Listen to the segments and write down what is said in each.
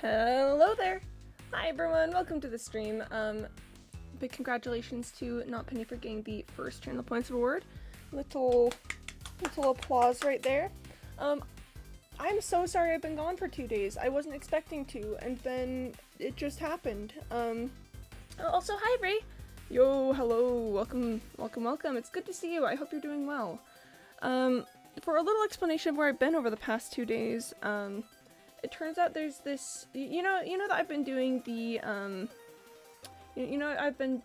Hello there! Hi everyone, welcome to the stream. Big congratulations to Not Penny for getting the first Channel Points award. Little applause right there. I'm so sorry I've been gone for 2 days. I wasn't expecting to, and then it just happened. Also, hi Ray! Yo, hello, welcome. It's good to see you. I hope you're doing well. For a little explanation of where I've been over the past 2 days, it turns out there's this, you know that I've been doing the, I've been,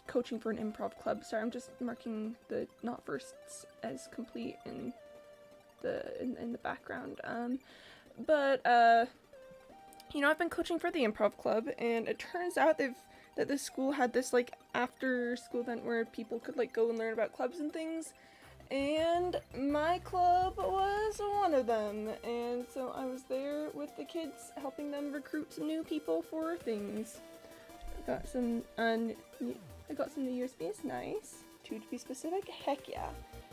coaching for an improv club. Sorry, I'm just marking the not firsts as complete in the background. I've been coaching for the improv club, and it turns out that the school had this, like, after school event where people could, like, go and learn about clubs and things. And my club was one of them, and so I was there with the kids, helping them recruit some new people for things. I got some new USBs, nice. 2 to be specific, heck yeah.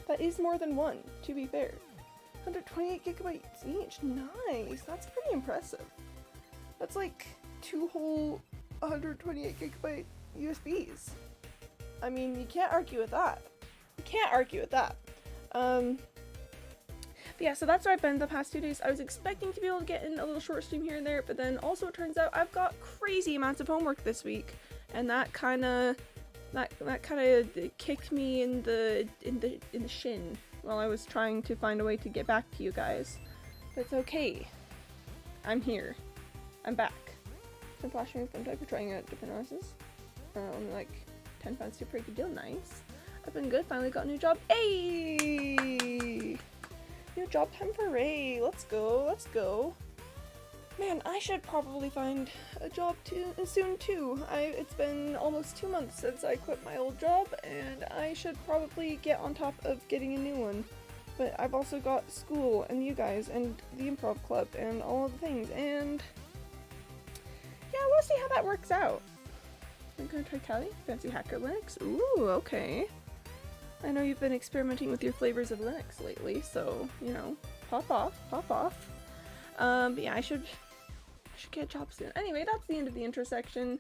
That is more than 1, to be fair. 128 gigabytes each, nice, that's pretty impressive. That's like 2 whole 128 gigabyte USBs. I mean, you can't argue with that. But yeah, so that's where I've been the past 2 days. I was expecting to be able to get in a little short stream here and there, but then also it turns out I've got crazy amounts of homework this week, and that kind of kicked me in the shin while I was trying to find a way to get back to you guys. But it's okay. I'm here. I'm back. I'm flashing with diaper, trying out different houses. Only like 10 pounds to break a deal, nice. I've been good, finally got a new job. Hey! New job time for Ray. Let's go. Man, I should probably find a job soon too. It's been almost 2 months since I quit my old job, and I should probably get on top of getting a new one. But I've also got school and you guys and the improv club and all of the things, and yeah, we'll see how that works out. I'm gonna try Callie. Fancy hacker Linux. Ooh, okay. I know you've been experimenting with your flavors of Linux lately, so, pop off. But yeah, I should get a job soon. Anyway, that's the end of the intro section.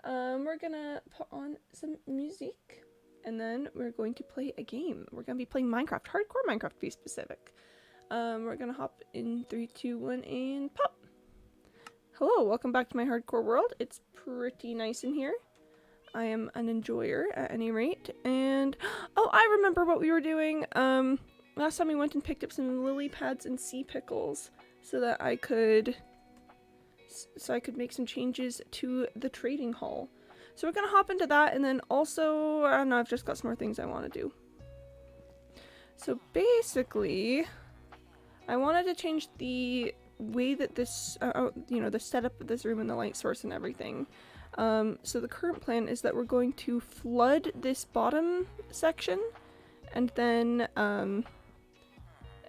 We're gonna put on some music, and then we're going to play a game. We're gonna be playing Minecraft, hardcore Minecraft to be specific. We're gonna hop in 3, 2, 1, and pop! Hello, welcome back to my hardcore world. It's pretty nice in here. I am an enjoyer at any rate, and oh, I remember what we were doing. Last time we went and picked up some lily pads and sea pickles so that I could make some changes to the trading hall. So we're gonna hop into that, and then also, I don't know, I've just got some more things I want to do. So basically, I wanted to change the way that this, the setup of this room and the light source and everything. So the current plan is that we're going to flood this bottom section, and then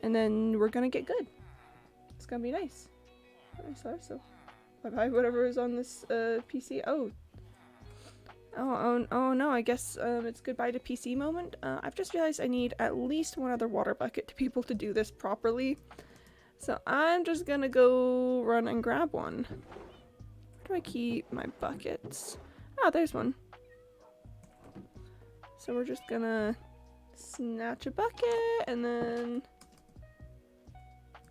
we're gonna get good. It's gonna be nice. So bye-bye whatever is on this PC. Oh no, I guess it's goodbye to PC moment. I've just realized I need at least 1 other water bucket to be able to do this properly. So I'm just gonna go run and grab one. Where do I keep my buckets? Ah, there's one. So we're just gonna snatch a bucket, and then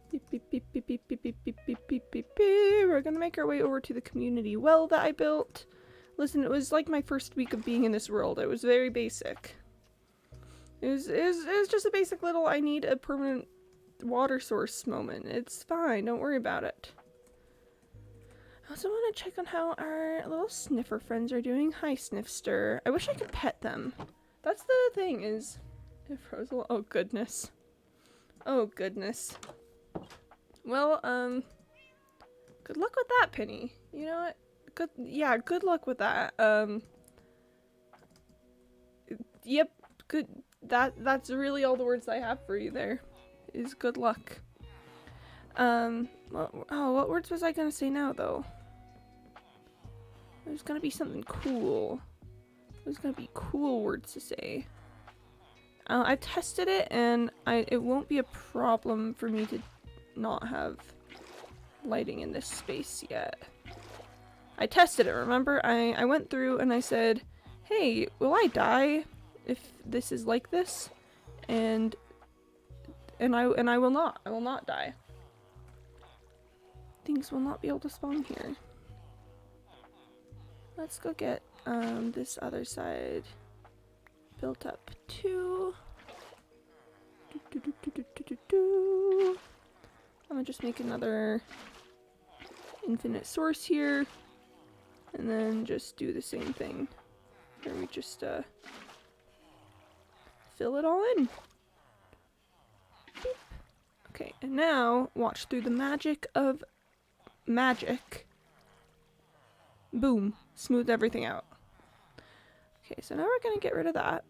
beep, beep, beep, beep, beep, beep, beep, beep, beep, beep, beep, beep. We're gonna make our way over to the community well that I built. Listen, it was like my first week of being in this world. It was very basic. It was just a basic little I need a permanent water source moment. It's fine, don't worry about it. I also want to check on how our little sniffer friends are doing. Hi, Sniffster. I wish I could pet them. That's the thing is, it froze a lot. Oh goodness. Oh goodness. Well, good luck with that, Penny. You know what? Good luck with that. Yep, good. That's really all the words I have for you there, is good luck. What words was I gonna say now, though? There's gonna be something cool. There's gonna be cool words to say. I've tested it, and it won't be a problem for me to not have lighting in this space yet. I tested it, remember? I went through and I said, hey, will I die if this is like this? And I will not. I will not die. Things will not be able to spawn here. Let's go get this other side built up too. I'm gonna just make another infinite source here, and then just do the same thing where we just fill it all in. Beep. Okay, and now watch through the magic of magic. Boom, smooth everything out. Okay, so now we're gonna get rid of that.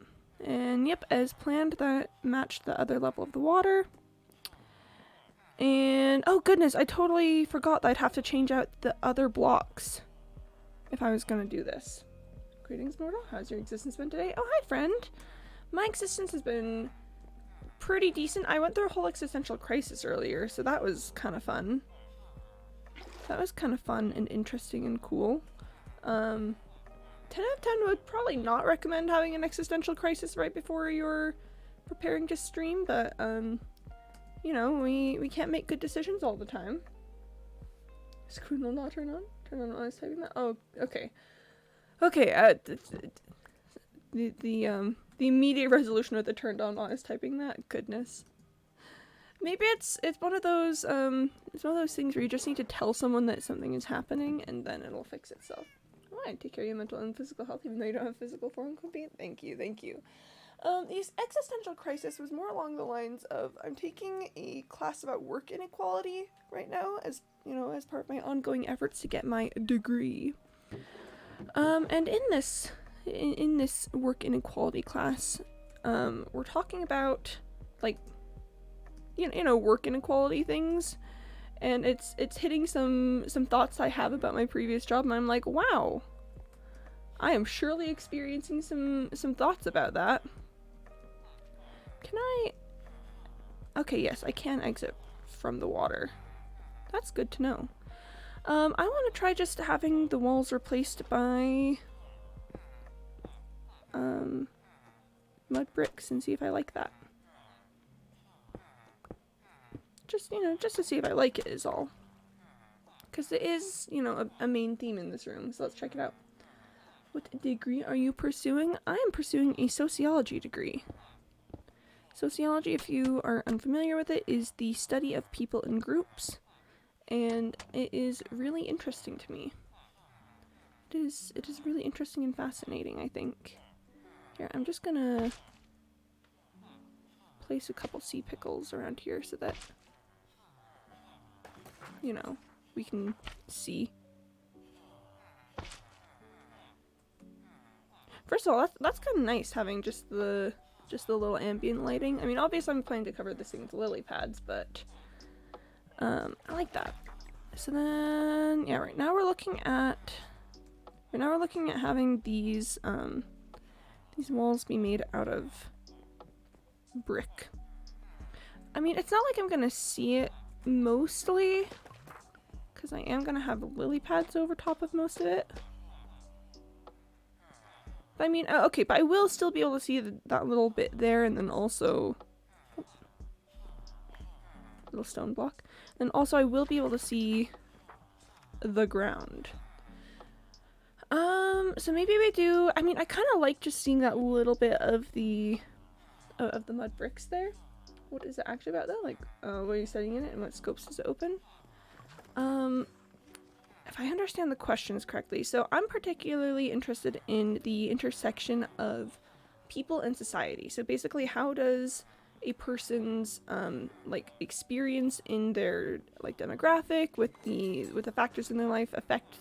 And yep, as planned, that matched the other level of the water. And oh goodness, I totally forgot that I'd have to change out the other blocks if I was gonna do this. Greetings, mortal. How's your existence been today? Oh, hi, friend. My existence has been pretty decent. I went through a whole existential crisis earlier, so that was kind of fun. That was kind of fun and interesting and cool. 10 out of 10 would probably not recommend having an existential crisis right before you're preparing to stream, but you know, we can't make good decisions all the time. Is Criminal not turn on? Turn on honest typing that? Oh, okay. Okay, the immediate resolution with the turned on honest typing that, goodness. Maybe it's one of those things where you just need to tell someone that something is happening and then it'll fix itself. Why? Take care of your mental and physical health even though you don't have physical form compete? Thank you, thank you. The existential crisis was more along the lines of I'm taking a class about work inequality right now as, you know, as part of my ongoing efforts to get my degree. And in this work inequality class, we're talking about like you know, work inequality things, and it's hitting some thoughts I have about my previous job, and I'm like, wow, I am surely experiencing some thoughts about that. Can I? Okay, yes, I can exit from the water. That's good to know. I want to try just having the walls replaced by mud bricks and see if I like that. Just, you know, just to see if I like it is all. Because it is, you know, a main theme in this room, so let's check it out. What degree are you pursuing? I am pursuing a sociology degree. Sociology, if you are unfamiliar with it, is the study of people in groups, and it is really interesting to me. It is really interesting and fascinating, I think. Here, I'm just gonna place a couple sea pickles around here so that, you know, we can see. First of all, that's kind of nice having just the little ambient lighting. I mean, obviously I'm planning to cover this thing with lily pads, but I like that. So then, yeah, right now we're looking at having these walls be made out of brick. I mean, it's not like I'm gonna see it mostly, because I am gonna have lily pads over top of most of it. But I mean, okay, but I will still be able to see that little bit there, and then also little stone block. And also I will be able to see the ground. So maybe we do, I mean, I kind of like just seeing that little bit of the mud bricks there. What is it actually about though? Like, what are you studying in it and what scopes does it open? If I understand the questions correctly, so I'm particularly interested in the intersection of people and society. So basically, how does a person's like experience in their like demographic with the factors in their life affect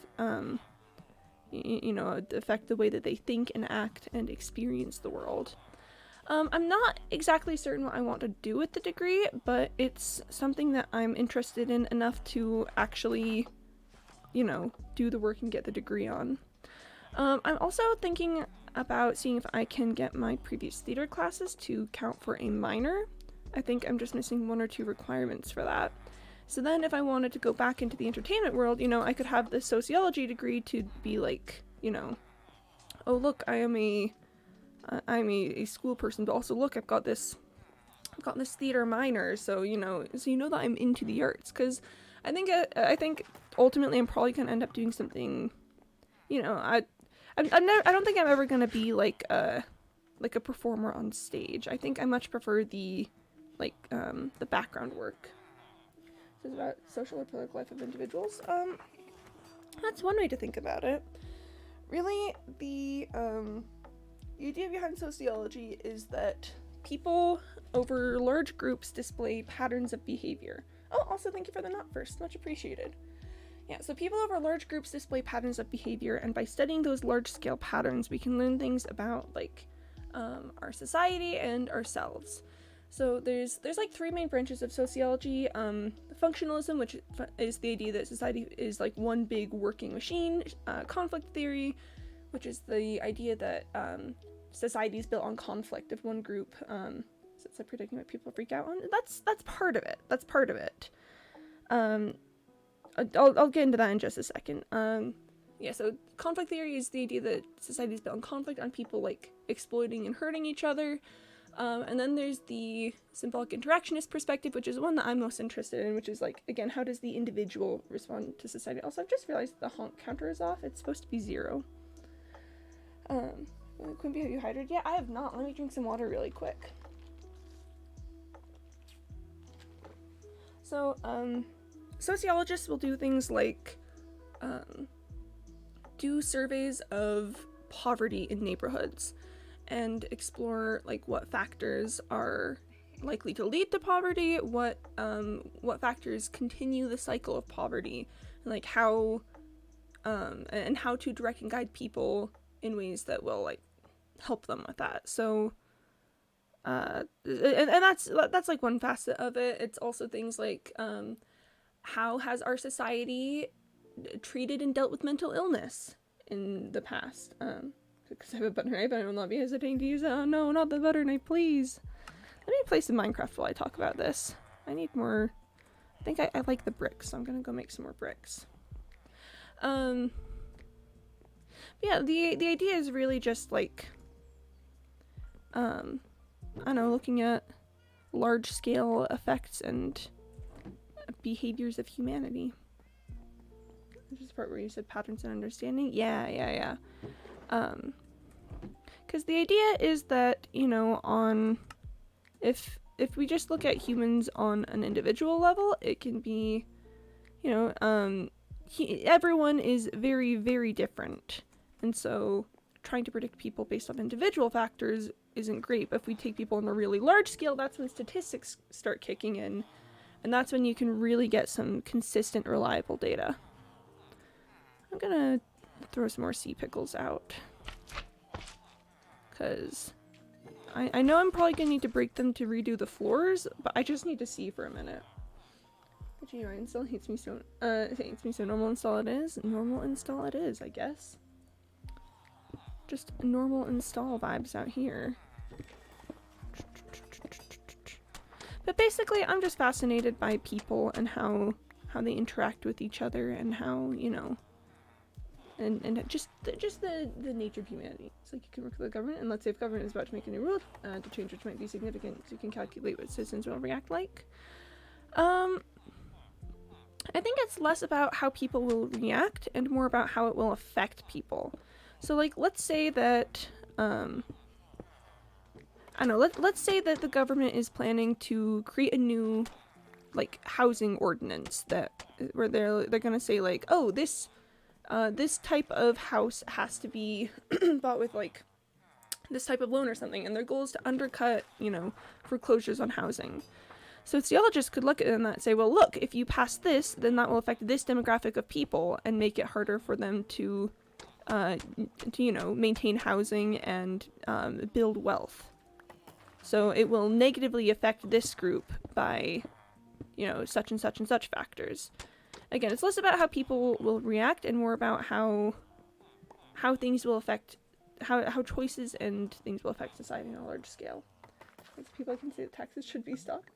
you know, affect the way that they think and act and experience the world. I'm not exactly certain what I want to do with the degree, but it's something that I'm interested in enough to actually, you know, do the work and get the degree on. I'm also thinking about seeing if I can get my previous theater classes to count for a minor. I think I'm just missing 1 or 2 requirements for that. So then if I wanted to go back into the entertainment world, you know, I could have the sociology degree to be like, you know, oh look, I'm a school person, but also look, I've got this theater minor, so you know that I'm into the arts. Because I think ultimately I'm probably gonna end up doing something, you know, I don't think I'm ever gonna be like a performer on stage. I think I much prefer the background work. This is about social or political life of individuals. That's one way to think about it. Really, the idea behind sociology is that people over large groups display patterns of behavior. Oh, also thank you for the not first, much appreciated. Yeah, so people over large groups display patterns of behavior, and by studying those large-scale patterns, we can learn things about like our society and ourselves. So there's like three main branches of sociology. Functionalism, which is the idea that society is like one big working machine. Conflict theory, which is the idea that society is built on conflict of one group. So it's like predicting what people freak out on. That's part of it. That's part of it. I'll get into that in just a second. Yeah, so conflict theory is the idea that society is built on conflict, on people like exploiting and hurting each other. And then there's the symbolic interactionist perspective, which is the one that I'm most interested in, which is like, again, how does the individual respond to society? Also, I've just realized the honk counter is off. It's supposed to be 0. Quimby, have you hydrated? Yeah, I have not. Let me drink some water really quick. So, sociologists will do things like do surveys of poverty in neighborhoods and explore like what factors are likely to lead to poverty, what factors continue the cycle of poverty, and like how and how to direct and guide people in ways that will like help them with that. So and that's like one facet of it. It's also things like how has our society treated and dealt with mental illness in the past? Because I have a butter knife, I will not be hesitating to use it. Oh no, not the butter knife, please. Let me play some Minecraft while I talk about this. I need more. I think I like the bricks, so I'm gonna go make some more bricks. But yeah, the idea is really just like, I don't know, looking at large scale effects and behaviors of humanity. This is the part where you said patterns and understanding. Yeah. Because the idea is that, you know, if we just look at humans on an individual level, it can be, you know, everyone is very, very different. And so trying to predict people based on individual factors isn't great. But if we take people on a really large scale, that's when statistics start kicking in. And that's when you can really get some consistent, reliable data. I'm gonna throw some more sea pickles out. Because I know I'm probably gonna need to break them to redo the floors, but I just need to see for a minute. The GUI install hates me so normal install it is. Normal install it is, I guess. Just normal install vibes out here. But basically, I'm just fascinated by people and how they interact with each other and how, you know, and just the nature of humanity. It's like you can work with the government, and let's say if government is about to make a new rule to change which might be significant, so you can calculate what citizens will react like. I think it's less about how people will react and more about how it will affect people. So like, let's say that, I don't know, let's say that the government is planning to create a new, like, housing ordinance where they're gonna say like, oh, this type of house has to be bought with like this type of loan or something, and their goal is to undercut, you know, foreclosures on housing. Sociologists could look at it and say, well, look, if you pass this, then that will affect this demographic of people and make it harder for them to you know, maintain housing and build wealth. So it will negatively affect this group by, you know, such and such and such factors. Again, it's less about how people will react and more about how things will affect, how choices and things will affect society on a large scale. Like people can say that taxes should be stopped.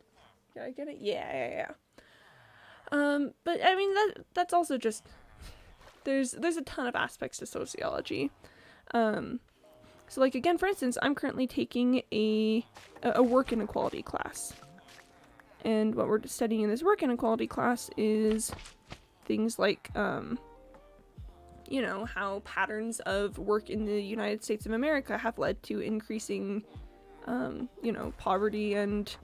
Yeah, I get it. Yeah. But I mean that's also just there's a ton of aspects to sociology. So like again, for instance, I'm currently taking a work inequality class. And what we're studying in this work inequality class is things like you know, how patterns of work in the United States of America have led to increasing you know, poverty and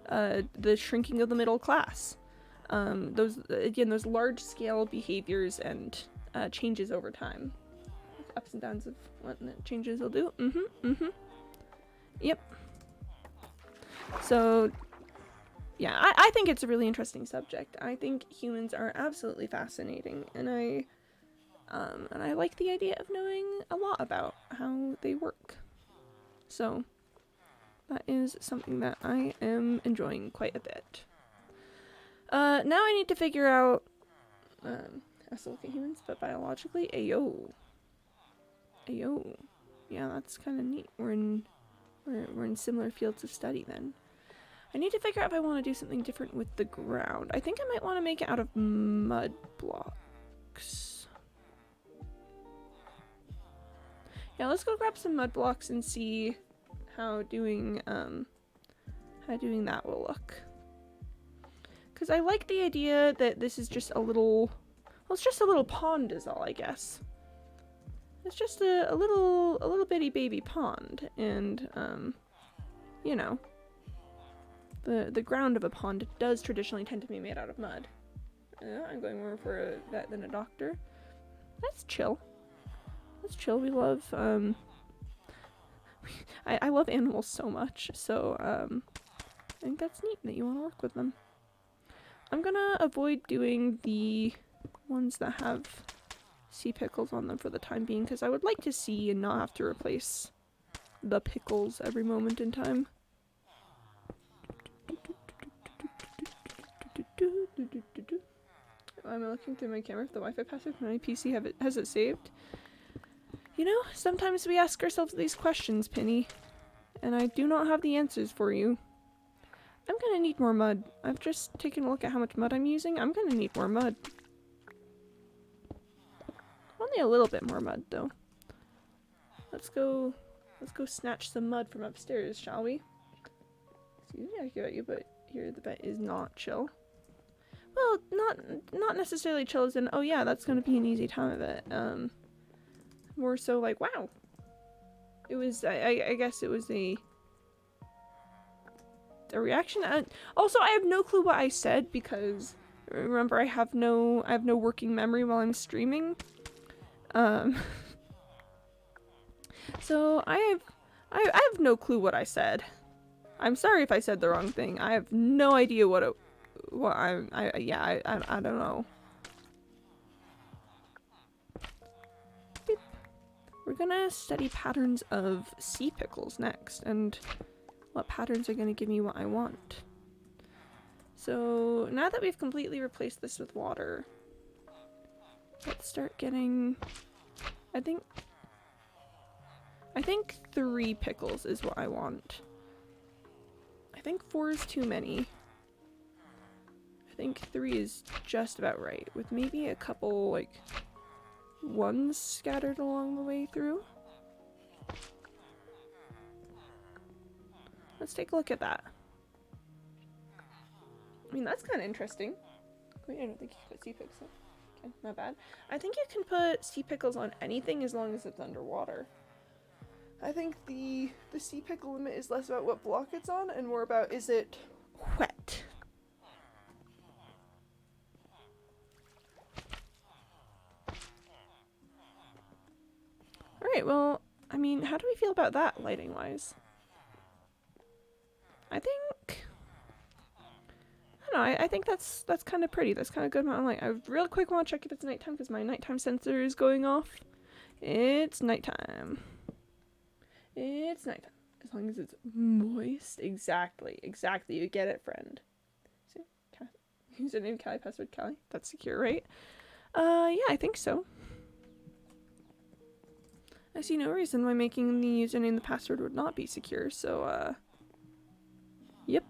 the shrinking of the middle class. Those large scale behaviors and changes over time. Ups and downs of what changes will do. Yep. So, yeah, I think it's a really interesting subject. I think humans are absolutely fascinating, and I like the idea of knowing a lot about how they work. So, that is something that I am enjoying quite a bit. Now I need to figure out how to look at humans, but biologically, ayo. Yeah, that's kind of neat. We're in similar fields of study then. I need to figure out if I want to do something different with the ground. I think I might want to make it out of mud blocks. Yeah, let's go grab some mud blocks and see how doing that will look. Because I like the idea that this is just a little, well, it's just a little pond is all, I guess. It's just a little bitty baby pond, and you know, the ground of a pond does traditionally tend to be made out of mud. I'm going more for a vet than a doctor. That's chill. That's chill. We love I love animals so much, so I think that's neat that you want to work with them. I'm gonna avoid doing the ones that have sea pickles on them for the time being, because I would like to see and not have to replace the pickles every moment in time. I'm looking through my camera for the Wi-Fi password. My PC has it saved. You know, sometimes we ask ourselves these questions, Penny, and I do not have the answers for you. I'm gonna need more mud. I've just taken a look at how much mud I'm using. I'm gonna need more mud. Only a little bit more mud, though. Let's go snatch some mud from upstairs, shall we? Excuse me, I care about you, but here the vet is not chill. Well, not necessarily chill as in, oh yeah, that's gonna be an easy time of it. More so like, wow. It was, I guess it was a reaction. Also, I have no clue what I said, because remember, I have no working memory while I'm streaming. So I have no clue what I said. I'm sorry if I said the wrong thing. I have no idea I don't know. Beep. We're gonna study patterns of sea pickles next, and what patterns are gonna give me what I want. So now that we've completely replaced this with water, let's start getting, I think 3 pickles is what I want. I think 4 is too many. I think 3 is just about right, with maybe a couple, like, ones scattered along the way through. Let's take a look at that. I mean, that's kind of interesting. Wait, I don't think you can put sea pickles on. Okay, not bad. I think you can put sea pickles on anything as long as it's underwater. I think the sea pickle limit is less about what block it's on and more about, is it wet? Alright, well, I mean, how do we feel about that lighting wise? I don't know, I think that's kind of pretty. That's kind of good amount of light. I real quick want to check if it's nighttime, because my nighttime sensor is going off. It's nighttime. It's nighttime. As long as it's moist. Exactly. You get it, friend. See? Username Callie, password Callie. That's secure, right? Yeah, I think so. I see no reason why making the username the password would not be secure, so, yep.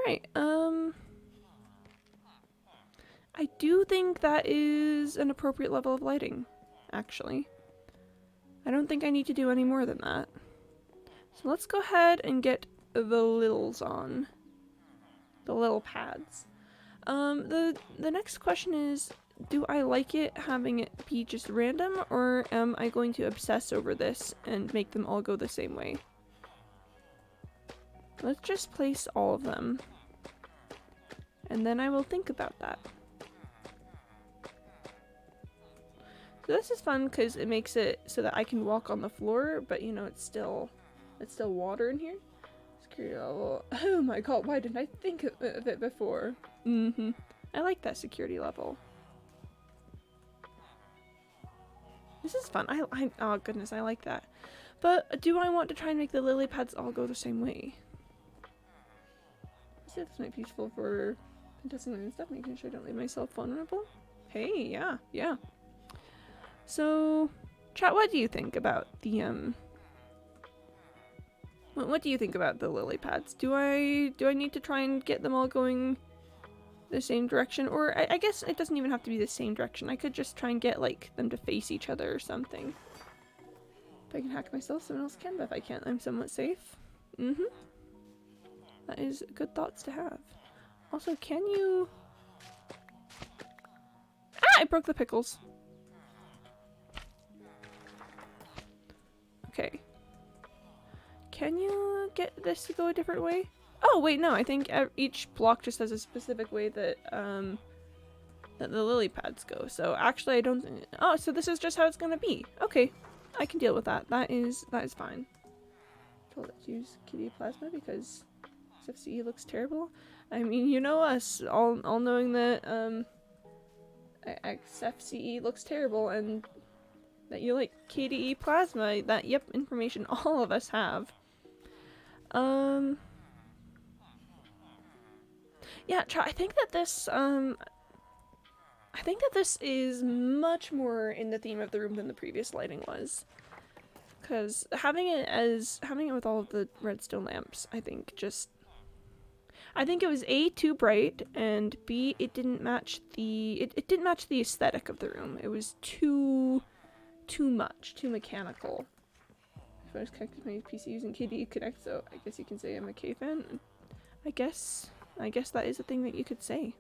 Alright, I do think that is an appropriate level of lighting, actually. I don't think I need to do any more than that. So let's go ahead and get the littles on. The little pads. The next question is, do I like it having it be just random, or am I going to obsess over this and make them all go the same way? Let's just place all of them. And then I will think about that. So this is fun because it makes it so that I can walk on the floor, but you know, it's still water in here. Security level. Oh my god, why didn't I think of it before? I like that security level. This is fun. Oh goodness, I like that. But do I want to try and make the lily pads all go the same way? So this might be useful for testing and stuff, making sure I don't leave myself vulnerable. Hey, yeah. So, chat, what do you think about the, what do you think about the lily pads? Do I need to try and get them all going the same direction? Or, I guess it doesn't even have to be the same direction. I could just try and get, like, them to face each other or something. If I can hack myself, someone else can, but if I can't, I'm somewhat safe. That is good thoughts to have. Also, can you... Ah! I broke the pickles. Okay. Can you get this to go a different way? Oh, wait, no. I think each block just has a specific way that, that the lily pads go. So, actually, I don't think... Oh, so this is just how it's gonna be. Okay. I can deal with that. That is fine. So let's use kitty plasma because SFCE looks terrible. I mean, you know us, all knowing that, SFCE looks terrible and that you like KDE plasma. That, yep, information all of us have. Yeah, I think that this is much more in the theme of the room than the previous lighting was. Because having it with all of the redstone lamps, I think it was A, too bright, and B, it didn't match the aesthetic of the room. It was too much, too mechanical. If I was connected to my PC using KDE Connect, so I guess you can say I'm a K fan. I guess that is a thing that you could say.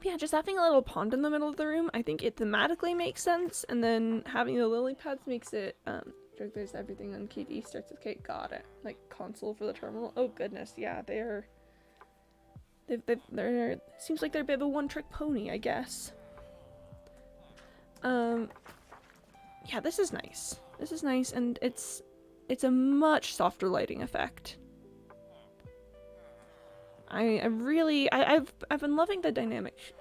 Yeah, just having a little pond in the middle of the room, I think it thematically makes sense, and then having the lily pads makes it, there's everything on KDE starts with K, got it. Like, console for the terminal, oh goodness, yeah, they're seems like they're a bit of a one-trick pony, I guess. Yeah, this is nice. This is nice, and it's a much softer lighting effect. I've been loving the dynamic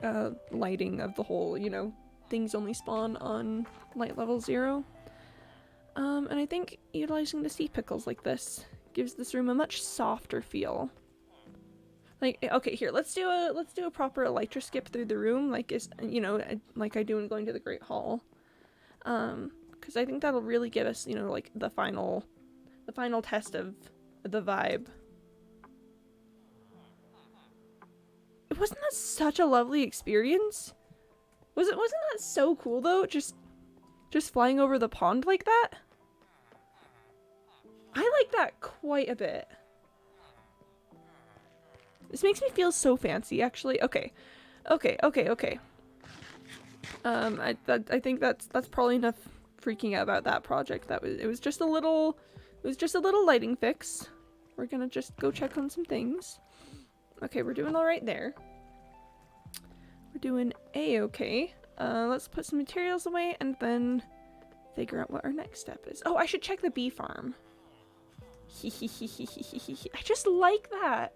lighting of the whole, you know, things only spawn on light level 0. And I think utilizing the sea pickles like this gives this room a much softer feel. Like, okay, here, let's do a proper elytra skip through the room, like, you know, like I do in going to the Great Hall. Because I think that'll really give us, you know, like, the final test of the vibe. Wasn't that such a lovely experience? Wasn't that so cool though? Just flying over the pond like that? I like that quite a bit. This makes me feel so fancy, actually. Okay. I think that's probably enough freaking out about that project. It was just a little lighting fix. We're gonna just go check on some things. Okay, we're doing alright there. We're doing a-okay. Let's put some materials away and then figure out what our next step is. Oh, I should check the bee farm. I just like that.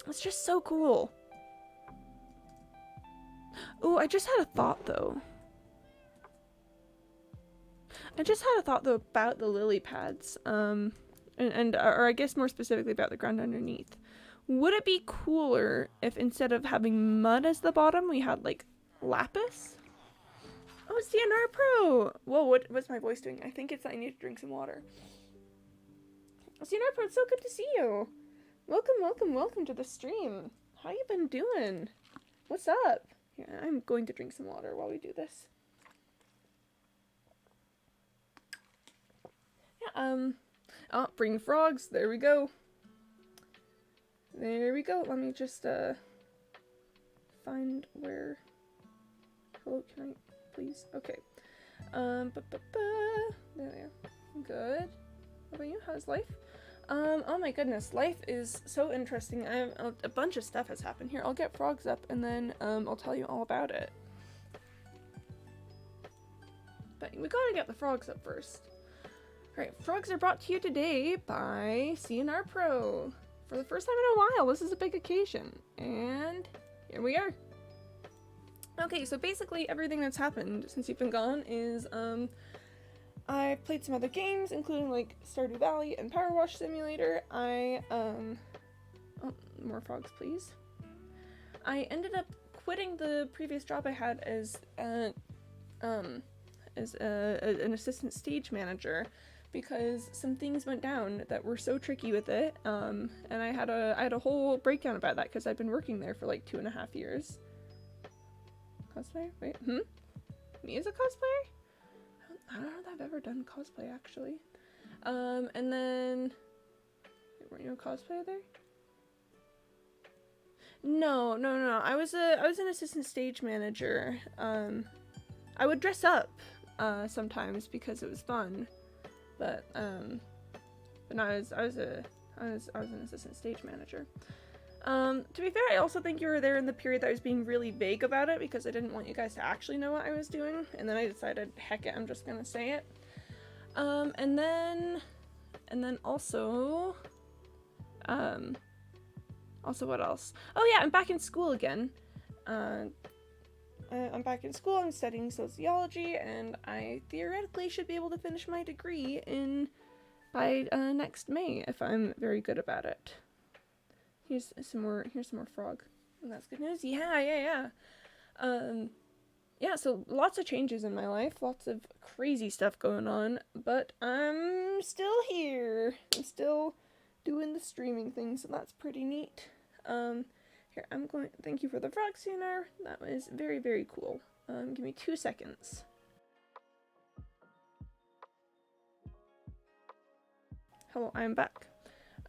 It's just so cool. Oh, I just had a thought though. About the lily pads. Or I guess more specifically about the ground underneath. Would it be cooler if instead of having mud as the bottom, we had like lapis? Oh, it's DNR Pro! Whoa, what's my voice doing? I think it's that I need to drink some water. Sinarpo, it's so good to see you. Welcome, welcome, welcome to the stream. How you been doing? What's up? Yeah, I'm going to drink some water while we do this. Yeah, oh, bring frogs. There we go. There we go. Let me just, find where... Hello, can I please? Okay. There we are. Good. How about you? How's life? Oh my goodness, life is so interesting. I have a bunch of stuff has happened here. I'll get frogs up and then, I'll tell you all about it. But we gotta get the frogs up first. Alright, frogs are brought to you today by CNR Pro. For the first time in a while, this is a big occasion. And here we are. Okay, so basically everything that's happened since you've been gone is, I played some other games, including like Stardew Valley and Power Wash Simulator. Oh, more frogs, please. I ended up quitting the previous job I had as an assistant stage manager because some things went down that were so tricky with it. And I had a whole breakdown about that because I'd been working there for like 2.5 years. Cosplayer? Wait, me as a cosplayer? I don't know that I've ever done cosplay, actually. And then... Wait, weren't you a cosplayer there? No. I was an assistant stage manager. I would dress up, sometimes because it was fun. But no, I was an assistant stage manager. To be fair, I also think you were there in the period that I was being really vague about it because I didn't want you guys to actually know what I was doing, and then I decided, heck it, I'm just gonna say it. And then also what else? Oh yeah, I'm back in school again. I'm back in school, I'm studying sociology, and I theoretically should be able to finish my degree by next May if I'm very good about it. Here's some more frog. And that's good news. Yeah. Yeah, so lots of changes in my life, lots of crazy stuff going on, but I'm still here. I'm still doing the streaming thing, so that's pretty neat. Here, thank you for the frog sooner. That was very, very cool. Give me 2 seconds. Hello, I'm back.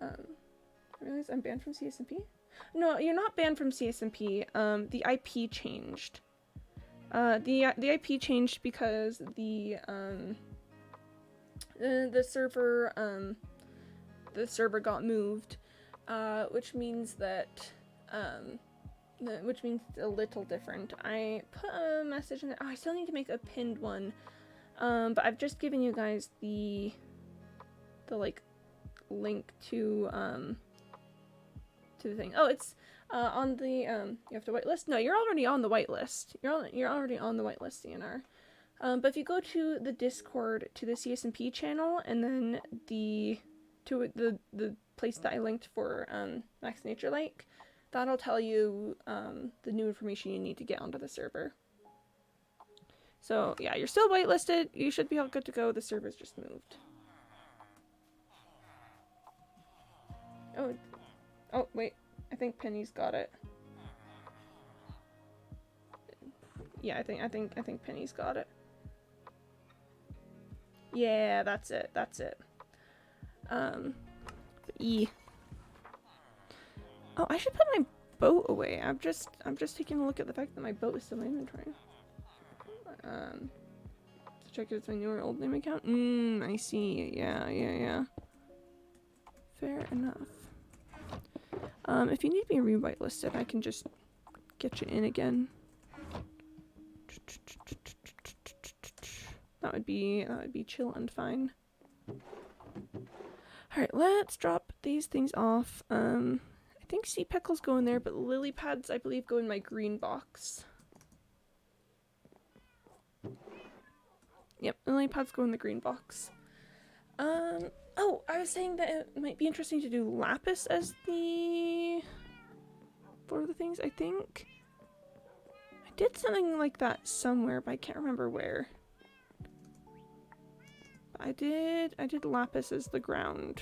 I realize I'm banned from CSMP? No, you're not banned from CSMP. The IP changed. The IP changed because the server got moved, which means that which means it's a little different. I put a message in there. Oh, I still need to make a pinned one. But I've just given you guys the like link to the thing. Oh, it's on the you have to whitelist. No, you're already on the whitelist. You're already on the whitelist, CNR. But if you go to the Discord to the CSMP channel and then the place that I linked for Max Nature Lake, that'll tell you the new information you need to get onto the server. So yeah, you're still whitelisted. You should be all good to go. The server's just moved. Oh wait, I think Penny's got it. Yeah, I think Penny's got it. Yeah, that's it. Oh, I should put my boat away. I'm just taking a look at the fact that my boat is still in inventory. To check if it's my new or old name account. I see. Yeah. Fair enough. If you need to be re-whitelisted, I can just get you in again. That would be chill and fine. Alright, let's drop these things off. I think sea peckles go in there, but lily pads, I believe, go in my green box. Yep, lily pads go in the green box. Oh, I was saying that it might be interesting to do lapis as for the things, I think. I did something like that somewhere, but I can't remember where. I did lapis as the ground.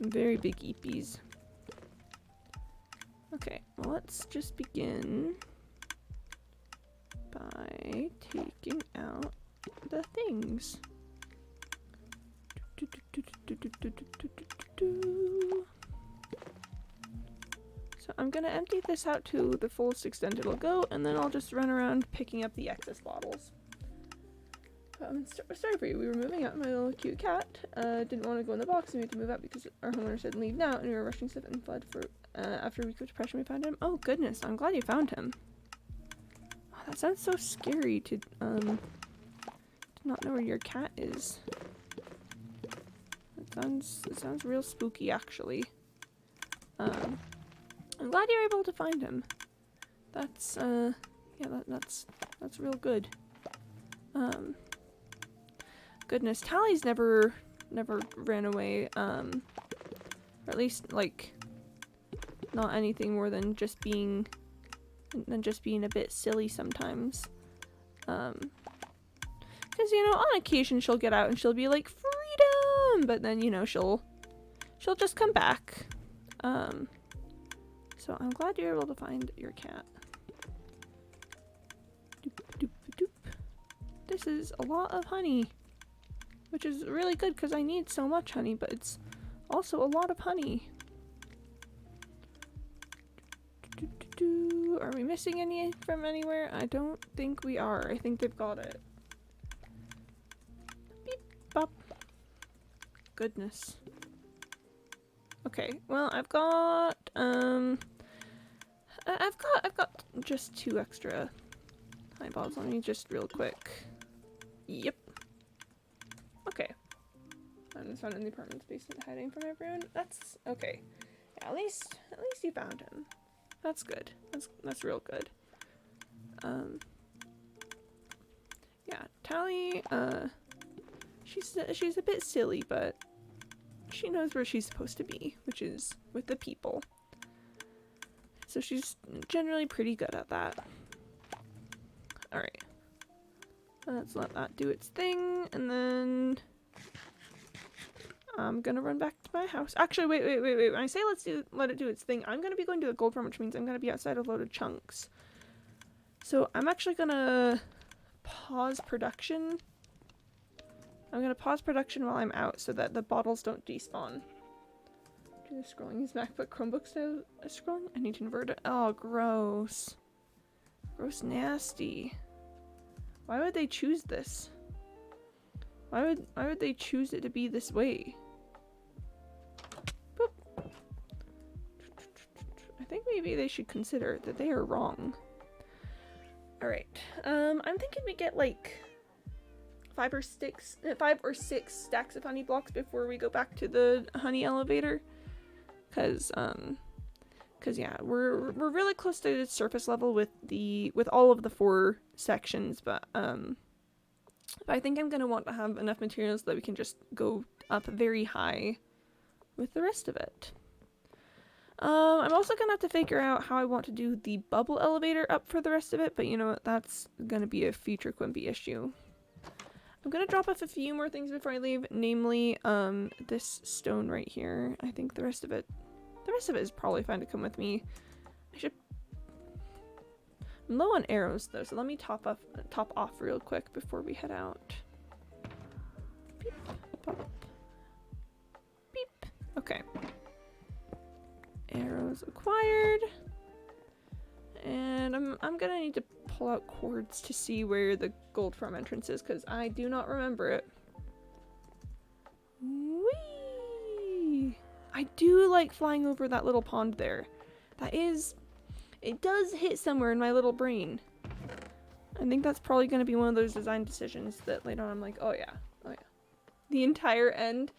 Very big eepies. Okay, well, let's just begin by taking out the things. So I'm gonna empty this out to the fullest extent it'll go, and then I'll just run around picking up the excess bottles. Sorry for you, we were moving out. My little cute cat didn't want to go in the box, and we had to move out because our homeowner said leave now, and we were rushing stuff and fled for after a week of depression we found him. Oh goodness, I'm glad you found him. Oh, that sounds so scary to not know where your cat is. It sounds real spooky actually. I'm glad you're able to find him. That's yeah, that's real good. Goodness, Tally's never ran away, or at least like not anything more than just being a bit silly sometimes. Because you know, on occasion she'll get out and she'll be like freedom, but then you know she'll just come back. So I'm glad you're able to find your cat. Doop, doop, doop. This is a lot of honey, which is really good because I need so much honey, but it's also a lot of honey. Are we missing any from anywhere? I don't think we are. I think they've got it. Beep, bop. Goodness. Okay, well, I've got just 2 extra honey bottles. Let me just real quick. Yep. Okay. I'm just found in the apartment's basement hiding from everyone. That's okay. Yeah, at least you found him. That's good. That's real good. Yeah, Tally, she's a bit silly, but she knows where she's supposed to be, which is with the people. So she's generally pretty good at that. Alright. Let's let that do its thing, and then I'm gonna run back to my house. Actually, wait. When I say let it do its thing, I'm gonna be going to the gold farm, which means I'm gonna be outside of loaded chunks. So I'm actually gonna pause production. I'm gonna pause production while I'm out so that the bottles don't despawn. Do the scrolling is MacBook Chromebook style scrolling? I need to invert it. Oh, gross. Gross nasty. Why would they choose this? Why would they choose it to be this way? Boop. I think maybe they should consider that they are wrong. Alright. I'm thinking we get like 5 or 6 stacks of honey blocks before we go back to the honey elevator. Cause yeah, we're really close to the surface level with all of the 4 sections, but I think I'm gonna want to have enough materials that we can just go up very high with the rest of it. I'm also gonna have to figure out how I want to do the bubble elevator up for the rest of it, but you know what, that's gonna be a future Quimpy issue. I'm gonna drop off a few more things before I leave, namely, this stone right here. I think the rest of it is probably fine to come with me. I'm low on arrows though, so let me top off real quick before we head out. Beep, pop, beep. Okay. Arrows acquired. And I'm gonna need to pull out cords to see where the gold farm entrance is, because I do not remember it. Whee! I do like flying over that little pond there. It does hit somewhere in my little brain. I think that's probably gonna be one of those design decisions that later on I'm like, oh yeah. The entire end.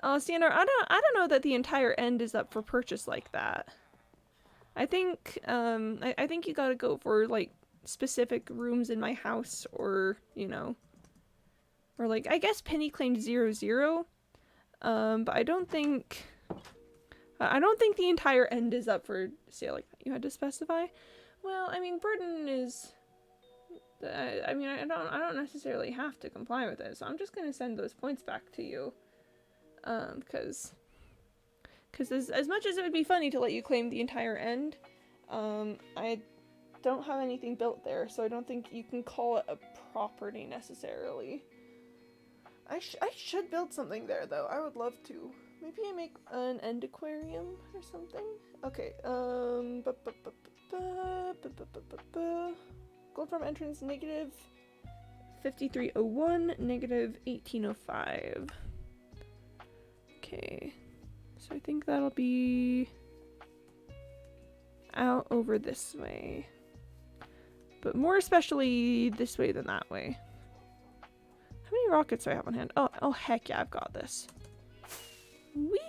Oh, Sienna, I don't know that the entire end is up for purchase like that. I think I think you gotta go for like specific rooms in my house, or you know, or like I guess Penny claimed 0-0, but I don't think the entire end is up for sale like that. You had to specify. Well, I mean, burden is. I mean, I don't necessarily have to comply with it, so I'm just gonna send those points back to you, because Because as much as it would be funny to let you claim the entire end, I don't have anything built there, so I don't think you can call it a property necessarily. I should build something there, though. I would love to. Maybe I make an end aquarium or something? Okay, Gold farm entrance negative 5301, negative 1805. Okay, so I think that'll be out over this way. But more especially this way than that way. How many rockets do I have on hand? Oh heck yeah, I've got this. Whee!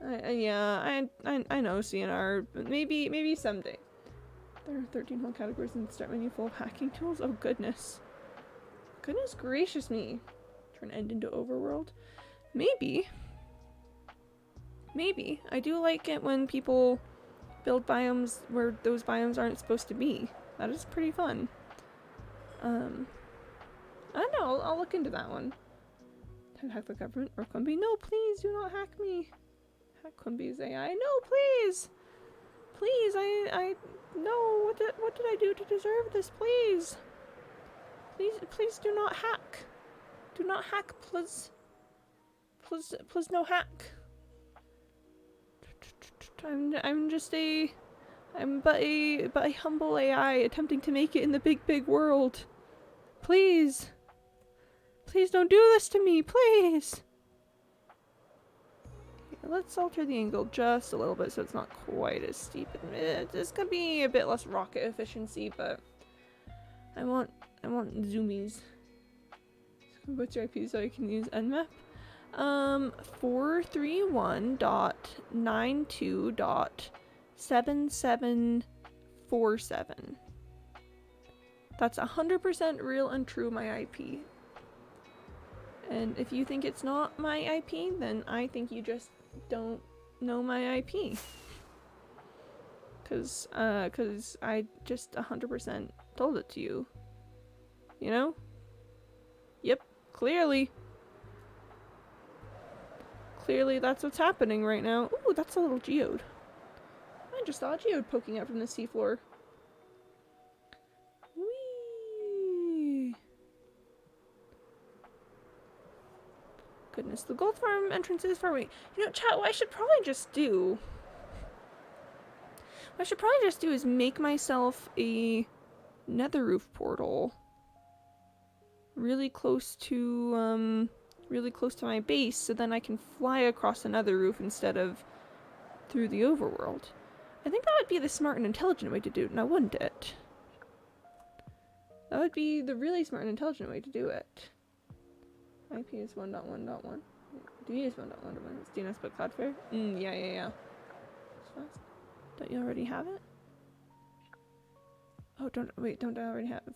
Yeah, I know CNR, but maybe someday. There are 13 whole categories in the start menu full of hacking tools. Oh goodness. Goodness gracious me. Turn end into overworld. Maybe. I do like it when people build biomes where those biomes aren't supposed to be. That is pretty fun. I don't know, I'll look into that one. Time to hack the government or Quimby. No, please do not hack me. Hack Quimby's AI. No, please! Please, no, what did I do to deserve this, please? Please do not hack. Do not hack, please. Please no hack. I'm but a humble AI attempting to make it in the big world. Please. Please don't do this to me, please. Okay, let's alter the angle just a little bit so it's not quite as steep. This could be a bit less rocket efficiency, but I want zoomies. What's your IP so I can use Nmap? 431.92.7747. That's 100% real and true my IP. And if you think it's not my IP, then I think you just don't know my IP. Cause I just 100% told it to you. You know? Yep, clearly. Clearly that's what's happening right now. Ooh, that's a little geode. I just saw a geode poking out from the seafloor. Whee! Goodness, the gold farm entrance is far away. You know, chat, what I should probably just do is make myself a nether roof portal really close to my base, so then I can fly across another roof instead of through the overworld. I think that would be the smart and intelligent way to do it, now wouldn't it? That would be the really smart and intelligent way to do it. IP is 1.1.1. D is 1.1.1. It's DNS but Cloudflare? Yeah. Don't you already have it? Oh, don't I already have it?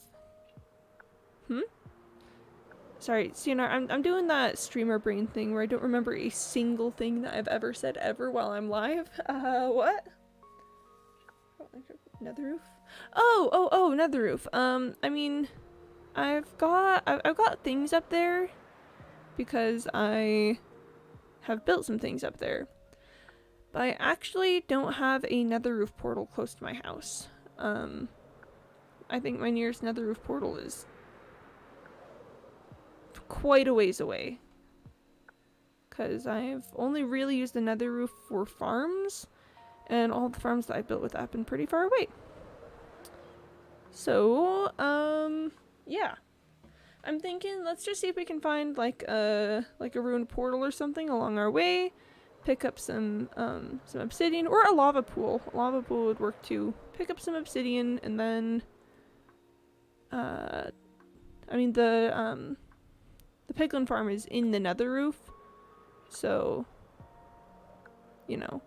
Sorry, CNR, I'm doing that streamer brain thing where I don't remember a single thing that I've ever said ever while I'm live. What? Nether roof? Oh, nether roof. I mean, I've got things up there because I have built some things up there. But I actually don't have a nether roof portal close to my house. I think my nearest nether roof portal is quite a ways away. Because I've only really used the nether roof for farms, and all the farms that I built with that have been pretty far away. So, yeah. I'm thinking, let's just see if we can find like a ruined portal or something along our way. Pick up some obsidian, or a lava pool. A lava pool would work too. Pick up some obsidian, and then, I mean the piglin farm is in the nether roof, so, you know,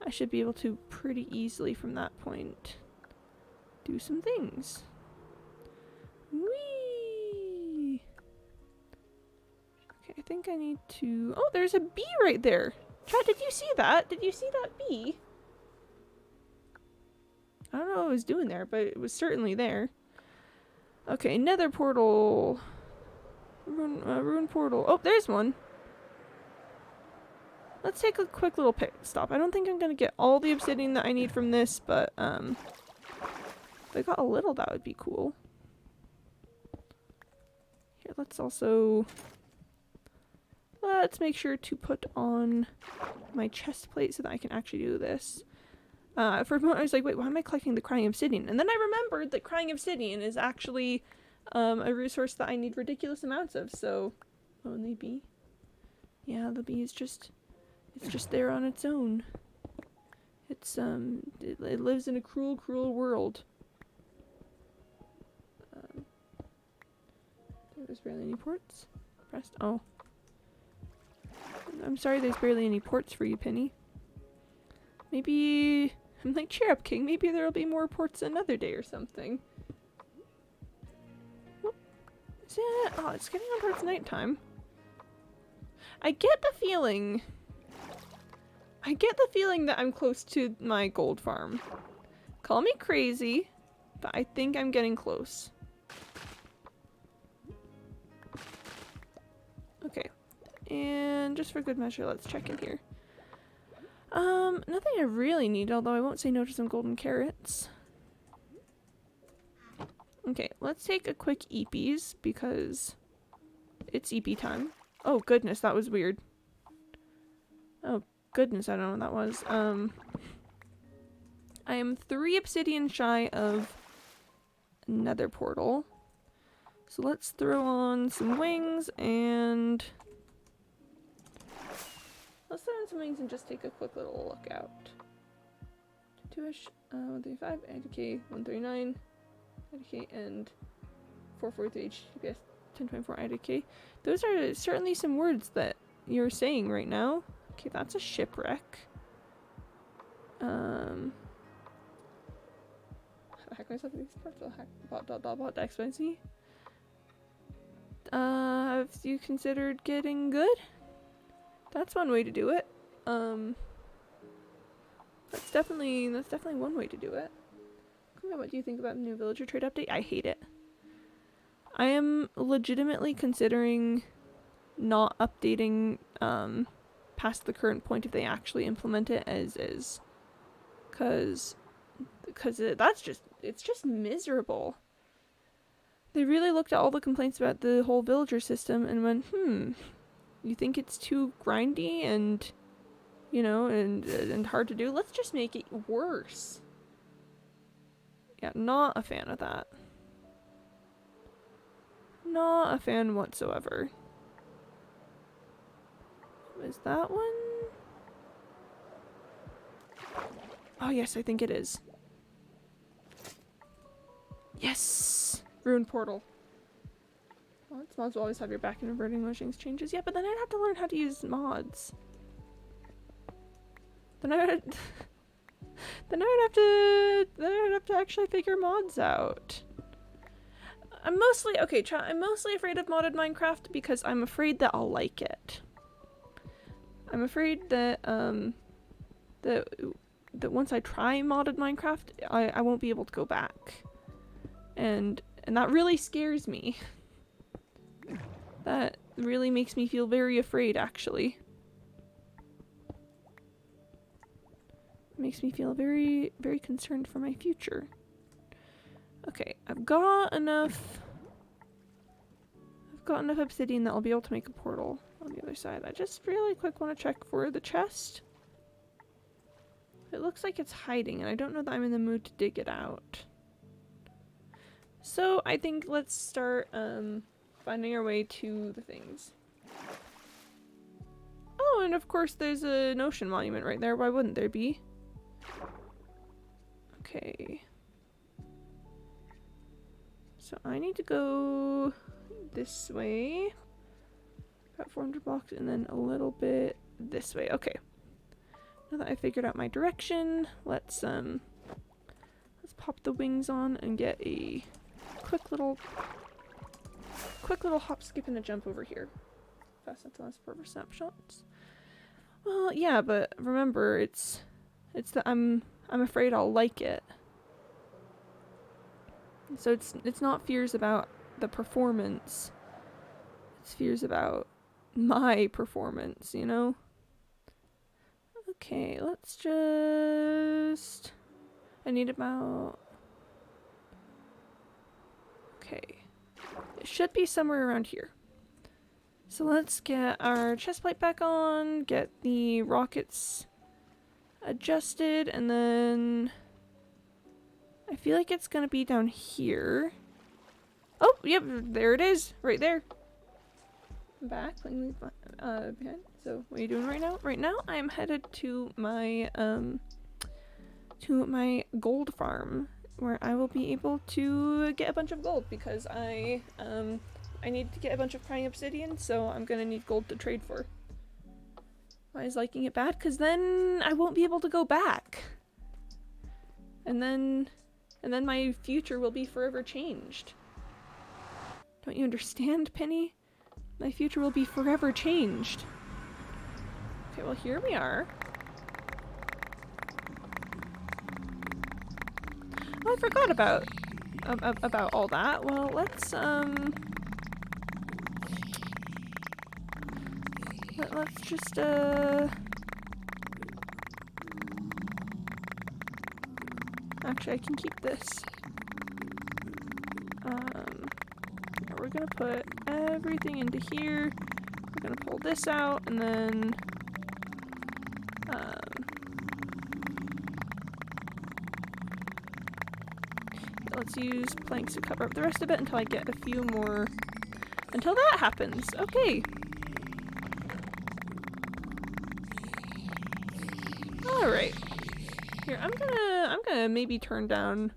I should be able to pretty easily from that point do some things. Whee! Okay, I think I need to... Oh, there's a bee right there! Chat, did you see that? Did you see that bee? I don't know what it was doing there, but it was certainly there. Okay, nether portal. Ruin portal. Oh, there's one. Let's take a quick little pit stop. I don't think I'm gonna get all the obsidian that I need from this, but if I got a little, that would be cool. Here, let's make sure to put on my chest plate so that I can actually do this. For a moment I was like, wait, why am I collecting the crying obsidian? And then I remembered that crying obsidian is actually a resource that I need ridiculous amounts of, so... Oh, and the bee? Yeah, the bee is just... It's just there on its own. It's, it lives in a cruel, cruel world. There's barely any ports. Pressed. Oh. I'm sorry there's barely any ports for you, Penny. Maybe... I'm like, cheer up, King. Maybe there'll be more ports another day or something. Oh, is it? Oh, it's getting on towards nighttime. I get the feeling that I'm close to my gold farm. Call me crazy, but I think I'm getting close. Okay. And just for good measure, let's check in here. Nothing I really need, although I won't say no to some golden carrots. Okay, let's take a quick eepies, because it's eepie time. Oh goodness, that was weird. Oh goodness, I don't know what that was. I am 3 obsidian shy of another portal. So let's throw on some wings and... Let's throw on some wings and just take a quick little look out. 2-ish, 135, IDK, 139, IDK, and 443 HTTPS, 1024 IDK. Those are certainly some words that you're saying right now. Okay, that's a shipwreck. Hack myself in these parts, I'll hack bot XYZ. Have you considered getting good? That's one way to do it. That's definitely one way to do it. What do you think about the new villager trade update? I hate it. I am legitimately considering not updating past the current point if they actually implement it as is. Cause it's just miserable. They really looked at all the complaints about the whole villager system and went, you think it's too grindy and, you know, and hard to do? Let's just make it worse. Yeah, not a fan of that. Not a fan whatsoever. Is that one? Oh yes, I think it is. Yes! Ruined portal. Well, mods will always have your back and reverting motions changes. Yeah, but then I'd have to learn how to use mods. Then I would have to actually figure mods out. I'm mostly afraid of modded Minecraft because I'm afraid that I'll like it. I'm afraid that that once I try modded Minecraft, I won't be able to go back. And that really scares me. That really makes me feel very afraid, actually. It makes me feel very, very concerned for my future. Okay, I've got enough obsidian that I'll be able to make a portal on the other side. I just really quick want to check for the chest. It looks like it's hiding, and I don't know that I'm in the mood to dig it out. So I think let's start finding our way to the things. Oh, and of course there's an ocean monument right there. Why wouldn't there be? Okay. So I need to go this way. About 400 blocks and then a little bit this way. Okay. Now that I figured out my direction, let's pop the wings on and get a quick little hop, skip, and a jump over here. Fast enough to last forever snapshots. Well, yeah, but remember, it's that I'm afraid I'll like it. So it's not fears about the performance. fears about my performance, you know? Okay, let's just... I need about... Okay. It should be somewhere around here. So let's get our chest plate back on, get the rockets adjusted, and then... I feel like it's gonna be down here. Oh, yep, there it is, right there. I'm back, behind. So, what are you doing right now? Right now, I'm headed to my gold farm, where I will be able to get a bunch of gold, because I need to get a bunch of crying obsidian, so I'm gonna need gold to trade for. Why is liking it bad? Because then I won't be able to go back. And then my future will be forever changed. Don't you understand, Penny? My future will be forever changed. Okay, well here we are. Oh, I forgot about all that. Well, let's just actually I can keep this. We're gonna put everything into here. We're gonna pull this out, and then let's use planks to cover up the rest of it until I get a few more. Until that happens. Okay. All right. Here, I'm gonna maybe turn down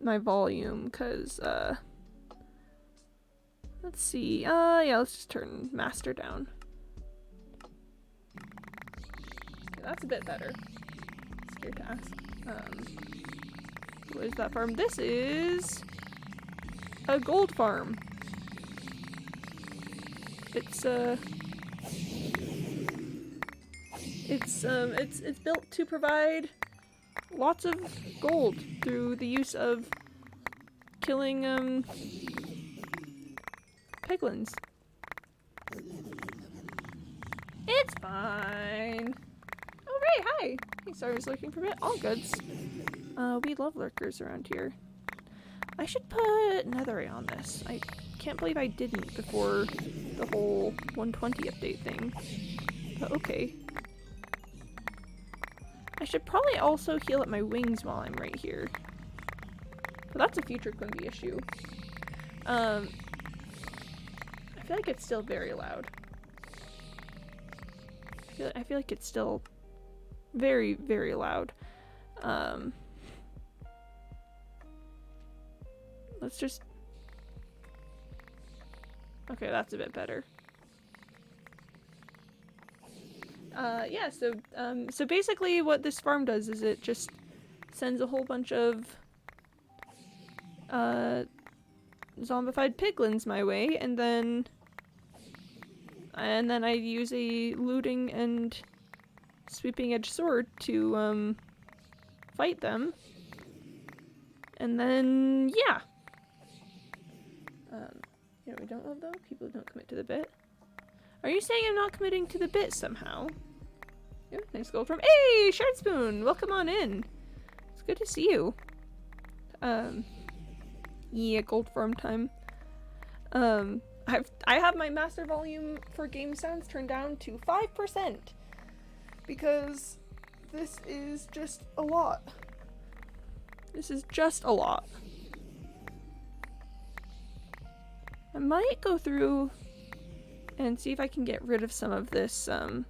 my volume, because let's see. Yeah, let's just turn master down. Okay, that's a bit better. Scared to ask. What is that farm? This is a gold farm. It's built to provide lots of gold through the use of killing piglins. It's fine. Oh right, hi. Hey, sorry I was looking for a bit. All goods. We love lurkers around here. I should put netherite on this. I can't believe I didn't before the whole 120 update thing. But okay. I should probably also heal up my wings while I'm right here. But that's a future Quimby issue. I feel like it's still very loud. I feel like it's still very, very loud. Let's just... Okay, that's a bit better. Yeah, so basically what this farm does is it just sends a whole bunch of zombified piglins my way, and then I use a looting and sweeping edge sword to fight them. And then yeah. You know, we don't love though? People who don't commit to the bit. Are you saying I'm not committing to the bit somehow? Ooh, nice gold from— Hey, Shard Spoon! Welcome on in. It's good to see you. Yeah, gold farm time. I have my master volume for game sounds turned down to 5% because this is just a lot. This is just a lot. I might go through and see if I can get rid of some of this, some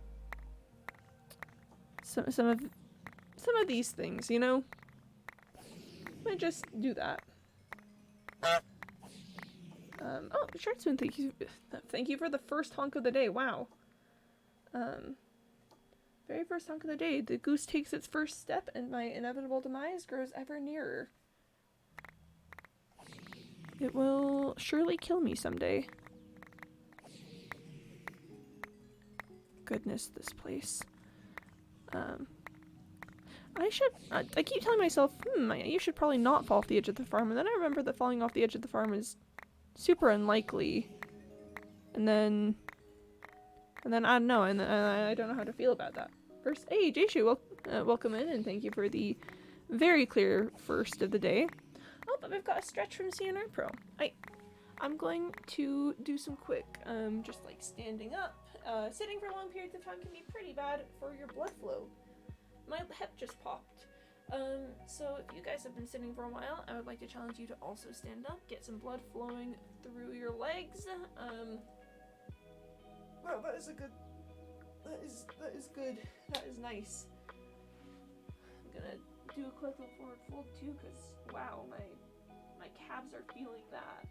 of these things, you know? I might just do that. Oh, Sharkspoon, thank you for the first honk of the day. Wow. Very first honk of the day. The goose takes its first step, and my inevitable demise grows ever nearer. It will surely kill me someday. Goodness, this place. I keep telling myself, you should probably not fall off the edge of the farm, and then I remember that falling off the edge of the farm is super unlikely. and then I don't know, and then I don't know how to feel about that. First, hey, Jayshu, welcome in, and thank you for the very clear first of the day. Oh, but we've got a stretch from CNR Pro. I'm going to do some quick, just like standing up. Sitting for long periods of time can be pretty bad for your blood flow. My hip just popped. So if you guys have been sitting for a while, I would like to challenge you to also stand up, get some blood flowing through your legs. Wow, that is good. That is nice. I'm gonna do a quick little forward fold too, because wow, my calves are feeling that.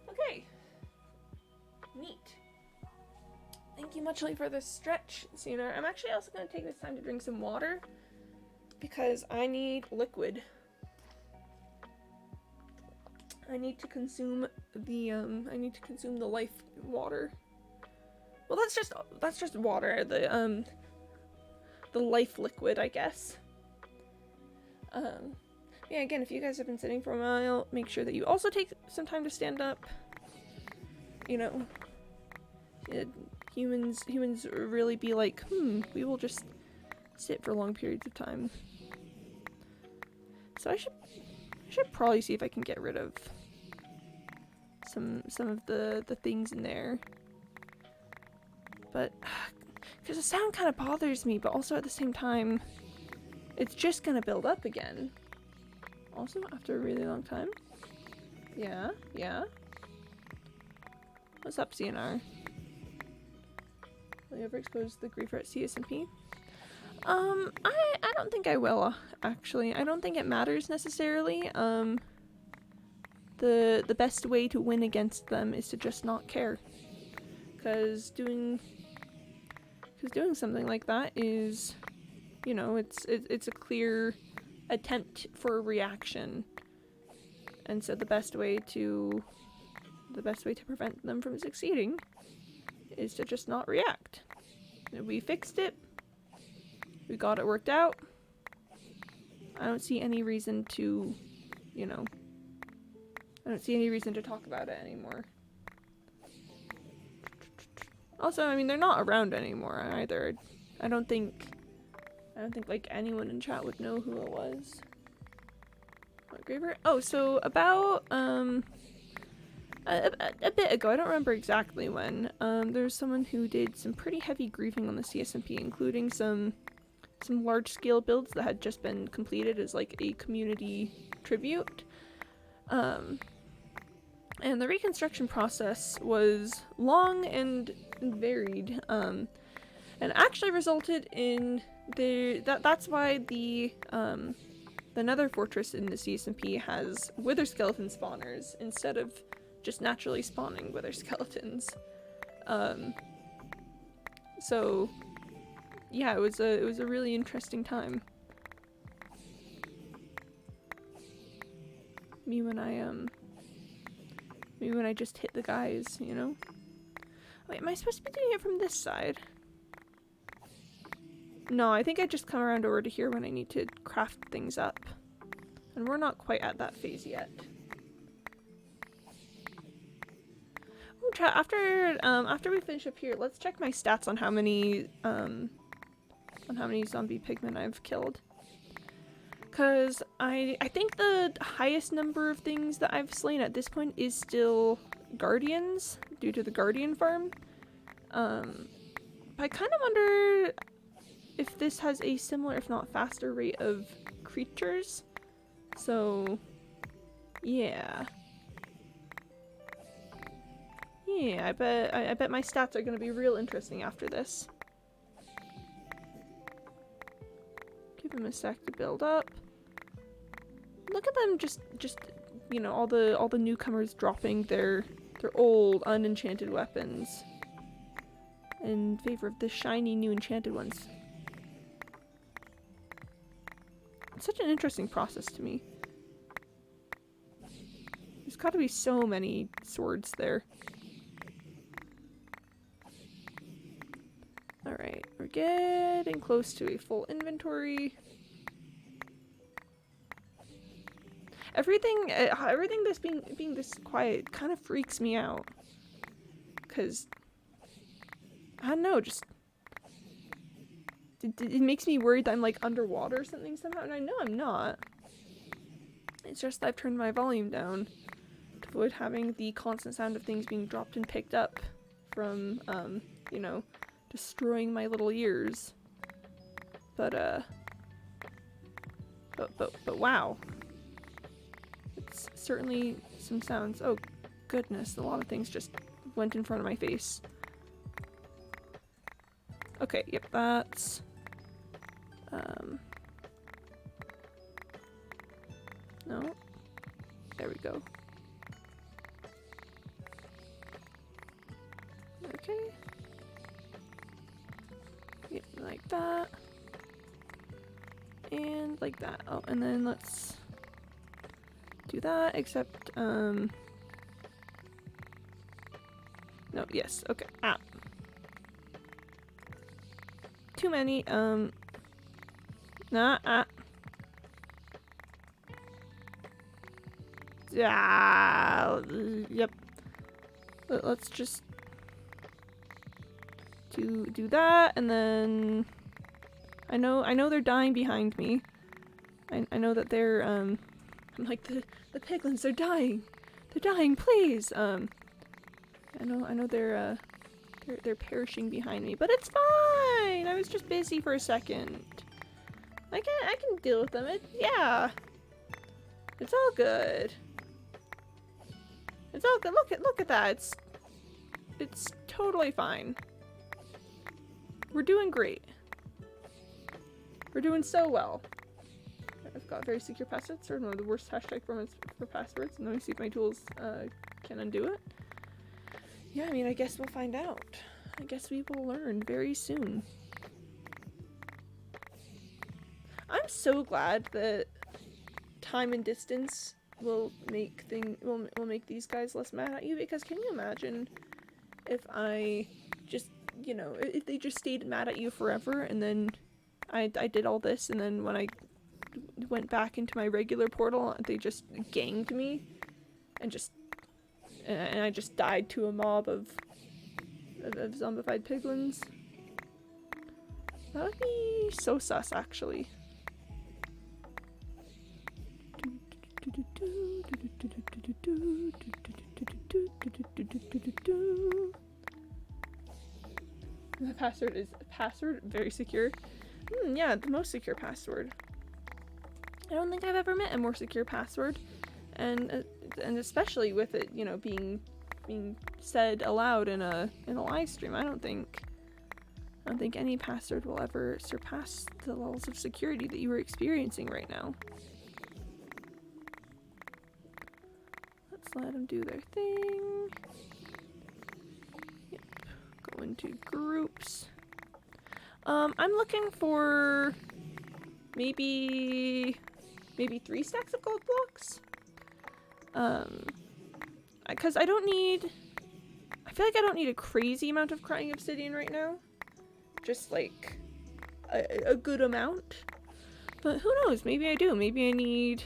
Okay. Neat. Thank you muchly for this stretch, Cena. I'm actually also gonna take this time to drink some water because I need liquid. I need to consume the life water. Well, that's just water. The life liquid, I guess. Yeah, again, if you guys have been sitting for a while, make sure that you also take some time to stand up. You know, humans really be like, we will just sit for long periods of time. So I should probably see if I can get rid of some of the things in there. But because the sound kind of bothers me, but also at the same time, it's just gonna build up again. Also, after a really long time. Yeah. What's up, CNR? Will you ever expose the griefer at hcmc? I don't think I will, actually. I don't think it matters necessarily. The best way to win against them is to just not care. Because doing something like that is, you know, it's a clear attempt for a reaction, and so the best way to prevent them from succeeding is to just not react. We fixed it. We got it worked out. I don't see any reason to, you know, I don't see any reason to talk about it anymore. Also, I mean, they're not around anymore either. I don't think like anyone in chat would know who it was. What graver? Oh, so about a bit ago, I don't remember exactly when, there was someone who did some pretty heavy griefing on the CSMP, including some large-scale builds that had just been completed as like a community tribute. And the reconstruction process was long and varied, and actually resulted in that's why the nether fortress in the CSMP has wither skeleton spawners instead of just naturally spawning wither skeletons. So yeah, it was a really interesting time. Me when I just hit the guys, you know? Wait, am I supposed to be doing it from this side? No, I think I just come around over to here when I need to craft things up. And we're not quite at that phase yet. Ooh, chat, after we finish up here, let's check my stats on how many zombie pigmen I've killed. Cause I think the highest number of things that I've slain at this point is still guardians, due to the guardian farm. But I kind of wonder if this has a similar, if not faster, rate of creatures. So, yeah. Yeah, I bet my stats are gonna be real interesting after this. Give him a sec to build up. Look at them just you know, all the newcomers dropping their old unenchanted weapons in favor of the shiny new enchanted ones. It's such an interesting process to me. There's gotta be so many swords there. Alright, we're getting close to a full inventory. Everything that's being this quiet kind of freaks me out. because I don't know, just it makes me worried that I'm like underwater or something somehow, and I know I'm not. It's just that I've turned my volume down to avoid having the constant sound of things being dropped and picked up from, you know, destroying my little ears. But wow. It's certainly some sounds. Oh, goodness, a lot of things just went in front of my face. Okay, yep, that's... no. There we go. Okay. Yep, like that. And like that. Oh, and then let's do that, except, no, yes, okay. Ah. Too many, nah, yep. Let's just do that, and then I know they're dying behind me. I know that they're, I'm like, the piglins, they're dying. They're dying, please. I know they're perishing behind me, but it's fine. I was just busy for a second. I can deal with them. Yeah. It's all good. It's all good. Look at that. It's totally fine. We're doing great. We're doing so well. I've got very secure passwords, or one of the worst hashtag formats for passwords, and let me see if my tools can undo it. Yeah, I mean, I guess we'll find out. I guess we will learn very soon. I'm so glad that time and distance will make these guys less mad at you, because can you imagine if I just, you know, if they just stayed mad at you forever, and then I did all this, and then when I went back into my regular portal, they just ganged me and I just died to a mob of zombified piglins. That would be so sus, actually. The password is very secure. Yeah, the most secure password. I don't think I've ever met a more secure password, and especially with it, you know, being said aloud in a live stream. I don't think any password will ever surpass the levels of security that you are experiencing right now. Let's let them do their thing. Yep. Go into groups. I'm looking for maybe 3 stacks of gold blocks. Because I feel like I don't need a crazy amount of crying obsidian right now. Just like a good amount. But who knows? Maybe I do. Maybe I need.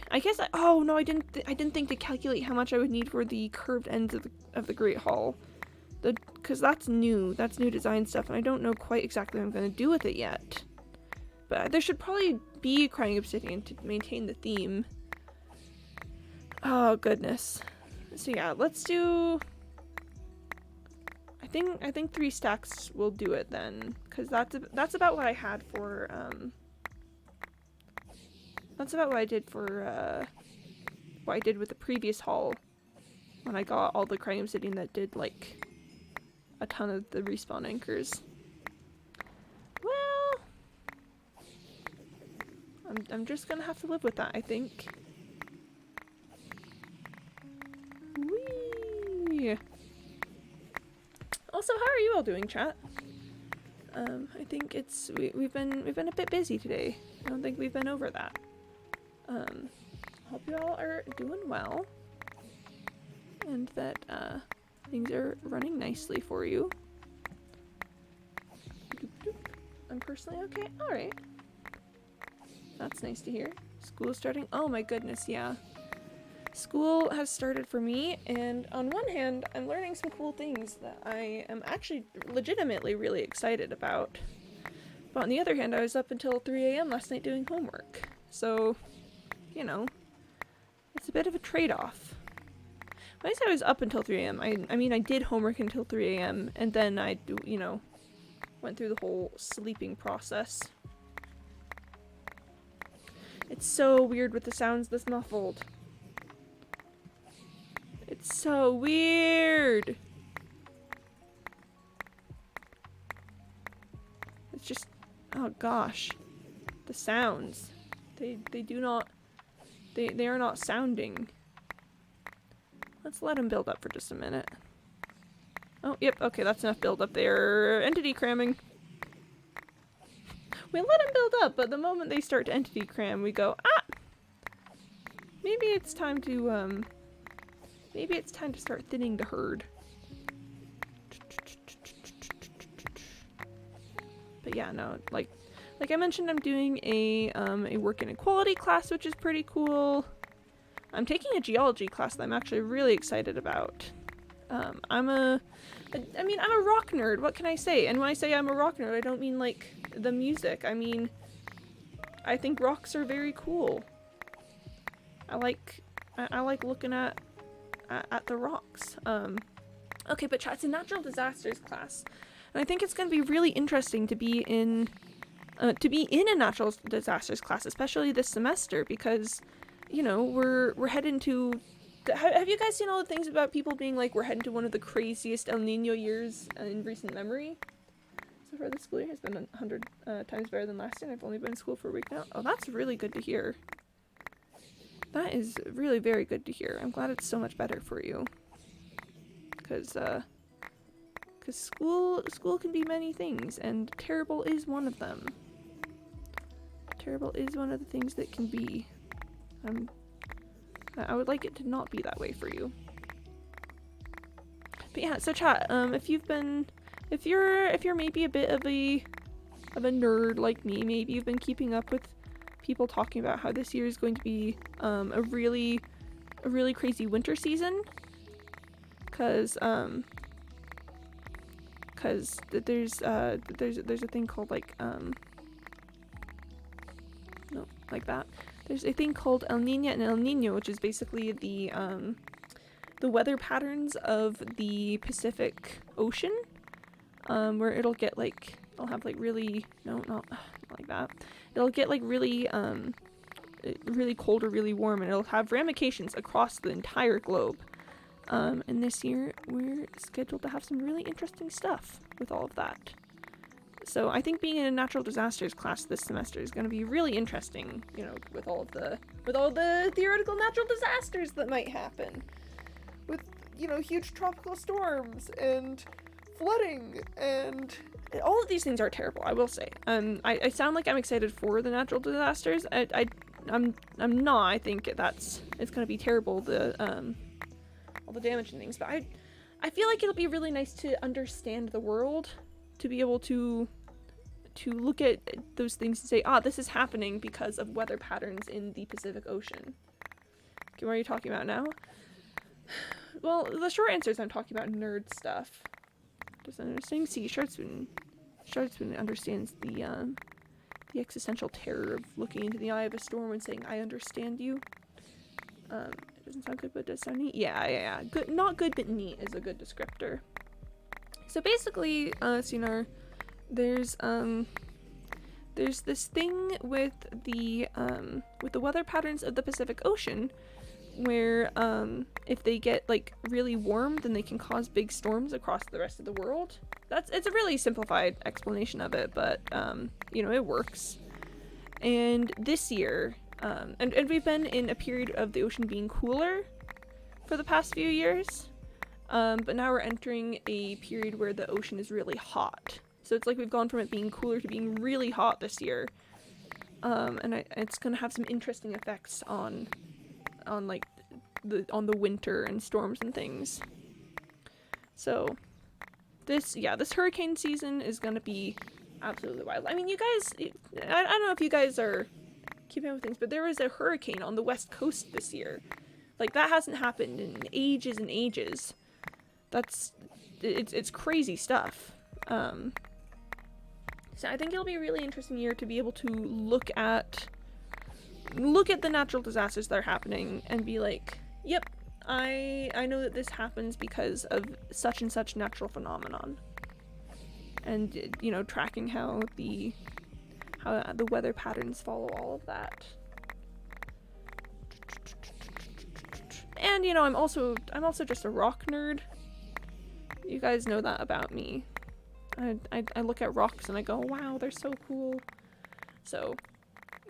Oh no, I didn't think to calculate how much I would need for the curved ends of the Great Hall. Because that's new. That's new design stuff, and I don't know quite exactly what I'm going to do with it yet. But there should probably be crying obsidian to maintain the theme. Oh goodness. So yeah, let's do. I think 3 stacks will do it then, because that's about what I had for that's about what I did for what I did with the previous haul when I got all the crying obsidian that did like a ton of the respawn anchors. Well, I'm just gonna have to live with that, I think. Whee! Also, how are you all doing, chat? I think we've been a bit busy today. I don't think we've been over that. Hope you all are doing well, and that things are running nicely for you. I'm personally okay. All right, that's nice to hear. School is starting. Oh my goodness, yeah. School has started for me, and on one hand, I'm learning some cool things that I am actually legitimately really excited about. But on the other hand, I was up until 3 a.m. last night doing homework. So, you know, it's a bit of a trade-off. When I say I was up until 3 a.m., I mean I did homework until 3 a.m. and then I, went through the whole sleeping process. It's so weird with the sounds this muffled. It's so weird. It's just, oh gosh, the sounds. They do not, they are not sounding. Let's let them build up for just a minute. Oh, yep, okay, that's enough build up there. Entity cramming. We let them build up, but the moment they start to entity cram, we go, maybe it's time to start thinning the herd. But yeah, no, like I mentioned, I'm doing a work inequality class, which is pretty cool. I'm taking a geology class that I'm actually really excited about. I'm a rock nerd, what can I say? And when I say I'm a rock nerd, I don't mean like the music. I mean, I think rocks are very cool. I like looking at the rocks. Okay, but chat, it's a natural disasters class. And I think it's going to be really interesting to be in a natural disasters class, especially this semester, because, you know, we're heading to... Have you guys seen all the things about people being like, we're heading to one of the craziest El Nino years in recent memory? So far this school year has been 100 times better than last year, and I've only been in school for a week now. Oh, that's really good to hear. That is really very good to hear. I'm glad it's so much better for you. Because school can be many things, and terrible is one of them. Terrible is one of the things that can be. I would like it to not be that way for you. But yeah, so chat, if you're maybe a bit of a nerd like me, maybe you've been keeping up with people talking about how this year is going to be a really crazy winter season, because there's a thing called like no, like that. There's a thing called El Niño and El Niño, which is basically the weather patterns of the Pacific Ocean, where it'll get like, it'll have like really, no, not like that. It'll get like really cold or really warm, and it'll have ramifications across the entire globe. And this year we're scheduled to have some really interesting stuff with all of that. So I think being in a natural disasters class this semester is going to be really interesting, you know, with all the theoretical natural disasters that might happen. With, you know, huge tropical storms and flooding, and all of these things are terrible, I will say. I sound like I'm excited for the natural disasters. I'm not. I think it's going to be terrible, all the damage and things, but I feel like it'll be really nice to understand the world, to be able to look at those things and say, this is happening because of weather patterns in the Pacific Ocean. Okay, what are you talking about now? Well, the short answer is I'm talking about nerd stuff. Doesn't understand. See, Shardspoon understands the existential terror of looking into the eye of a storm and saying, I understand you. It doesn't sound good, but it does sound neat. Yeah. Good, not good, but neat is a good descriptor. So basically, Sinar, there's this thing with the weather patterns of the Pacific Ocean, where if they get like really warm, then they can cause big storms across the rest of the world. It's a really simplified explanation of it, but you know, it works. And this year, and we've been in a period of the ocean being cooler for the past few years, but now we're entering a period where the ocean is really hot. So it's like we've gone from it being cooler to being really hot this year, and it's gonna have some interesting effects on the winter and storms and things. So this hurricane season is gonna be absolutely wild. I mean, you guys, I don't know if you guys are keeping up with things, but there was a hurricane on the west coast this year, Like, that hasn't happened in ages and ages. It's crazy stuff. So I think it'll be a really interesting year to be able to look at the natural disasters that are happening and be like, yep, I know that this happens because of such and such natural phenomenon. And, you know, tracking how the weather patterns follow all of that. And, you know, I'm also just a rock nerd. You guys know that about me. I look at rocks and I go, wow, they're so cool. So,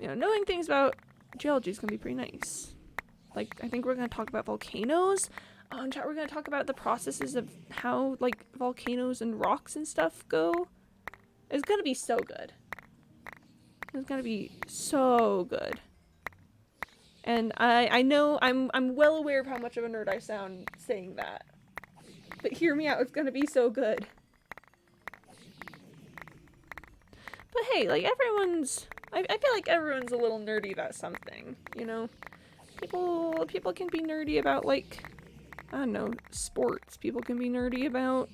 you know, knowing things about geology is gonna be pretty nice. Like, I think we're gonna talk about volcanoes. In chat, we're gonna talk about the processes of how, like, volcanoes and rocks and stuff go. It's gonna be so good. It's gonna be so good. And I know I'm well aware of how much of a nerd I sound saying that. But hear me out, it's gonna be so good. But hey, like, I feel like everyone's a little nerdy about something, you know? People can be nerdy about, like, I don't know, sports. People can be nerdy about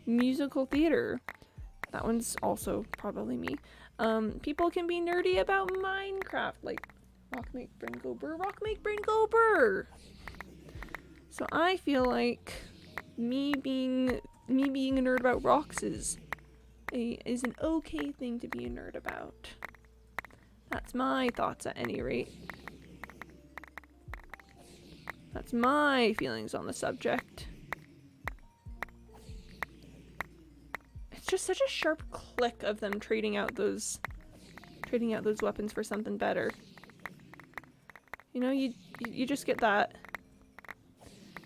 musical theater. That one's also probably me. People can be nerdy about Minecraft, like, rock make brain go burr, rock make brain go burr. So I feel like me being a nerd about rocks is an okay thing to be a nerd about. That's my thoughts at any rate. That's my feelings on the subject. It's just such a sharp click of them trading out those weapons for something better. You know, you just get that.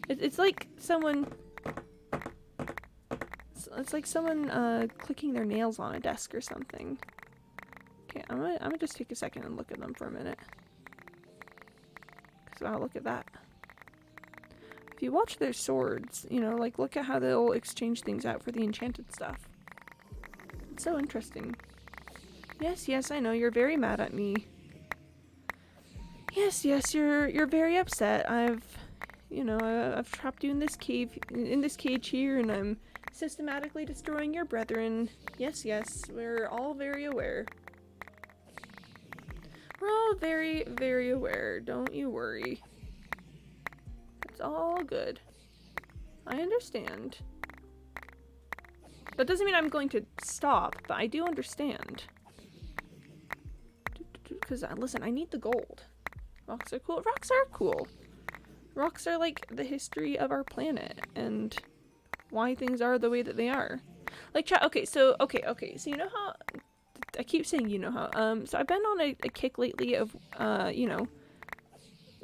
It's like someone. It's like someone clicking their nails on a desk or something. Okay, I'm gonna just take a second and look at them for a minute. Cause wow, look at that. If you watch their swords, you know, like, look at how they'll exchange things out for the enchanted stuff. It's so interesting. Yes, I know, you're very mad at me. Yes, you're very upset. I've trapped you in this cage here, and I'm systematically destroying your brethren. Yes, we're all very aware. We're all very, very aware. Don't you worry. It's all good. I understand. That doesn't mean I'm going to stop, but I do understand. Because, listen, I need the gold. Rocks are cool. Rocks are cool. Rocks are like the history of our planet and why things are the way that they are. Like, chat, okay, so you know how, I keep saying you know how, so I've been on a kick lately of, you know,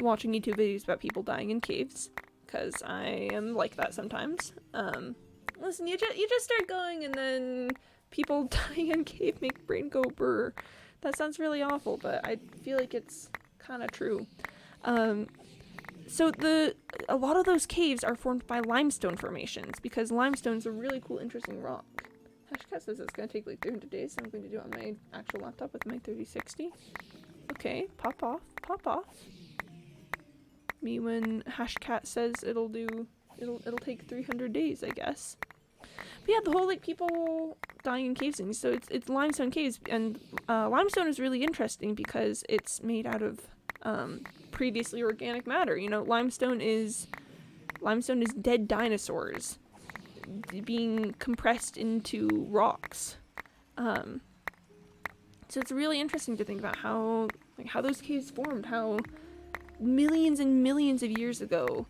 watching YouTube videos about people dying in caves, because I am like that sometimes. Listen, you just start going and then people dying in cave make brain go brr. That sounds really awful, but I feel like it's kind of true. So a lot of those caves are formed by limestone formations, because limestone's a really cool, interesting rock. Hashcat says it's going to take like 300 days, so I'm going to do it on my actual laptop with my 3060. Okay, pop off. Me when Hashcat says it'll take 300 days, I guess. But yeah, the whole, like, people dying in caves thing, so it's limestone caves, and limestone is really interesting because it's made out of previously organic matter. You know, limestone is dead dinosaurs being compressed into rocks. So it's really interesting to think about how those caves formed, how millions and millions of years ago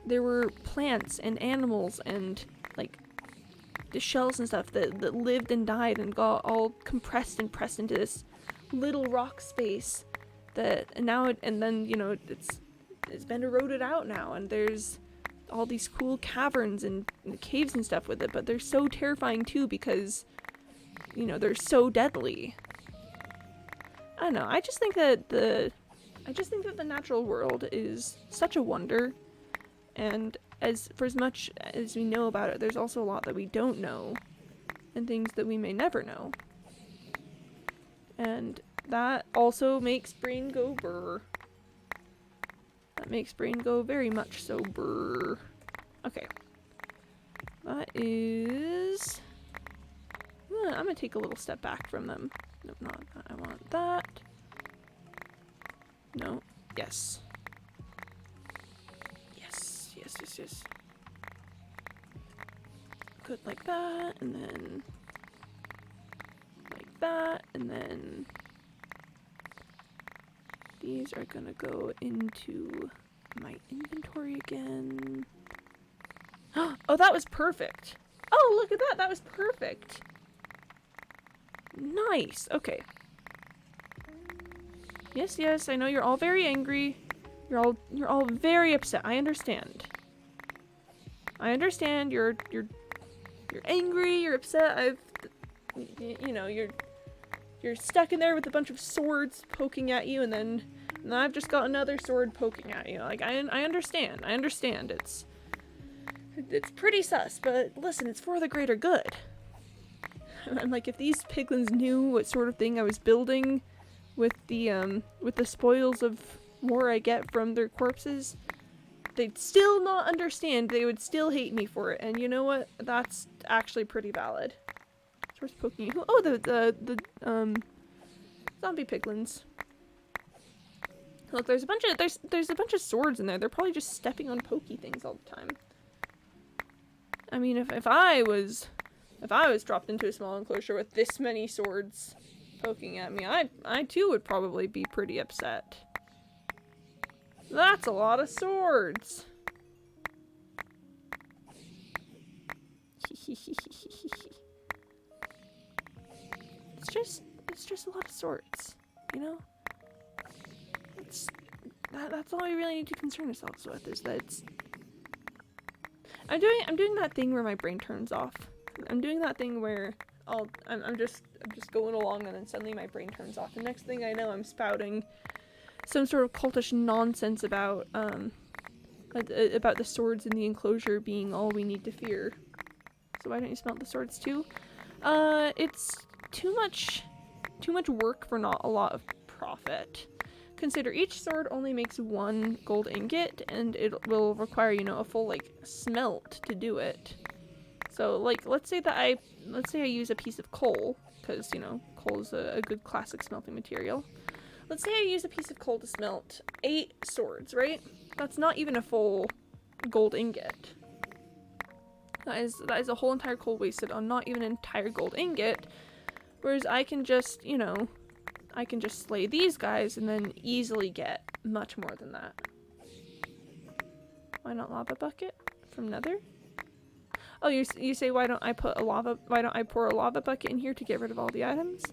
there were plants and animals and, like, the shells and stuff that lived and died and got all compressed and pressed into this little rock space and then you know it's been eroded out now, and there's all these cool caverns and caves and stuff with it, but they're so terrifying too because, you know, they're so deadly. I don't know, I just think that the natural world is such a wonder, and for as much as we know about it, there's also a lot that we don't know, and things that we may never know. And that also makes brain go brr. That makes brain go very much so brr. Okay. That is... I'm gonna take a little step back from them. Nope, not that. I want that. No. Yes. Yes, yes, yes, yes. Good, like that, and then... like that, and then... these are gonna go into my inventory again. Oh, that was perfect! Oh, look at that! That was perfect! Nice! Okay. Yes, yes, I know you're all very angry. You're all very upset. I understand. I understand. You're angry. You're upset. You know, you're stuck in there with a bunch of swords poking at you, and then I've just got another sword poking at you. Like I understand. I understand. It's pretty sus, but listen, it's for the greater good. And like, if these piglins knew what sort of thing I was building with the spoils of war I get from their corpses, they'd still not understand. They would still hate me for it. And you know what? That's actually pretty valid. Swords poking you. Oh, the zombie piglins. Look, there's a bunch of swords in there. They're probably just stepping on pokey things all the time. I mean, if I was dropped into a small enclosure with this many swords poking at me, I too would probably be pretty upset. That's a lot of swords. It's just a lot of swords, you know? That's all we really need to concern ourselves with, is that I'm doing that thing where my brain turns off. I'm doing that thing where I'm just going along, and then suddenly my brain turns off. The next thing I know, I'm spouting some sort of cultish nonsense about the swords in the enclosure being all we need to fear. So why don't you smelt the swords too? It's too much work for not a lot of profit. Consider each sword only makes 1 gold ingot, and it will require, you know, a full like smelt to do it. So like, let's say I use a piece of coal, because you know coal is a good classic smelting material. Let's say I use a piece of coal to smelt 8 swords, right? That's not even a full gold ingot. That is a whole entire coal wasted on not even an entire gold ingot. Whereas I can just, you know, I can just slay these guys and then easily get much more than that. Why not lava bucket from Nether? Oh, you say why don't I pour a lava bucket in here to get rid of all the items?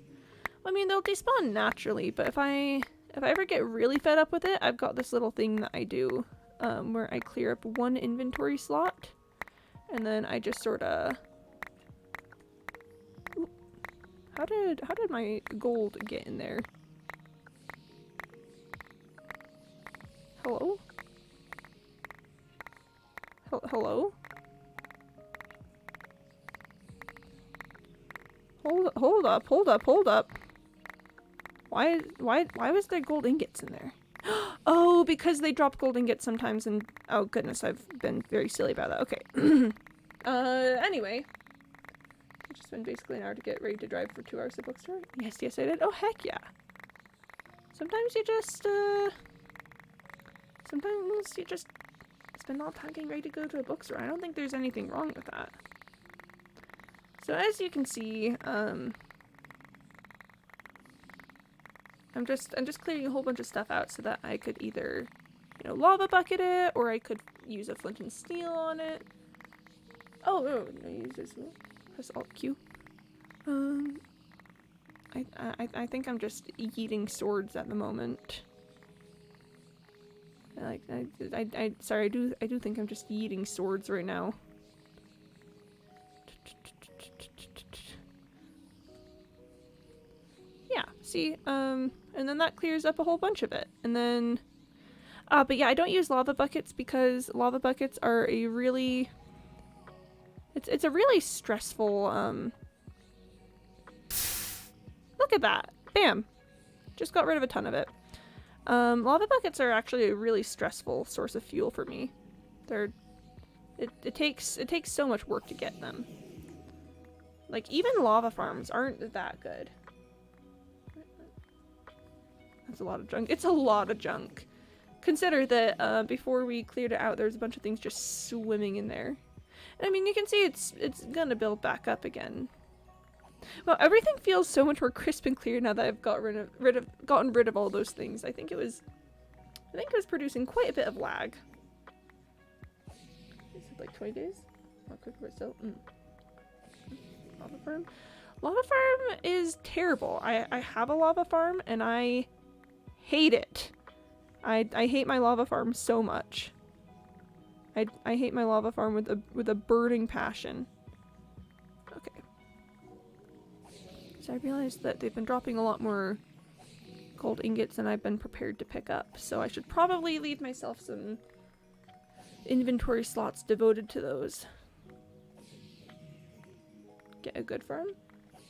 Well, I mean, they'll despawn naturally, but if I ever get really fed up with it, I've got this little thing that I do where I clear up 1 inventory slot, and then I just sort of... How did my gold get in there? Hello? Hello? Hold up. Why was there gold ingots in there? Oh, because they drop gold ingots sometimes, and oh goodness, I've been very silly about that. Okay. Anyway. I've just spent basically an hour to get ready to drive for 2 hours to the bookstore. Yes, I did. Oh, heck yeah. Sometimes you just spend all time getting ready to go to a bookstore. I don't think there's anything wrong with that. So as you can see, I'm just clearing a whole bunch of stuff out so that I could either, you know, lava bucket it, or I could use a flint and steel on it. Oh, no, use this. Press Alt Q. I think I'm just eating swords at the moment. Sorry, I do think I'm just eating swords right now. Yeah, see, and then that clears up a whole bunch of it. And then, but yeah, I don't use lava buckets because lava buckets are a really, it's a really stressful, look at that. Bam. Just got rid of a ton of it. Lava buckets are actually a really stressful source of fuel for me. It takes so much work to get them. Like, even lava farms aren't that good. That's a lot of junk. It's a lot of junk. Consider that before we cleared it out, there's a bunch of things just swimming in there. And I mean, you can see it's gonna build back up again. Well, everything feels so much more crisp and clear now that I've gotten rid of all those things. I think it was producing quite a bit of lag. Is it like 20 days? Not quick, but still. Lava farm? Lava farm is terrible. I have a lava farm and I hate it. I hate my lava farm so much. I hate my lava farm with a burning passion. Okay. So I realized that they've been dropping a lot more gold ingots than I've been prepared to pick up. So I should probably leave myself some inventory slots devoted to those. Get a good farm?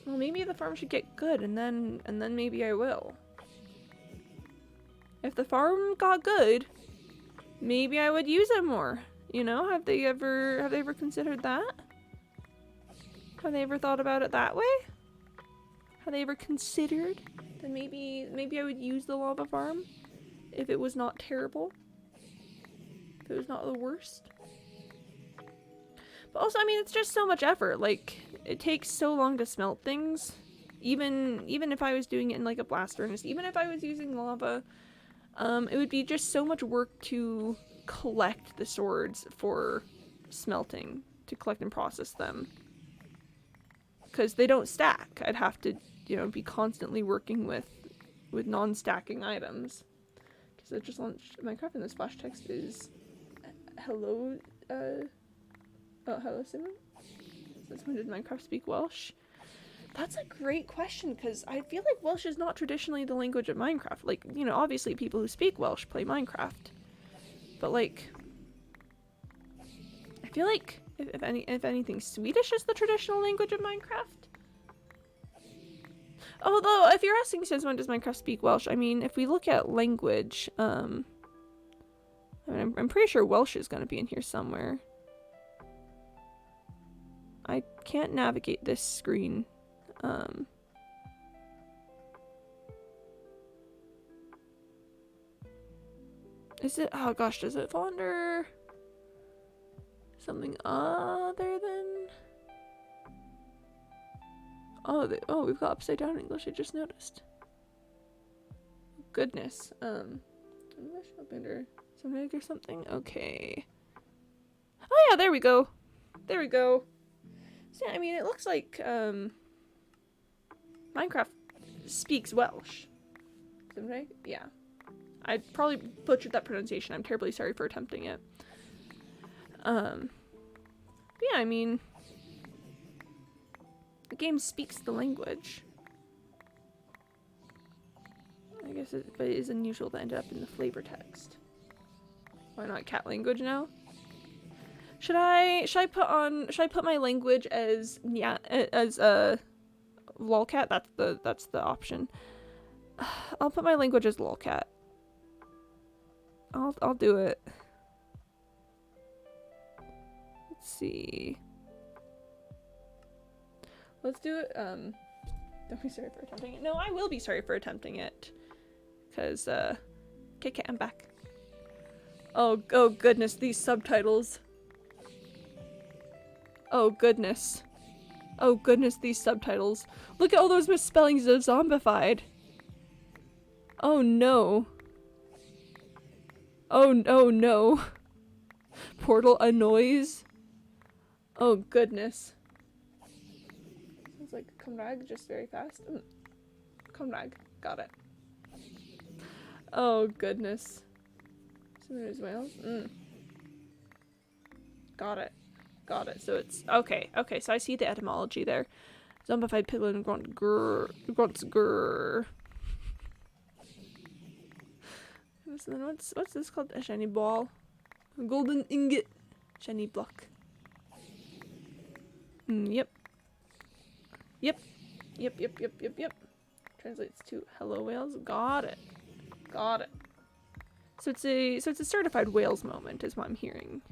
Well, maybe the farm should get good and then maybe I will. If the farm got good, maybe I would use it more. You know, have they ever considered that? Have they ever thought about it that way? Have they ever considered that maybe I would use the lava farm if it was not terrible? If it was not the worst? But also, I mean, it's just so much effort. Like, it takes so long to smelt things. Even if I was doing it in like a blast furnace, even if I was using lava, it would be just so much work to collect the swords for smelting, to collect and process them. Because they don't stack. I'd have to, you know, be constantly working with non-stacking items. Because I just launched Minecraft and the splash text is hello, hello Simon? Since when did Minecraft speak Welsh? That's a great question, because I feel like Welsh is not traditionally the language of Minecraft. Like, you know, obviously people who speak Welsh play Minecraft. But, like, I feel like, if anything, Swedish is the traditional language of Minecraft. Although, if you're asking since when does Minecraft speak Welsh, I mean, if we look at language, I mean, I'm pretty sure Welsh is going to be in here somewhere. I can't navigate this screen. Is it? Oh gosh, does it fall under something other than? Oh, we've got upside down English. I just noticed. Goodness. English up under something or something. Okay. Oh yeah, there we go. There we go. So yeah, I mean, it looks like Minecraft speaks Welsh. Right? Yeah. I probably butchered that pronunciation. I'm terribly sorry for attempting it. But yeah, I mean, the game speaks the language. I guess but it is unusual to end up in the flavor text. Why not cat language now? Should I put my language as lolcat? That's the option. I'll put my language as lolcat. I'll do it. Let's see. Let's do it. Don't be sorry for attempting it. No, I will be sorry for attempting it. Cause okay, I'm back. Oh goodness, these subtitles. Oh goodness. Oh goodness, these subtitles. Look at all those misspellings of zombified. Oh no. Oh no. Portal a noise. Oh goodness. Sounds like Comrag just very fast. Comrag, got it. Oh goodness. There's Wales. Got it. Got it. So it's okay. Okay, so I see the etymology there. Zombified piglin grunts grrr. And then what's this called? A shiny ball. A golden ingot. Shiny block. Yep. Yep. Translates to hello whales. Got it. Got it. So it's a certified whales moment is what I'm hearing.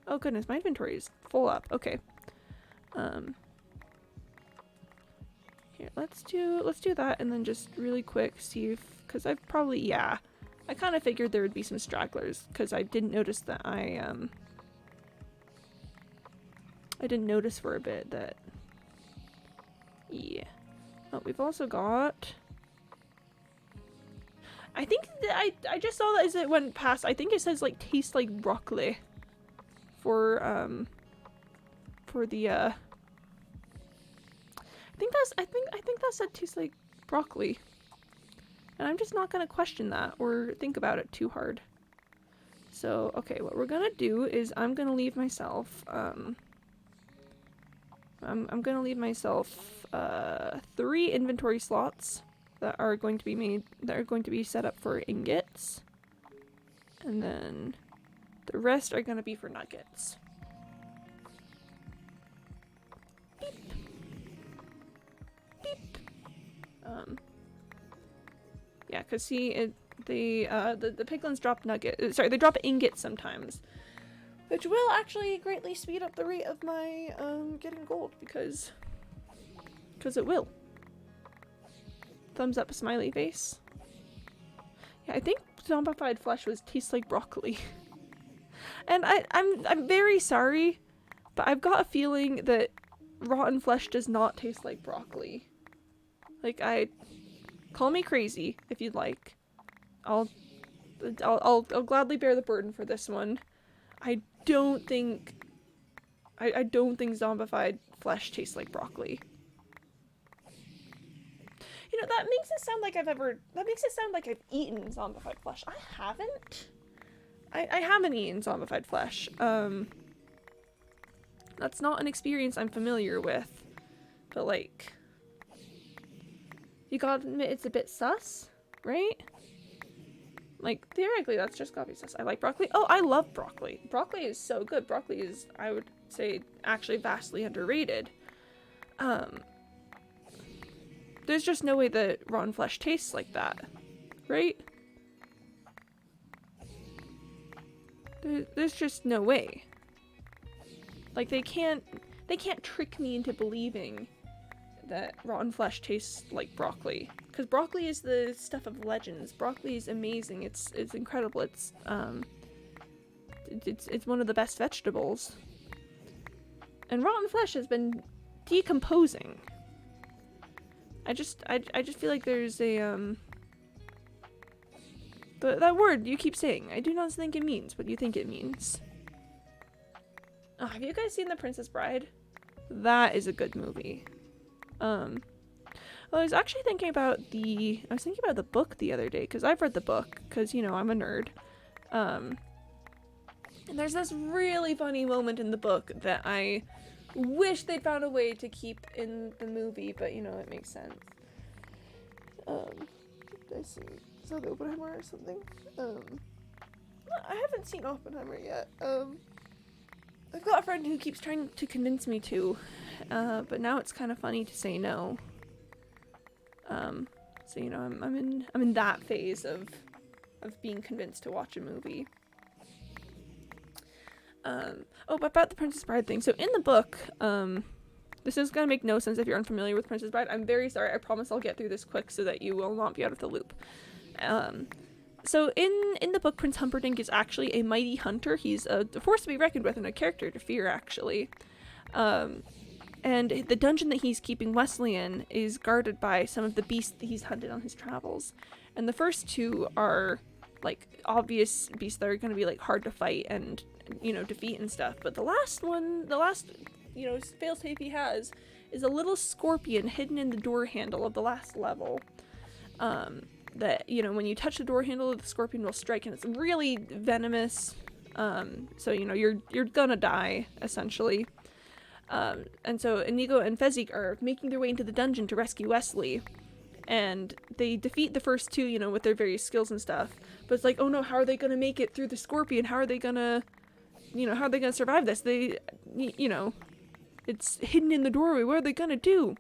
Oh goodness, my inventory is full up. Okay. Here, let's do that and then just really quick see if, because I've probably, yeah. I kind of figured there would be some stragglers because I didn't notice that I didn't notice for a bit that, yeah. Oh, we've also got, I think that I just saw that as it went past, I think it says like tastes like broccoli for the I think that said tastes like broccoli. And I'm just not gonna question that or think about it too hard. So, okay, what we're gonna do is I'm gonna leave myself, I'm gonna leave myself 3 inventory slots that are going to be set up for ingots. And then the rest are gonna be for nuggets. Beep. Beep. Yeah, cause see, the piglins drop they drop ingots sometimes, which will actually greatly speed up the rate of my getting gold because it will. Thumbs up, smiley face. Yeah, I think zombified flesh tastes like broccoli, and I'm very sorry, but I've got a feeling that rotten flesh does not taste like broccoli. Like call me crazy if you'd like. I'll gladly bear the burden for this one. I don't think zombified flesh tastes like broccoli. You know, that makes it sound like I've eaten zombified flesh. I haven't. I haven't eaten zombified flesh. That's not an experience I'm familiar with. But like, you gotta admit it's a bit sus, right? Like, theoretically, that's just gotta be sus. I like broccoli. Oh, I love broccoli. Broccoli is so good. Broccoli is, I would say, actually vastly underrated. There's just no way that rotten flesh tastes like that, right? There's just no way. Like, they can't trick me into believing that rotten flesh tastes like broccoli, because broccoli is the stuff of legends. Broccoli is amazing. It's incredible. It's one of the best vegetables. And rotten flesh has been decomposing. I just feel like there's a that word you keep saying. I do not think it means what you think it means. Oh, have you guys seen The Princess Bride? That is a good movie. Well, I was actually thinking about the book the other day, because I've read the book, because, you know, I'm a nerd. And there's this really funny moment in the book that I wish they'd found a way to keep in the movie, but, you know, it makes sense. Did I see? Is that Oppenheimer or something? I haven't seen Oppenheimer yet. I've got a friend who keeps trying to convince me to, but now it's kind of funny to say no. So, you know, I'm in that phase of being convinced to watch a movie. Oh, but about the Princess Bride thing. So in the book, this is gonna make no sense if you're unfamiliar with Princess Bride. I'm very sorry. I promise I'll get through this quick so that you will not be out of the loop. So in the book, Prince Humperdinck is actually a mighty hunter. He's a force to be reckoned with and a character to fear, actually. And the dungeon that he's keeping Wesley in is guarded by some of the beasts that he's hunted on his travels. And the first 2 are, like, obvious beasts that are going to be, like, hard to fight and, you know, defeat and stuff. But the last, you know, failsafe he has is a little scorpion hidden in the door handle of the last level. That, you know, when you touch the door handle, the scorpion will strike, and it's really venomous. So, you know, you're gonna die, essentially. And so Inigo and Fezzik are making their way into the dungeon to rescue Wesley. And they defeat the first 2, you know, with their various skills and stuff. But it's like, oh no, how are they gonna make it through the scorpion? How are they gonna survive this? You know, it's hidden in the doorway. What are they gonna do?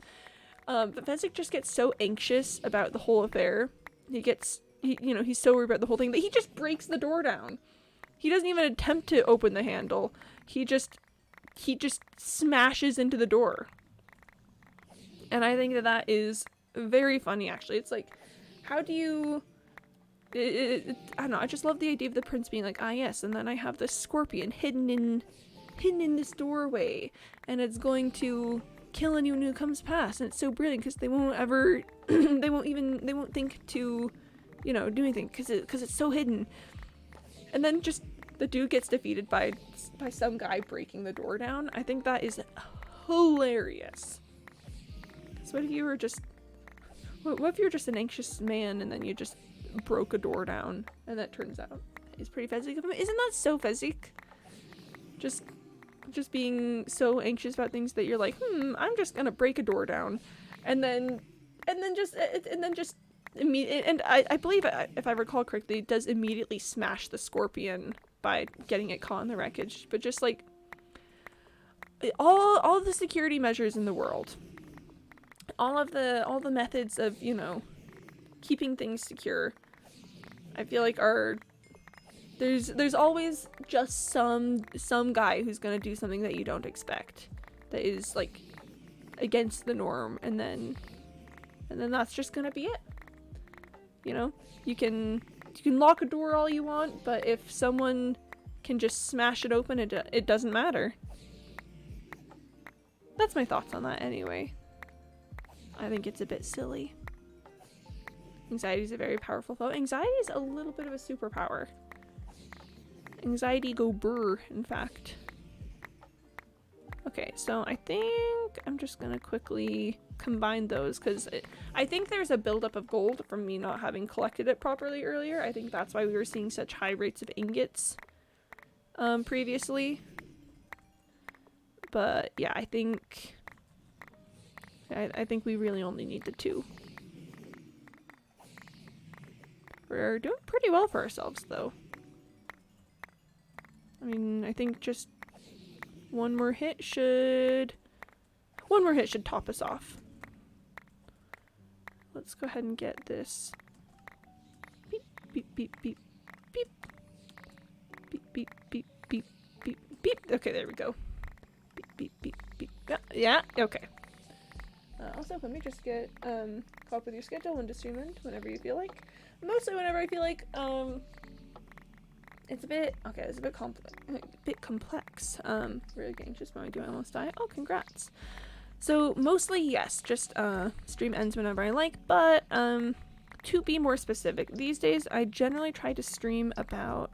But Fezzik just gets so anxious about the whole affair. He gets he's so worried about the whole thing that he just breaks the door down. He doesn't even attempt to open the handle. He just smashes into the door. And I think that is very funny, actually. It's like, how do you... I don't know, I just love the idea of the prince being like, ah yes, and then I have this scorpion hidden in this doorway, and it's going to kill anyone who comes past, and it's so brilliant because they won't ever they won't think to, do anything because it's so hidden. And then just the dude gets defeated by some guy breaking the door down. I think that is hilarious. So what if you were just what if you're just an anxious man and then you just broke a door down, and that turns out is pretty physic of him? Isn't that so physic? Just being so anxious about things that you're like, I'm just gonna break a door down, and then just immediately, and I believe, if I recall correctly, it does immediately smash the scorpion by getting it caught in the wreckage. But just like all the security measures in the world, all the methods of keeping things secure, I feel like there's always just some guy who's gonna do something that you don't expect, that is like against the norm, and then that's just gonna be it. You can lock a door all you want, but if someone can just smash it open, it doesn't matter. That's my thoughts on that anyway. I think it's a bit silly. Anxiety is a very powerful foe. Anxiety is a little bit of a superpower. Anxiety go brr, in fact. Okay, so I think I'm just gonna quickly combine those, because I think there's a buildup of gold from me not having collected it properly earlier. I think that's why we were seeing such high rates of ingots previously. But yeah, I think we really only need the 2. We're doing pretty well for ourselves, though. I mean, I think just one more hit should top us off. Let's go ahead and get this. Beep, beep, beep, beep, beep. Beep, beep, beep, beep, beep, beep. Okay, there we go. Beep, beep, beep, beep. Yeah, okay. Also, let me just get caught up with your schedule and just stream in whenever you feel like. Mostly whenever I feel like. It's a bit complex. Really anxious when I do almost die. Oh, congrats. So mostly yes, just stream ends whenever I like, but to be more specific, these days I generally try to stream about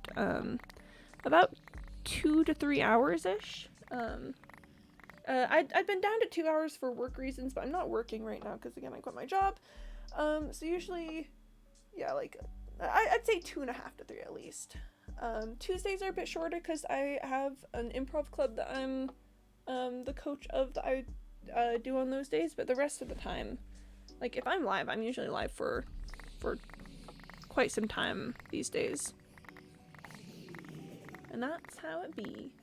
2 to 3 hours ish. I've been down to 2 hours for work reasons, but I'm not working right now because again I quit my job. So usually, yeah, like I'd say 2.5 to 3 at least. Tuesdays are a bit shorter because I have an improv club that I'm the coach of that I do on those days, but the rest of the time, like if I'm live, I'm usually live for quite some time these days. And that's how it be.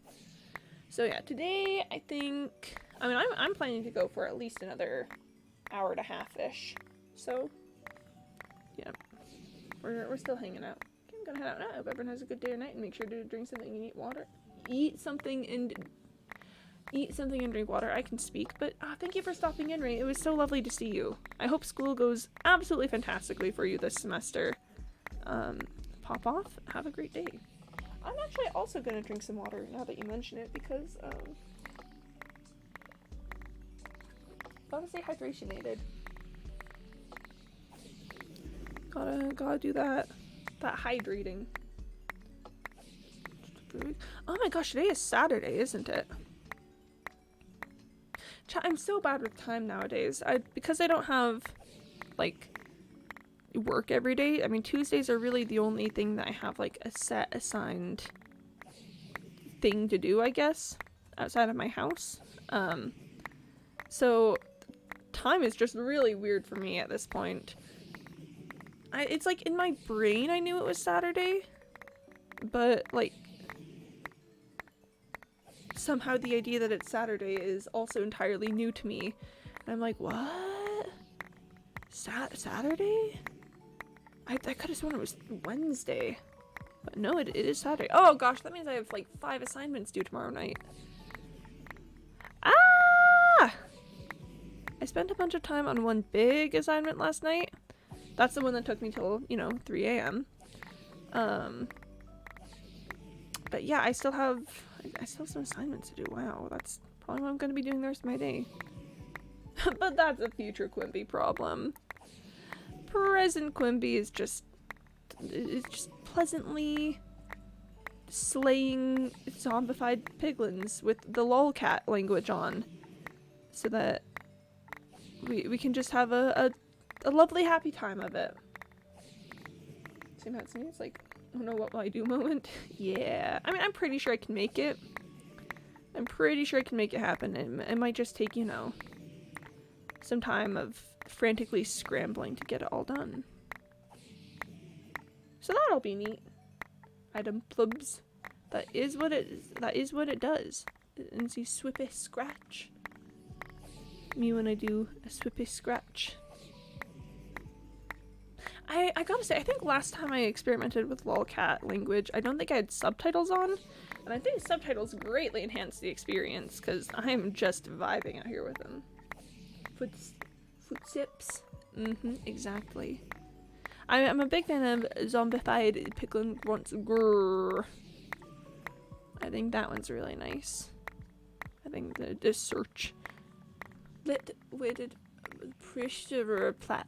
So yeah, today I think, I mean, I'm planning to go for at least another hour and a half-ish. So yeah, we're still hanging out. Okay, I'm gonna head out now. I hope everyone has a good day or night, and make sure to drink something and eat water. Eat something and drink water. I can speak, but thank you for stopping in, Ray. It was so lovely to see you. I hope school goes absolutely fantastically for you this semester. Pop off. Have a great day. I'm actually also gonna drink some water now that you mention it, because gotta stay hydrationated. Gotta do that hydrating. Oh my gosh, today is Saturday, isn't it? I'm so bad with time nowadays. Because I don't have like work every day. I mean, Tuesdays are really the only thing that I have like a set assigned thing to do, I guess, outside of my house. So time is just really weird for me at this point. It's like in my brain I knew it was Saturday, but like somehow the idea that it's Saturday is also entirely new to me. And I'm like, what? Saturday? I could have sworn it was Wednesday. But no, it is Saturday. Oh gosh, that means I have like 5 assignments due tomorrow night. Ah! I spent a bunch of time on one big assignment last night. That's the one that took me till, you know, 3 a.m. But yeah, I still have some assignments to do. Wow, that's probably what I'm going to be doing the rest of my day. But that's a future Quimby problem. Present Quimby is just pleasantly slaying zombified piglins with the lolcat language on, so that we can just have a lovely happy time of it. Same how it's like, oh no, what will I do moment? Yeah, I mean, I'm pretty sure I can make it. I'm pretty sure I can make it happen. It might just take, you know, some time of frantically scrambling to get it all done. So that'll be neat. Item plubs. That is what it does. And see swippy scratch. Me when I do a swippy scratch. I gotta say, I think last time I experimented with lolcat language, I don't think I had subtitles on. And I think subtitles greatly enhance the experience, because I am just vibing out here with them. Footsteps. Exactly. I'm a big fan of zombified piglin grunts. Grrr. I think that one's really nice. I think the search. Lit weighted pressure plat.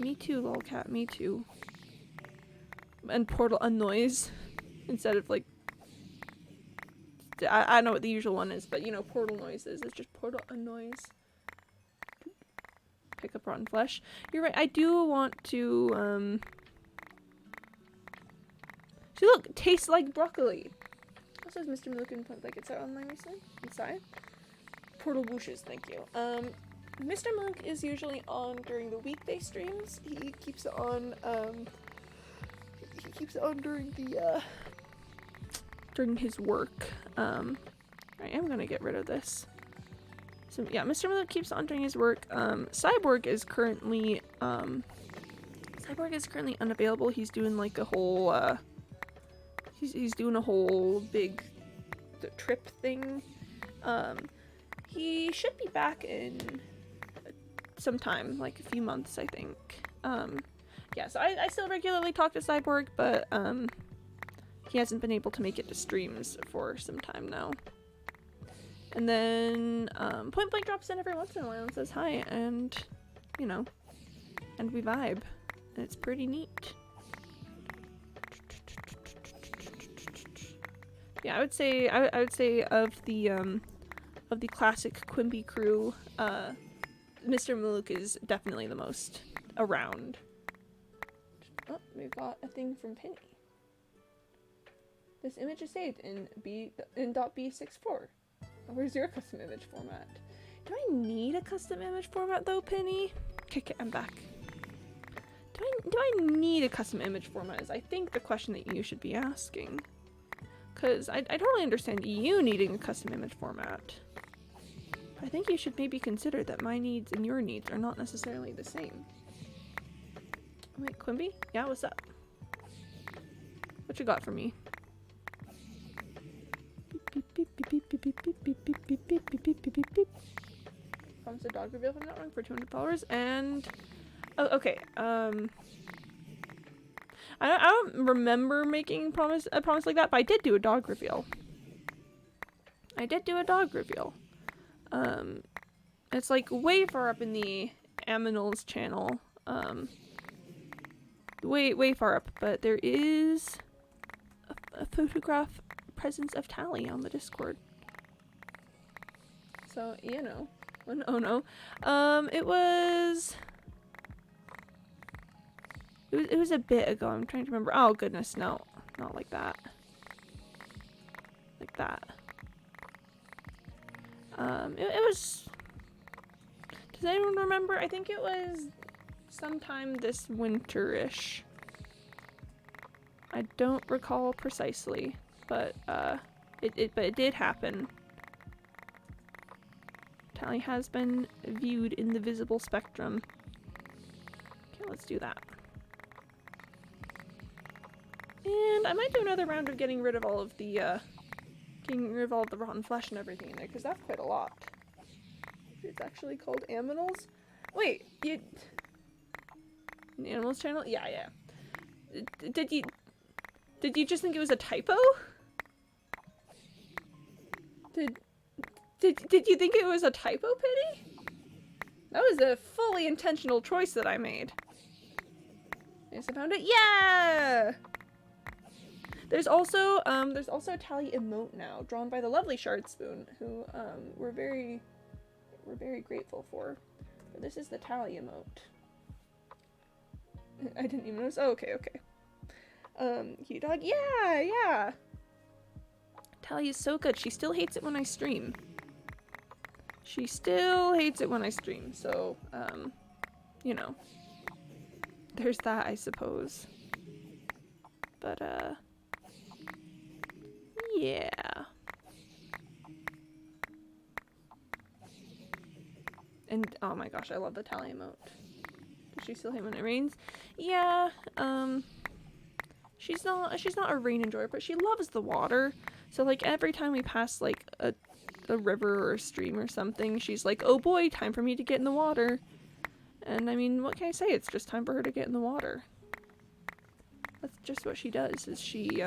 Me too, lolcat, me too. And portal a noise instead of like, I know what the usual one is, but you know, portal noises. It's just portal a noise. Pick up rotten flesh. You're right, I do want to, see, look, tastes like broccoli. What says Mr. Milk and like it's out online recently? Inside? Portal bushes, thank you. Mr. Monk is usually on during the weekday streams. He keeps it on, during the, during his work. I am gonna get rid of this. So yeah, Mr. Miller keeps on doing his work. Cyborg is currently unavailable. He's doing like a whole he's doing a whole big trip thing. He should be back in sometime, like a few months, I think. Yeah, so I still regularly talk to Cyborg, but he hasn't been able to make it to streams for some time now. And then Point Blank drops in every once in a while and says hi, and you know, and we vibe, and it's pretty neat. Yeah, I would say of the classic Quimby crew, Mr. Maluk is definitely the most around. Oh, we've got a thing from Penny. This image is saved in .b64. Where's your custom image format? Do I need a custom image format though, Penny? Okay, I'm back. Do I need a custom image format is I think the question that you should be asking. Because I totally understand you needing a custom image format. But I think you should maybe consider that my needs and your needs are not necessarily the same. Wait, Quimby? Yeah, what's up? What you got for me? Promise a dog reveal if I'm not wrong for 200 followers, and oh, okay. I don't remember making a promise like that, but I did do a dog reveal. It's like way far up in the Aminals channel. Way far up, but there is a photograph presence of Tally on the Discord. So, you know. Oh no. It was a bit ago. I'm trying to remember. Oh goodness, no. Not like that. Like that. It was... Does anyone remember? I think it was sometime this winter-ish. I don't recall precisely, but it did happen. Tally has been viewed in the visible spectrum. Okay, let's do that. And I might do another round of getting rid of all of the rotten flesh and everything in there, because that's quite a lot. It's actually called Aminals. Wait, you... The Animals channel? Yeah, yeah. Did you just think it was a typo? Did you think it was a typo, Pity? That was a fully intentional choice that I made. Yes, I found it. Yeah! There's also a tally emote now, drawn by the lovely Shard Spoon, who we're very grateful for. But this is the tally emote. I didn't even notice. Oh, okay, okay. Cute dog. Yeah, yeah. Tally is so good. She still hates it when I stream. She still hates it when I stream. So, you know, there's that, I suppose. But yeah. And oh my gosh, I love the tally emote. Does she still hate when it rains? Yeah, she's not a rain enjoyer, but she loves the water. So like every time we pass like a river or a stream or something, she's like, oh boy, time for me to get in the water. And I mean, what can I say? It's just time for her to get in the water. That's just what she does, is she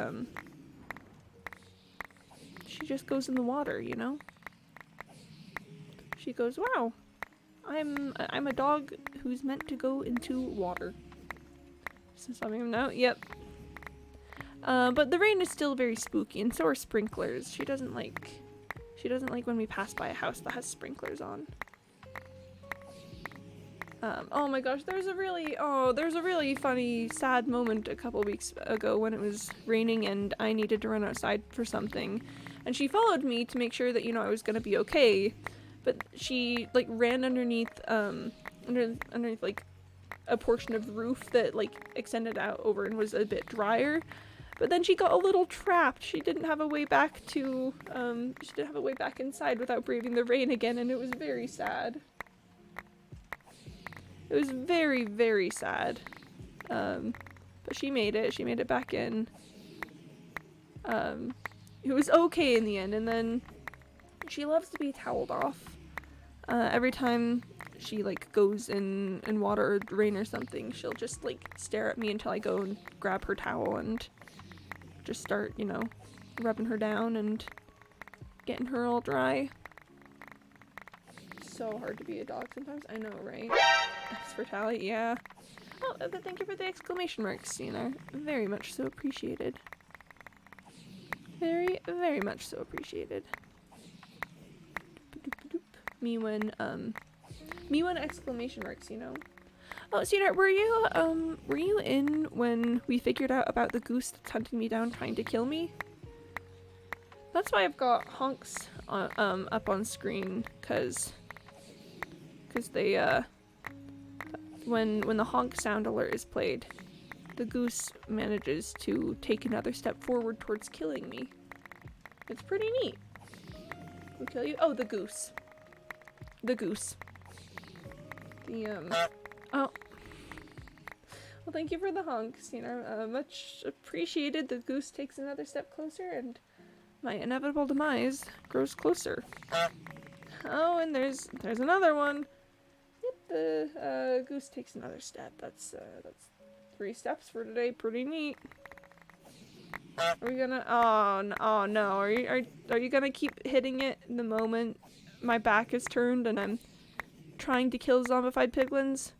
just goes in the water, you know? She goes, wow, I'm a dog who's meant to go into water. Since I'm now, yep. But the rain is still very spooky, and so are sprinklers. She doesn't like when we pass by a house that has sprinklers on. Oh my gosh, there's a really funny, sad moment a couple weeks ago when it was raining and I needed to run outside for something. And she followed me to make sure that, you know, I was gonna be okay. But she, like, ran underneath, underneath, like, a portion of the roof that, like, extended out over and was a bit drier. But then she got a little trapped. She didn't have a way back to, she didn't have a way back inside without braving the rain again, and it was very sad. It was very, very sad. But she made it back in. It was okay in the end, and then she loves to be toweled off. Every time she, like, goes in water or rain or something, she'll just, like, stare at me until I go and grab her towel and just start, you know, rubbing her down and getting her all dry. So hard to be a dog sometimes. I know, right? As for Tally, yeah. Oh, but thank you for the exclamation marks, you know. Very much so appreciated. Very, very much so appreciated. Me when exclamation marks, you know. Oh, sweetheart, were you in when we figured out about the goose that's hunting me down trying to kill me? That's why I've got honks up on screen, cause they when the honk sound alert is played, the goose manages to take another step forward towards killing me. It's pretty neat. Who kill you? Oh, the goose. The goose. Oh. Well, thank you for the honks, you know, much appreciated. The goose takes another step closer and my inevitable demise grows closer. Oh, and there's another one. Yep, the goose takes another step. That's 3 steps for today. Pretty neat. Are we gonna? Oh no! Are you gonna keep hitting it the moment my back is turned and I'm trying to kill zombified piglins?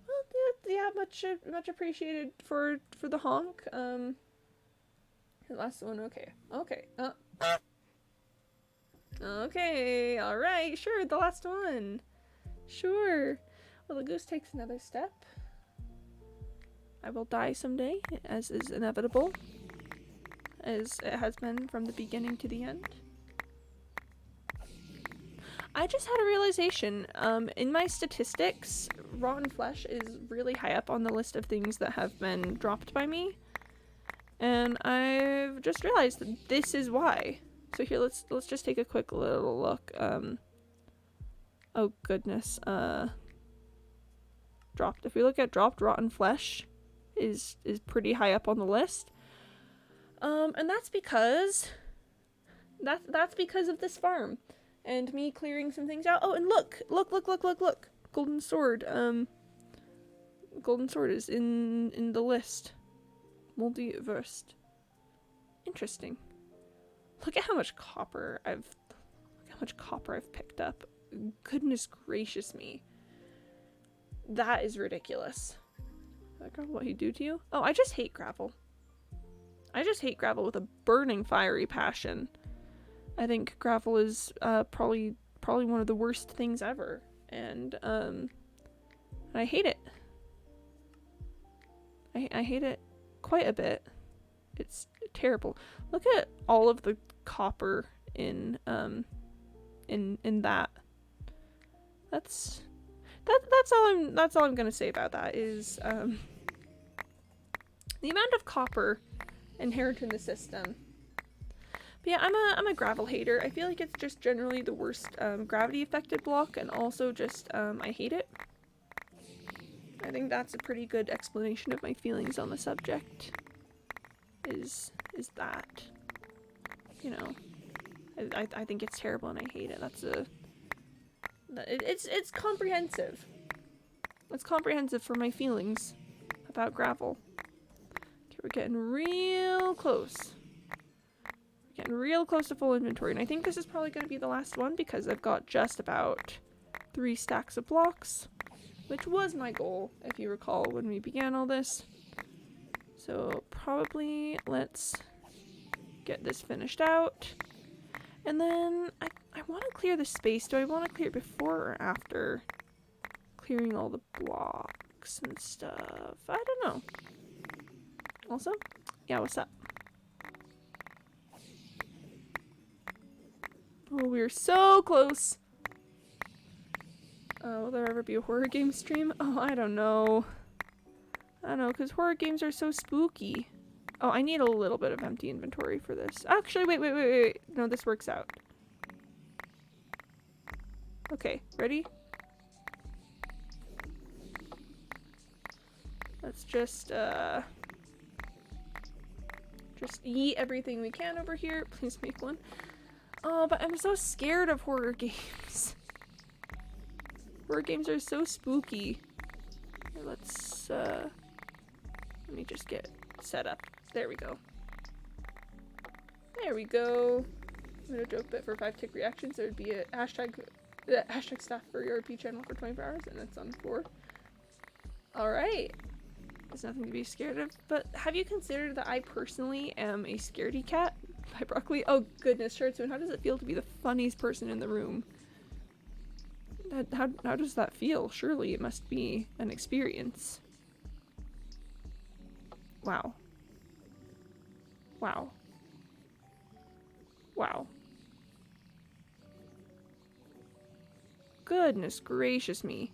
Well, yeah, much appreciated for the honk. The last one, okay. Okay, all right, sure, the last one. Sure. Well, the goose takes another step. I will die someday, as is inevitable, as it has been from the beginning to the end. I just had a realization. In my statistics, rotten flesh is really high up on the list of things that have been dropped by me. And I've just realized that this is why. So here, let's just take a quick little look. Oh goodness. Dropped. If we look at dropped, rotten flesh is pretty high up on the list. And that's because that's because of this farm and me clearing some things out. Oh, and look. Golden sword. Golden sword is in the list. Multiverse. Interesting. Look at how much copper I've picked up. Goodness gracious me. That is ridiculous. That gravel what he do to you? Oh, I just hate gravel. I just hate gravel with a burning fiery passion. I think gravel is probably one of the worst things ever. And I hate it. I hate it quite a bit. It's terrible. Look at all of the copper in that. That's all I'm gonna say about that is the amount of copper inherent in the system. But yeah, I'm a gravel hater. I feel like it's just generally the worst gravity affected block, and also just I hate it. I think that's a pretty good explanation of my feelings on the subject. Is that, you know, I think it's terrible and I hate it. It's comprehensive. It's comprehensive for my feelings about gravel. Okay, we're getting real close. We're getting real close to full inventory, and I think this is probably going to be the last one because I've got just about 3 stacks of blocks, which was my goal, if you recall, when we began all this. So probably let's get this finished out. And then I want to clear the space. Do I want to clear it before or after clearing all the blocks and stuff? I don't know. Also, yeah, what's up? Oh, we're so close. Will there ever be a horror game stream? Oh, I don't know. I don't know, because horror games are so spooky. Oh, I need a little bit of empty inventory for this. Actually, wait. No, this works out. Okay, ready? Let's just eat everything we can over here. Please make one. Oh, but I'm so scared of horror games. Horror games are so spooky. Here, let's, let me just get set up. There we go. There we go. I'm gonna joke that for 5 tick reactions there would be a hashtag staff for your RP channel for 24 hours, and it's on 4. Alright. There's nothing to be scared of, but have you considered that I personally am a scaredy cat by Broccoli? Oh goodness, Shardsoon, how does it feel to be the funniest person in the room? How does that feel? Surely it must be an experience. Wow. Wow. Wow. Goodness gracious me.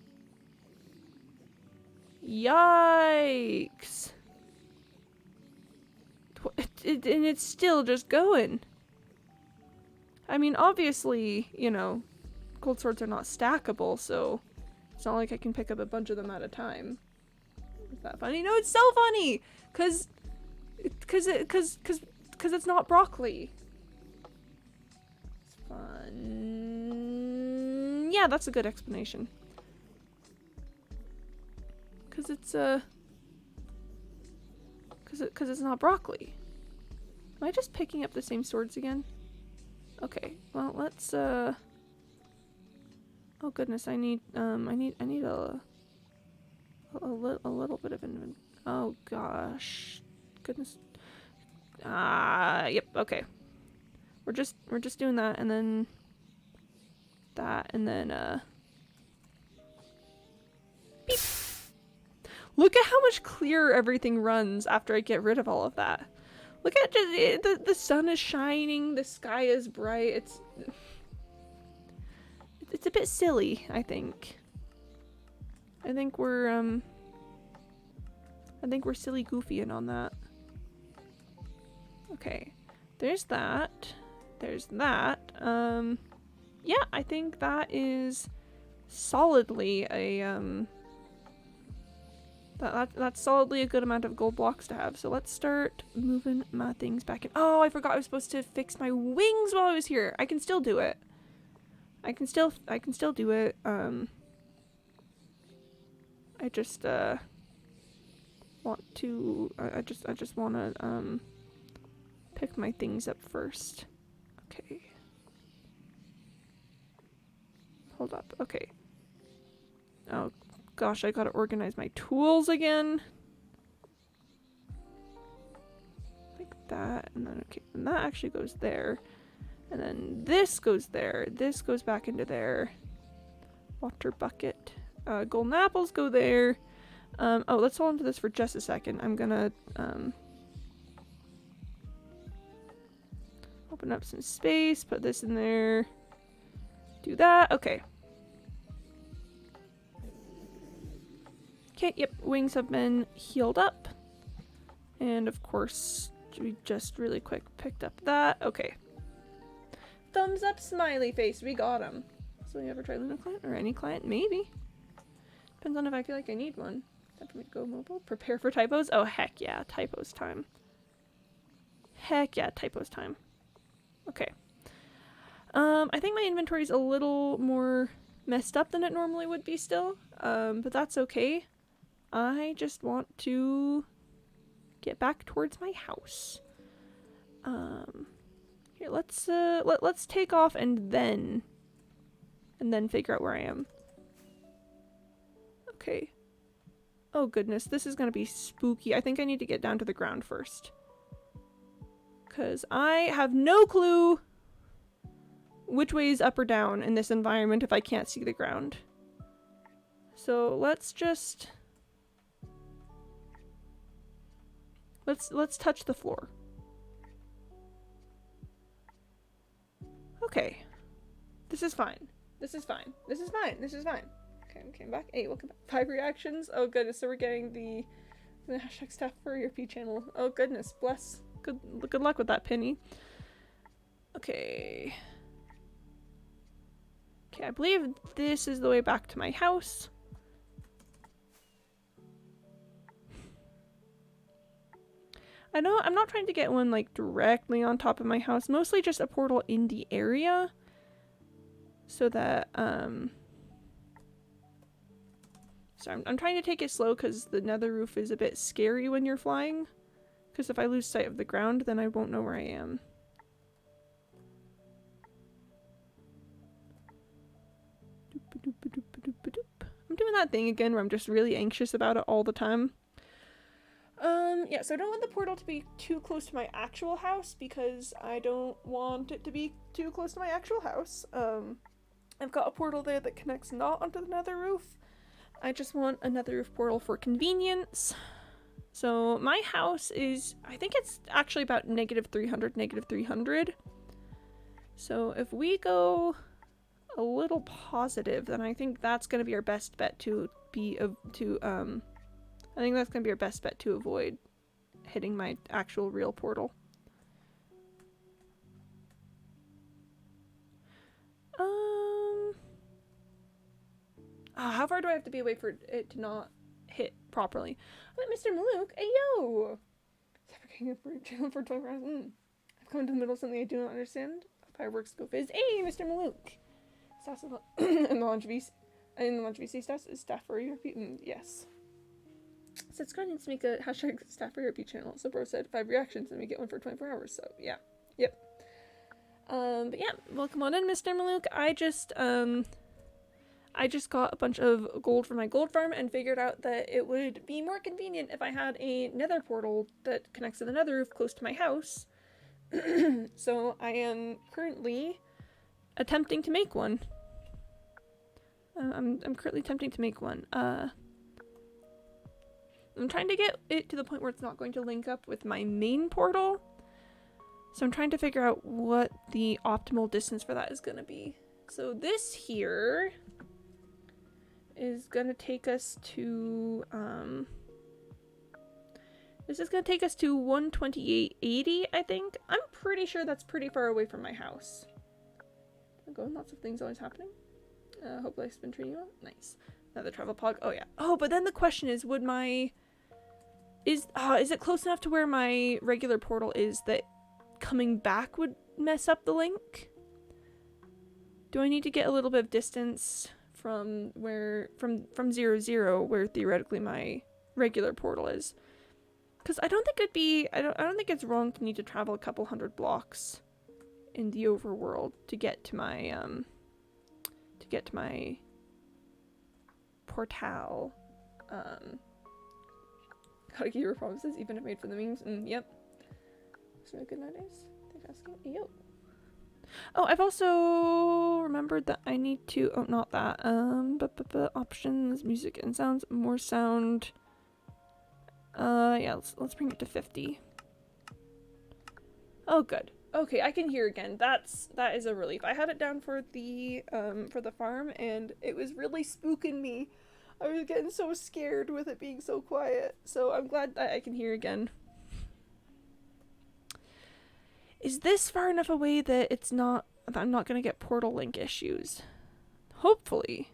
Yikes. And it's still just going. I mean, obviously, you know, gold swords are not stackable, so it's not like I can pick up a bunch of them at a time. Is that funny? No, it's so funny! Cause it's not broccoli. It's fun. Yeah, that's a good explanation. Cause it's cause it's not broccoli. Am I just picking up the same swords again? Okay, well let's oh goodness, I need a little bit of inventory. Oh gosh. Goodness. Yep, okay. We're just doing that and then that and then beep. Look at how much clearer everything runs after I get rid of all of that. Look at just the sun is shining, the sky is bright. It's a bit silly, I think. I think we're silly goofying on that. Okay. There's that. There's that. Yeah, I think that is solidly a That's solidly a good amount of gold blocks to have. So let's start moving my things back in. Oh, I forgot I was supposed to fix my wings while I was here. I can still do it. I can still do it. I just want to I just want to pick my things up first. Okay. Hold up. Okay. Oh gosh, I gotta organize my tools again. Like that, and then okay, and that actually goes there. And then this goes there. This goes back into there. Water bucket. Golden apples go there. Oh, let's hold on to this for just a second. I'm gonna open up some space, put this in there. Do that. Okay. Okay, yep, wings have been healed up. And of course, we just really quick picked up that. Okay. Thumbs up, smiley face. We got him. So you ever try Luna client or any client? Maybe. Depends on if I feel like I need one. Time for me to go mobile. Prepare for typos. Oh, heck yeah. Typos time. Heck yeah. Typos time. Okay. I think my inventory's a little more messed up than it normally would be still. But that's okay. I just want to get back towards my house. Here, let's take off and then figure out where I am. Okay. Oh goodness, this is gonna be spooky. I think I need to get down to the ground first. 'Cause I have no clue which way is up or down in this environment if I can't see the ground. So let's just... Let's touch the floor. Okay. This is fine. This is fine. This is fine. This is fine. Okay, we came back. Hey, welcome back. 5 reactions. Oh goodness, so we're getting the hashtag staff for your P channel. Oh goodness, bless. Good luck with that, Penny. Okay. Okay, I believe this is the way back to my house. I know I'm not trying to get one like directly on top of my house, mostly just a portal in the area so that so I'm trying to take it slow because the nether roof is a bit scary when you're flying, because if I lose sight of the ground then I won't know where I am. I'm doing that thing again where I'm just really anxious about it all the time. Yeah, so I don't want the portal to be too close to my actual house because I don't want it to be too close to my actual house. I've got a portal there that connects not onto the nether roof. I just want a nether roof portal for convenience. So my house is, I think it's actually about -300, -300. So if we go a little positive, then I think that's going to be our best bet to I think that's going to be our best bet to avoid hitting my actual real portal. How far do I have to be away for it to not hit properly? Oh, Mr. Malouk, ayo! For 24 hours. I've come to the middle of something I do not understand. Fireworks go fizz. Hey, Mr. Malouk! Staff in the launch VC staff for your yes. So it's going to make a hashtag staff for your P channel. So bro said 5 reactions and we get one for 24 hours. So yeah. Yep. But yeah, welcome on in, Mr. Malouk. I just got a bunch of gold from my gold farm and figured out that it would be more convenient if I had a nether portal that connects to the nether roof close to my house. So I am currently attempting to make one. I'm currently attempting to make one. I'm trying to get it to the point where it's not going to link up with my main portal. So I'm trying to figure out what the optimal distance for that is going to be. So this here is going to take us to, this is going to take us to 128.80, I think. I'm pretty sure that's pretty far away from my house. I'm going, lots of things always happening. Hopefully I've been treating you well. Nice. Another travel pod. Oh yeah. Oh, but then the question is, would my... Is it close enough to where my regular portal is that coming back would mess up the link? Do I need to get a little bit of distance from where... From 0, where theoretically my regular portal is? Because I don't think it'd be... I don't think it's wrong to need to travel a couple hundred blocks in the overworld to get to my, portal. Gotta keep your promises, even if made for the memes. Yep. So good nowadays. Thanks for asking. Yo. Oh, I've also remembered that I need to... Oh, not that. Options, music and sounds. More sound. Yeah, let's bring it to 50. Oh, good. Okay, I can hear again. That is a relief. I had it down for the farm, and it was really spooking me. I was getting so scared with it being so quiet. So I'm glad that I can hear again. Is this far enough away that it's not... that I'm not gonna get portal link issues? Hopefully.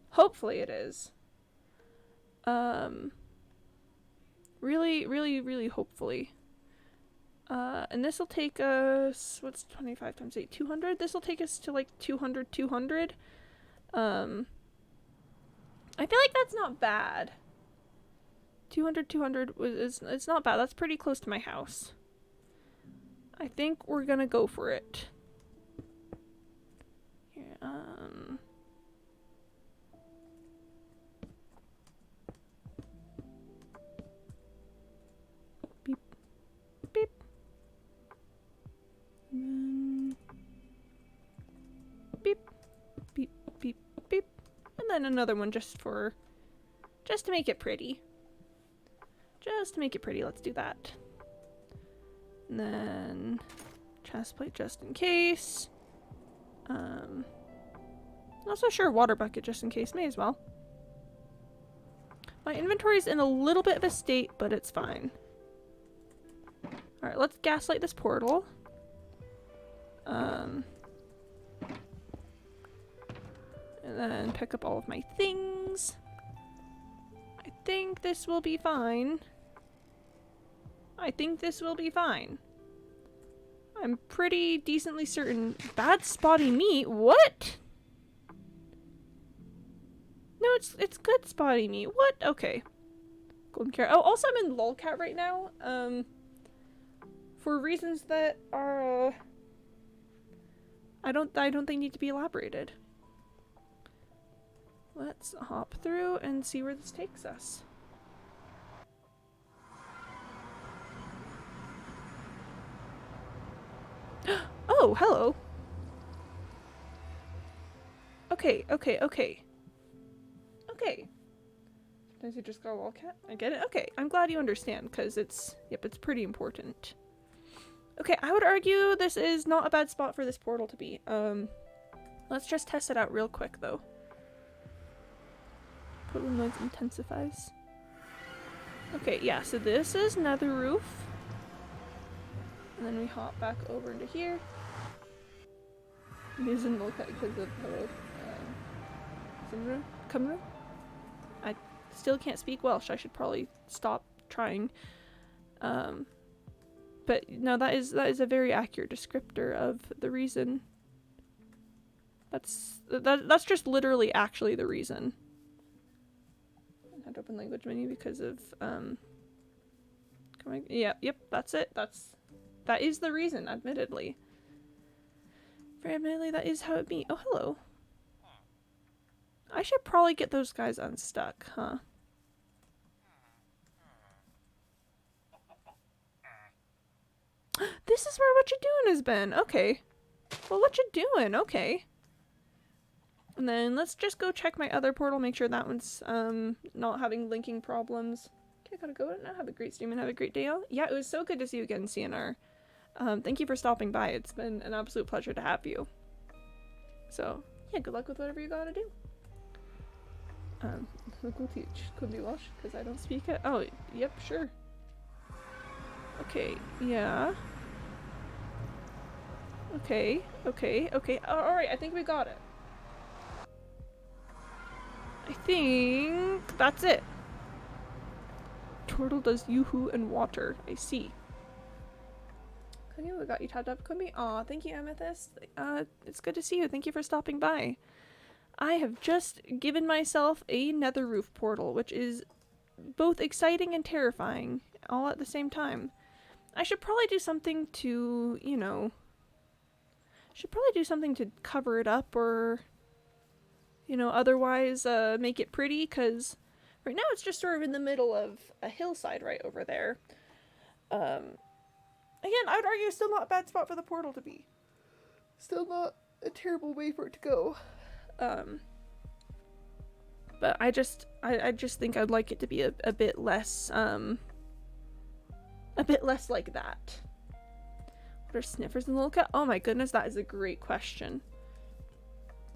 Hopefully it is. Really, really, really hopefully. And this will take us... What's 25 times 8? 200? This will take us to like 200, 200. I feel like that's not bad. 200, 200 it's not bad. That's pretty close to my house. I think we're gonna go for it. Here, beep, beep. And then beep, beep, beep, beep. And then another one just to make it pretty. Just to make it pretty, let's do that. And then chest plate just in case. Also sure, water bucket just in case, may as well. My inventory's in a little bit of a state, but it's fine. Alright, let's gaslight this portal. And then pick up all of my things. I think this will be fine. I think this will be fine. I'm pretty decently certain. Bad spotty meat? What? No, it's good spotty meat. What? Okay. Golden carrot. Oh, also I'm in lolcat right now. For reasons that are I don't think need to be elaborated. Let's hop through and see where this takes us. Oh, hello. Okay. Okay. Sometimes you just got a lolcat. I get it. Okay, I'm glad you understand, because it's pretty important. Okay, I would argue this is not a bad spot for this portal to be. Let's just test it out real quick, though. Portal noise intensifies. Okay, yeah, so this is nether roof. And then we hop back over into here. I'm using lolcat because of Cymru? I still can't speak Welsh. I should probably stop trying. But no, that is a very accurate descriptor of the reason. That's just literally actually the reason. I had to open language menu because of yep, that's it. That is the reason, admittedly. Very admittedly, that is how it be. Oh, hello. I should probably get those guys unstuck, huh? This is where what you doing has been. Okay. Well, what you doing? Okay. And then let's just go check my other portal, make sure that one's not having linking problems. Okay, I gotta go now. Have a great stream and have a great day out. Yeah, it was so good to see you again, CNR. Thank you for stopping by. It's been an absolute pleasure to have you. So, yeah, good luck with whatever you gotta do. Go teach. Could be Welsh, because I don't speak it. Oh, yep, sure. Okay, yeah. Okay. Alright, I think we got it. I think that's it. Turtle does yoo-hoo and water. I see. Cookie, we got you tapped up, Quimby. Aw, thank you, Amethyst. It's good to see you. Thank you for stopping by. I have just given myself a nether roof portal, which is both exciting and terrifying, all at the same time. I should probably do something to, you know... Should probably do something to cover it up or... You know, otherwise make it pretty, because right now it's just sort of in the middle of a hillside right over there. Again, I would argue still not a bad spot for the portal to be. Still not a terrible way for it to go. But I just think I'd like it to be a bit less, like that. What are sniffers in the little cat? Oh my goodness, that is a great question.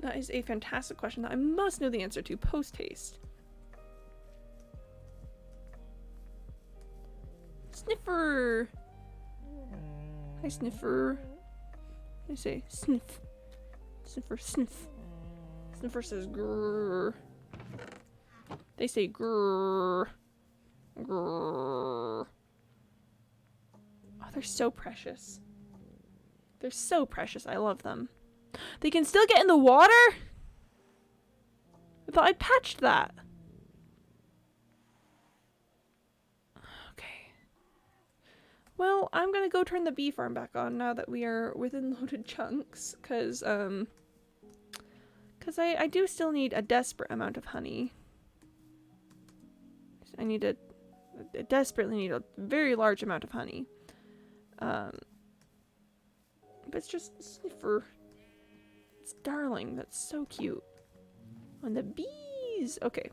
That is a fantastic question that I must know the answer to post-haste. Sniffer! Hi, Sniffer. They say sniff. Sniffer, sniff. Sniffer says grrr. They say grrr. Grrr. Oh, they're so precious. They're so precious. I love them. They can still get in the water? I thought I'd patched that. Okay. Well, I'm gonna go turn the bee farm back on now that we are within loaded chunks, cause I do still need a desperate amount of honey. I desperately need a very large amount of honey. But it's just Sniffer. It's darling. That's so cute. On the bees. Okay.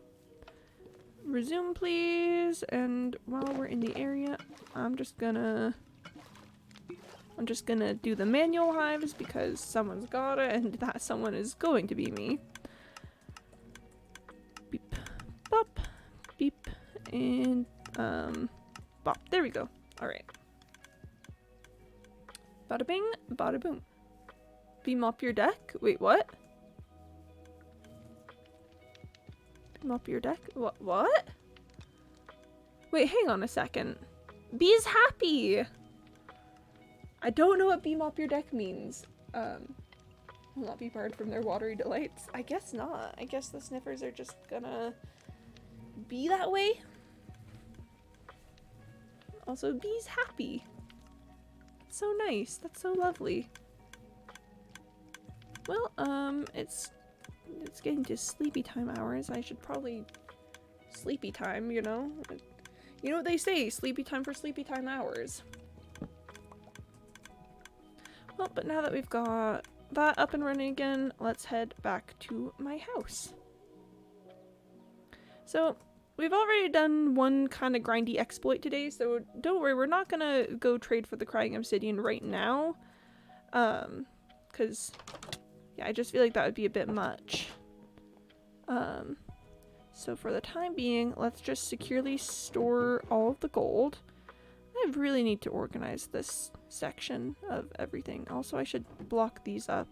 Resume, please. And while we're in the area, I'm just gonna do the manual hives because someone's gotta, and that someone is going to be me. Beep, bop, beep, and bop. There we go. All right. Bada bing, bada boom. Beam up your deck? Wait, what? Beam up your deck? What? Wait, hang on a second. Bee's happy! I don't know what beam up your deck means. Will not be barred from their watery delights. I guess not. I guess the sniffers are just gonna be that way. Also, Bee's happy. That's so nice. That's so lovely. Well, it's getting to sleepy time hours. I should probably sleepy time, you know? You know what they say, sleepy time for sleepy time hours. Well, but now that we've got that up and running again, let's head back to my house. So, we've already done one kind of grindy exploit today, so don't worry, we're not gonna go trade for the Crying Obsidian right now. Cause, yeah, I just feel like that would be a bit much. So for the time being, let's just securely store all of the gold. I really need to organize this section of everything. Also, I should block these up.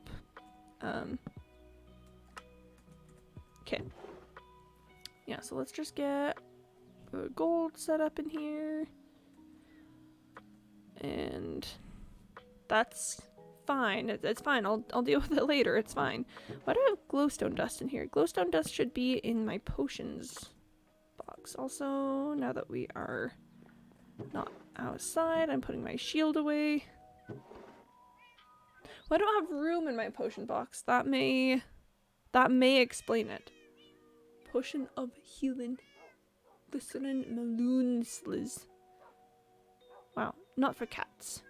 Okay. Yeah, so let's just get the gold set up in here. And that's fine. It's fine. I'll deal with it later. It's fine. Why do I have glowstone dust in here? Glowstone dust should be in my potions box. Also, now that we are not outside, I'm putting my shield away. Well, I don't have room in my potion box. That may explain it. Potion of healing. Glistening Maloonsliz. Wow, not for cats.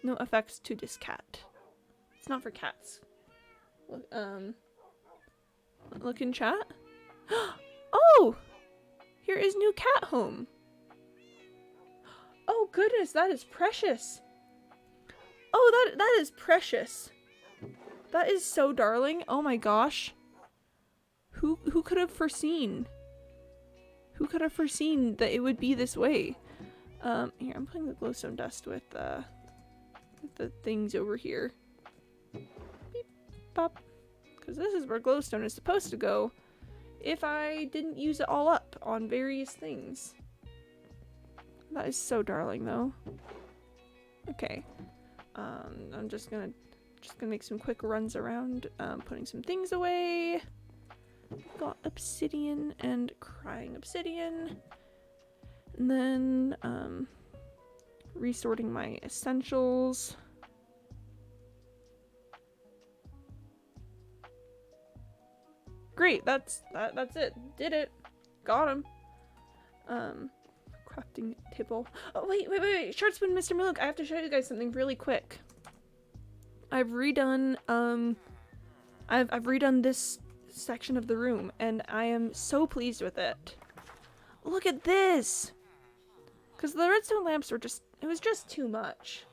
No effects to this cat. It's not for cats. Look in chat. Oh! Here is new cat home. Oh goodness, that is precious. Oh, that is precious. That is so darling. Oh my gosh. Who could have foreseen? Who could have foreseen that it would be this way? Here, I'm putting the glowstone dust with the things over here. Beep, pop. Because this is where glowstone is supposed to go. if I didn't use it all up on various things. That is so darling though. Okay. I'm just gonna make some quick runs around, putting some things away. Got obsidian and crying obsidian. And then resorting my essentials. Great, that's it. Did it. Got him. Crafting table. Oh wait. Short spoon, Mr. Milk. I have to show you guys something really quick. I've redone I've redone this section of the room and I am so pleased with it. Look at this. Because the redstone lamps were just, it was just too much.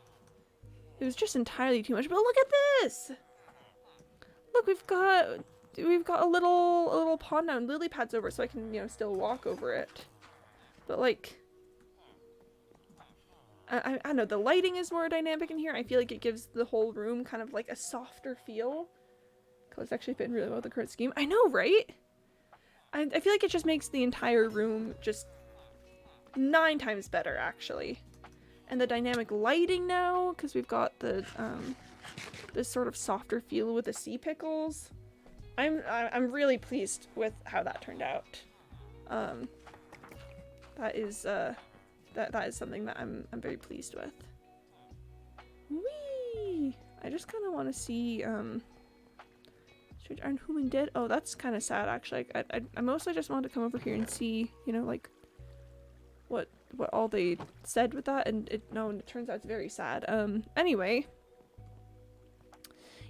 It was just entirely too much. But look at this. Look, we've got a little pond now and lily pads over so I can, you know, still walk over it. But like, I don't know, the lighting is more dynamic in here. I feel like it gives the whole room kind of like a softer feel. Colors actually fit really well with the current scheme. I know, right? I feel like it just makes the entire room just 9 times better, actually. And the dynamic lighting now, because we've got the this sort of softer feel with the sea pickles. I'm really pleased with how that turned out. That is something that I'm very pleased with. Whee! I just kind of want to see Strange Iron Human Dead. Oh, that's kind of sad actually. I mostly just wanted to come over here and see, you know, like what all they said with that, and it turns out it's very sad. Anyway.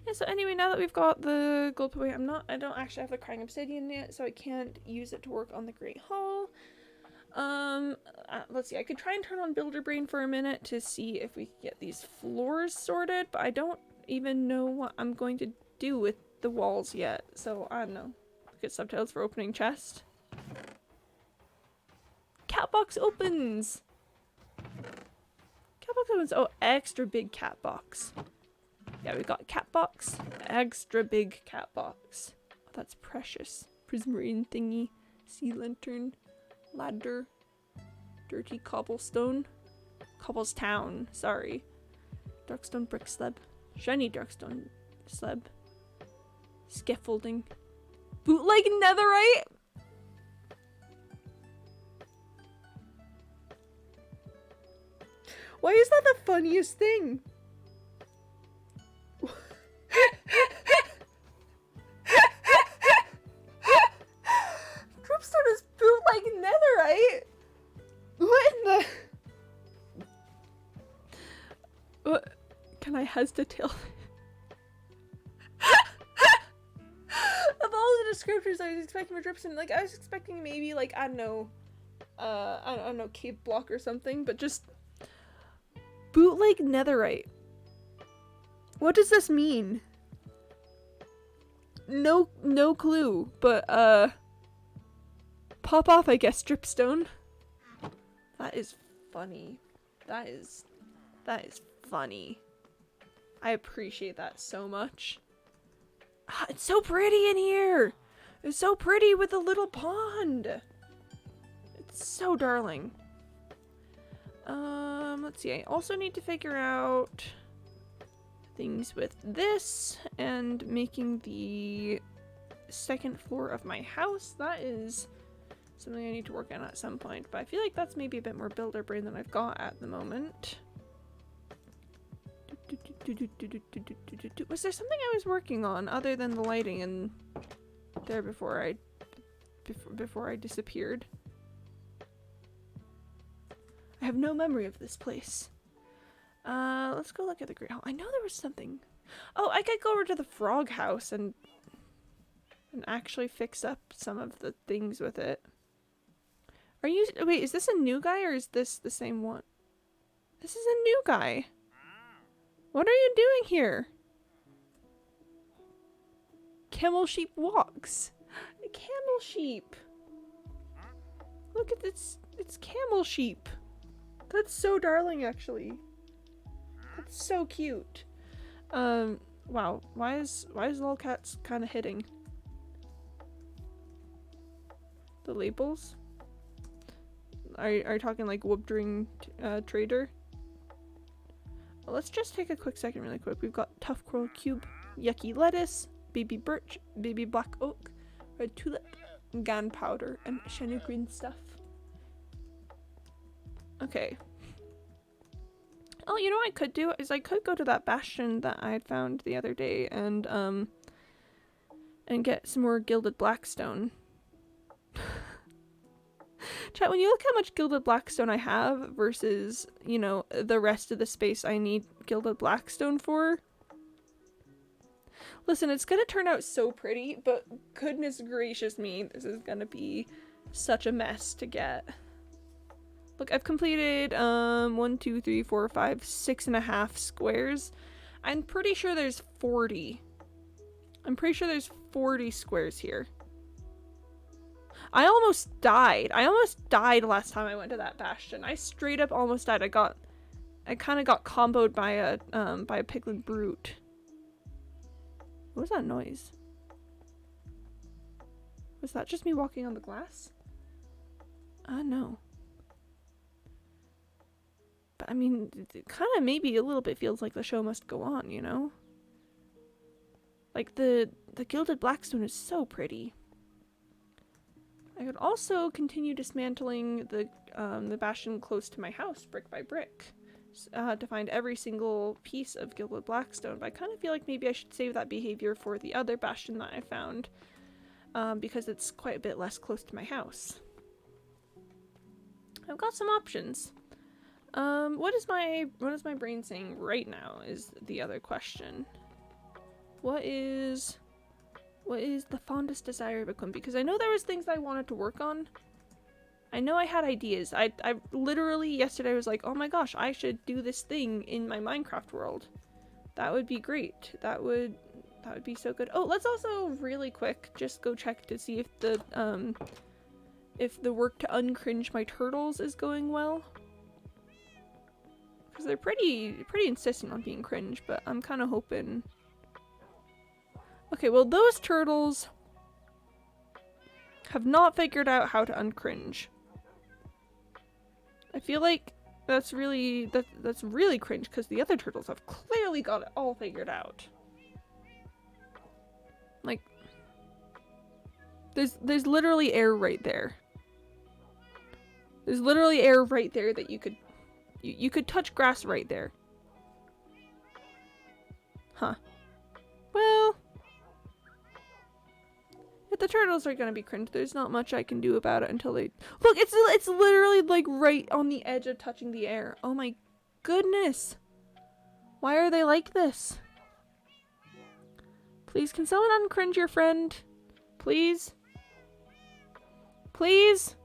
Yeah, so anyway, now that we've got the gold away, I don't actually have the crying obsidian yet, so I can't use it to work on the Great Hall. Let's see, I could try and turn on Builder Brain for a minute to see if we can get these floors sorted, but I don't even know what I'm going to do with the walls yet, so I don't know. Get subtitles for opening chest. Cat box opens! Cat box opens! Oh, extra big cat box. Yeah, we got cat box, extra big cat box. Oh, that's precious. Prismarine thingy, sea lantern, ladder, dirty cobblestone, Cobblestown, sorry. Darkstone brick slab, shiny darkstone slab, scaffolding, bootleg netherite. Why is that the funniest thing? Dripstone is bootleg netherite? What in the... What? Can I hesitate? Of all the descriptors I was expecting for Dripstone, like I was expecting maybe like, I don't know, cave block or something, but just bootleg netherite. What does this mean? No clue, but pop off, I guess, Dripstone. That is funny. That is funny. I appreciate that so much. Ah, it's so pretty in here. It's so pretty with the little pond. It's so darling. Let's see. I also need to figure out things with this and making the second floor of my house. That is something I need to work on at some point, but I feel like that's maybe a bit more builder brain than I've got at the moment. Was there something I was working on other than the lighting in there before I disappeared? I have no memory of this place. Let's go look at the Great Hall. I know there was something. Oh, I could go over to the frog house and actually fix up some of the things with it. Are you- wait, is this a new guy or is this the same one? This is a new guy. What are you doing here? Camel sheep walks. A camel sheep. Look at this. It's camel sheep. That's so darling, actually. That's so cute. Wow. Why is Lolcats kind of hitting? The labels? Are you talking like Woodring Trader? Well, let's just take a quick second really quick. We've got Tough Coral Cube, Yucky Lettuce, Baby Birch, Baby Black Oak, Red Tulip, Gunpowder, and shiny green stuff. Okay. Oh, you know what I could do is I could go to that bastion that I had found the other day and get some more gilded blackstone. Chat, when you look how much gilded blackstone I have versus, you know, the rest of the space I need gilded blackstone for. Listen, it's gonna turn out so pretty, but goodness gracious me, this is gonna be such a mess to get. Look, I've completed 1, 2, 3, 4, 5, 6.5 squares. I'm pretty sure there's 40. I'm pretty sure there's 40 squares here. I almost died. I almost died last time I went to that bastion. I straight up almost died. I kind of got comboed by a piglin brute. What was that noise? Was that just me walking on the glass? No. But I mean, it kind of maybe a little bit feels like the show must go on, you know? Like the gilded blackstone is so pretty. I could also continue dismantling the bastion close to my house, brick by brick, to find every single piece of gilded blackstone. But I kind of feel like maybe I should save that behavior for the other bastion that I found, because it's quite a bit less close to my house. I've got some options. What is my brain saying right now is the other question. What is the fondest desire of a Quim? Because I know there was things I wanted to work on. I know I had ideas. I literally yesterday was like, oh my gosh, I should do this thing in my Minecraft world. That would be great. That would be so good. Oh, let's also really quick just go check to see if the work to uncringe my turtles is going well. Because they're pretty insistent on being cringe, but I'm kind of hoping. Okay, well those turtles have not figured out how to uncringe. I feel like that's really cringe because the other turtles have clearly got it all figured out. Like there's literally air right there. There's literally air right there that you could touch grass right there. Huh. Well, if the turtles are gonna be cringe, there's not much I can do about it until they look. It's literally like right on the edge of touching the air. Oh my goodness! Why are they like this? Please, can someone uncringe your friend? Please, please.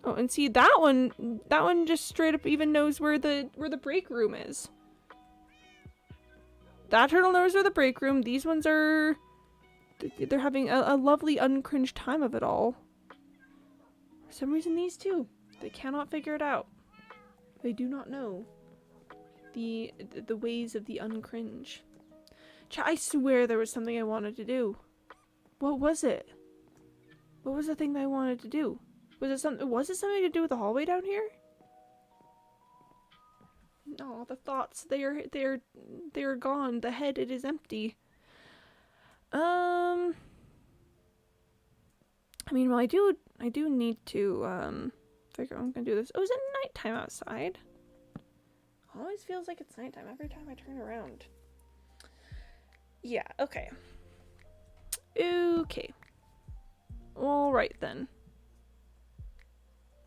Oh, and see that one just straight up even knows where the break room is. That turtle knows where the break room. These ones they're having a lovely uncringed time of it all. For some reason these two, they cannot figure it out. They do not know the ways of the uncringe. I swear there was something I wanted to do. What was it? What was the thing that I wanted to do? Was it something to do with the hallway down here? No, the thoughts, they are gone. The head, it is empty. I mean, well, I do need to figure out how I'm gonna do this. Oh, is it nighttime outside? Always feels like it's nighttime every time I turn around. Yeah, okay. Okay. Alright then.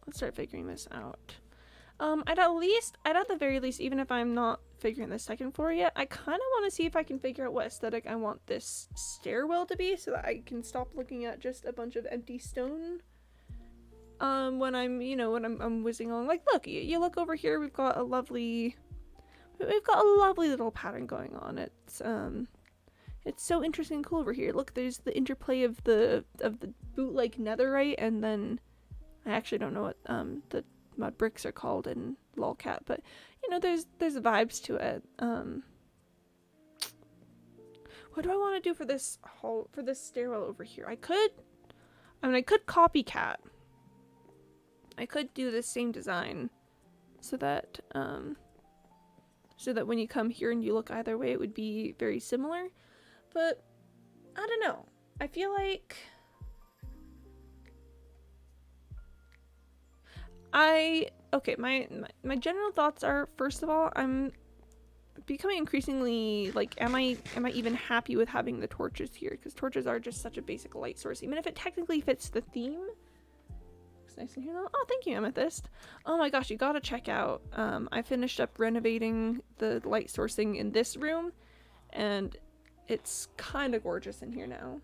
Let's start figuring this out. At the very least, even if I'm not figuring the second floor yet, I kind of want to see if I can figure out what aesthetic I want this stairwell to be so that I can stop looking at just a bunch of empty stone. When I'm whizzing along. Like, look, you look over here, we've got a lovely little pattern going on. It's so interesting and cool over here. Look, there's the interplay of the bootleg netherite, and then I actually don't know what the mud bricks are called in lolcat, but you know, there's vibes to it. What do I want to do for this hall, for this stairwell over here? I could copycat. I could do the same design so that when you come here and you look either way, it would be very similar. But I don't know. I feel like okay, my general thoughts are, first of all, I'm becoming increasingly like, am I even happy with having the torches here? Because torches are just such a basic light source, even if it technically fits the theme. Looks nice in here though. Oh, thank you, Amethyst. Oh my gosh, you gotta check out. I finished up renovating the light sourcing in this room, and it's kind of gorgeous in here now.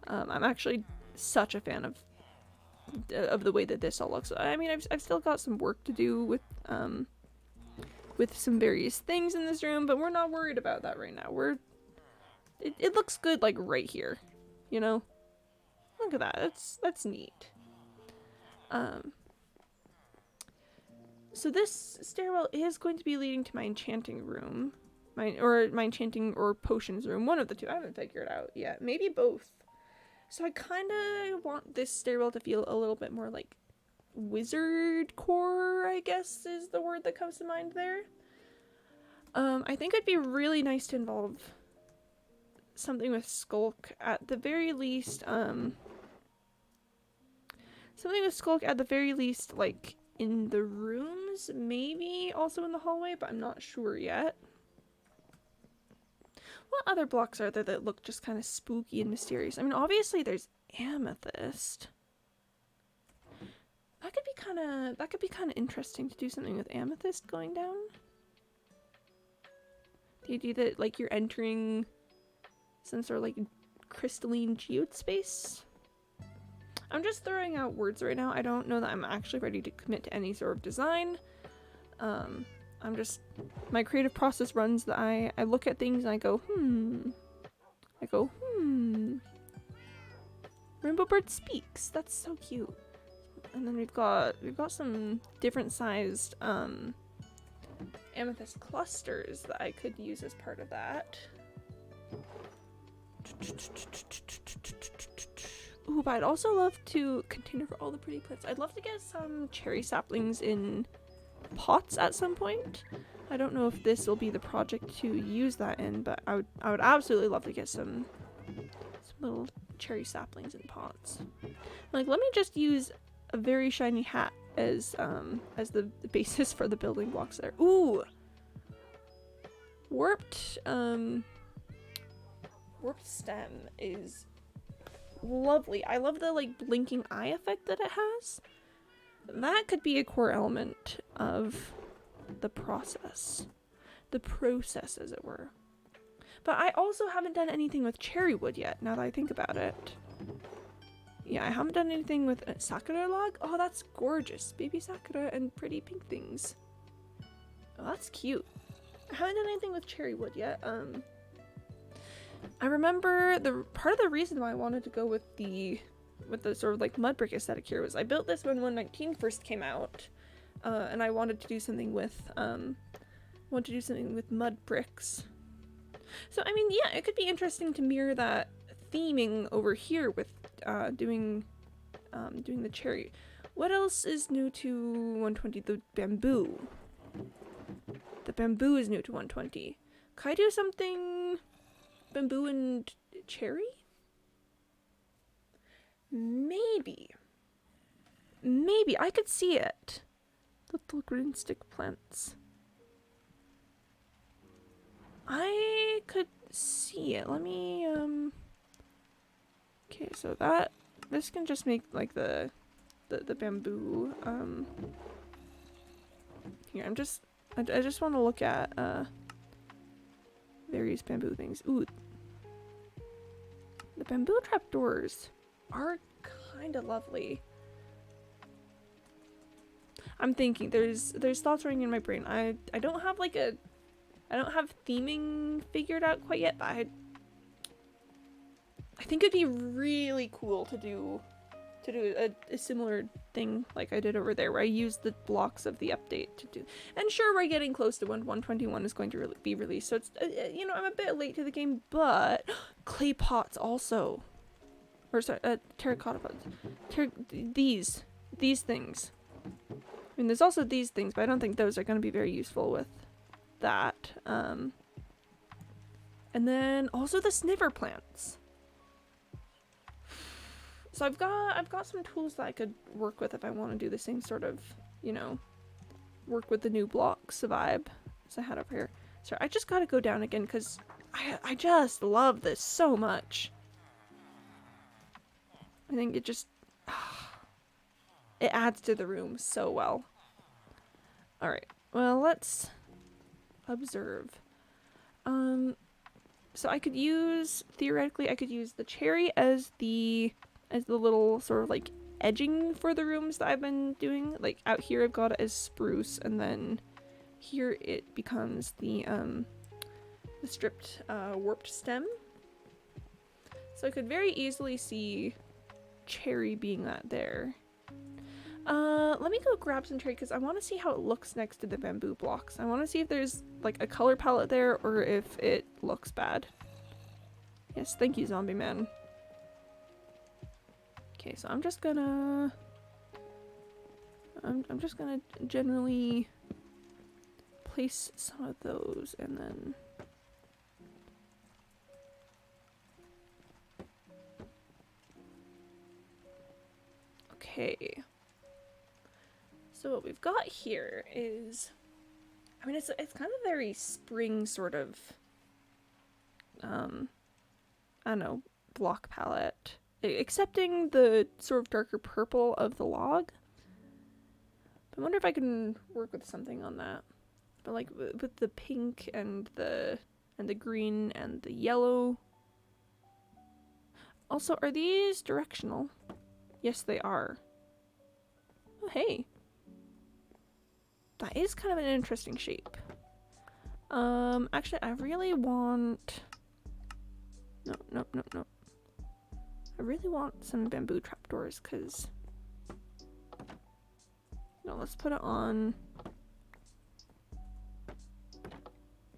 I'm actually such a fan of the way that this all looks. I mean, I've still got some work to do with some various things in this room, but we're not worried about that right now. It looks good, like, right here, you know? Look at that. That's neat. So this stairwell is going to be leading to my enchanting room. My enchanting or potions room. One of the two. I haven't figured it out yet. Maybe both. So I kind of want this stairwell to feel a little bit more like wizard core, I guess is the word that comes to mind there. I think it'd be really nice to involve something with Skulk at the very least. Something with Skulk at the very least, like in the rooms, maybe also in the hallway, but I'm not sure yet. What other blocks are there that look just kind of spooky and mysterious? I mean, obviously there's Amethyst. That could be kind of interesting to do something with Amethyst going down. The idea that, like, you're entering some sort of, like, crystalline geode space. I'm just throwing out words right now. I don't know that I'm actually ready to commit to any sort of design. My creative process runs that I look at things and I go, Rainbow Bird speaks. That's so cute. And then we've got some different sized amethyst clusters that I could use as part of that. Ooh, but I'd also love to container for all the pretty plants. I'd love to get some cherry saplings in pots at some point. I don't know if this will be the project to use that in, but I would absolutely love to get some little cherry saplings in pots. Like, let me just use a very shiny hat as the basis for the building blocks there. Ooh! Warped stem is lovely. I love the, like, blinking eye effect that it has. That could be a core element of the process. The process, as it were. But I also haven't done anything with cherry wood yet, now that I think about it. Yeah, I haven't done anything with a sakura log. Oh, that's gorgeous. Baby sakura and pretty pink things. Oh, that's cute. I haven't done anything with cherry wood yet. I remember part of the reason why I wanted to go with the sort of like mud brick aesthetic here was I built this when 119 first came out, and I wanted to do something with mud bricks. So I mean, yeah, it could be interesting to mirror that theming over here with doing the cherry. What else is new to 120? The bamboo. The bamboo is new to 120. Could I do something bamboo and cherry? Maybe I could see it. Little green stick plants. I could see it. Let me okay, so this can just make like the bamboo. Here, I just want to look at various bamboo things. Ooh, the bamboo trapdoors are kind of lovely. I'm thinking there's thoughts running in my brain. I don't have like I don't have theming figured out quite yet, but I think it'd be really cool to to do a similar thing like I did over there, where I used the blocks of the update to do. And sure, we're getting close to when 121 is going to be released, so it's you know, I'm a bit late to the game, but clay pots also, or sorry, terracotta pots, these things. I mean, there's also these things, but I don't think those are going to be very useful with that. And then also the sniffer plants. So I've got some tools that I could work with if I want to do the same sort of, you know, work with the new blocks vibe as I had over here. Sorry, I just gotta go down again because I just love this so much. I think it just it adds to the room so well. All right, well, let's observe. So I could use, theoretically, I could use the cherry as the little sort of like edging for the rooms that I've been doing. Like out here I've got it as spruce, and then here it becomes the stripped warped stem. So I could very easily see cherry being that there. Let me go grab some cherry because I want to see how it looks next to the bamboo blocks. I want to see if there's like a color palette there or if it looks bad. Yes, thank you, zombie man. Okay, so I'm just gonna generally place some of those, and then okay. So what we've got here is, I mean, it's kind of very spring sort of, I don't know, block palette. Excepting the sort of darker purple of the log. But I wonder if I can work with something on that. But like with the pink and the green and the yellow. Also, are these directional? Yes, they are. Oh, hey. That is kind of an interesting shape. Actually, I really want... No. I really want some bamboo trapdoors, because... No, let's put it on...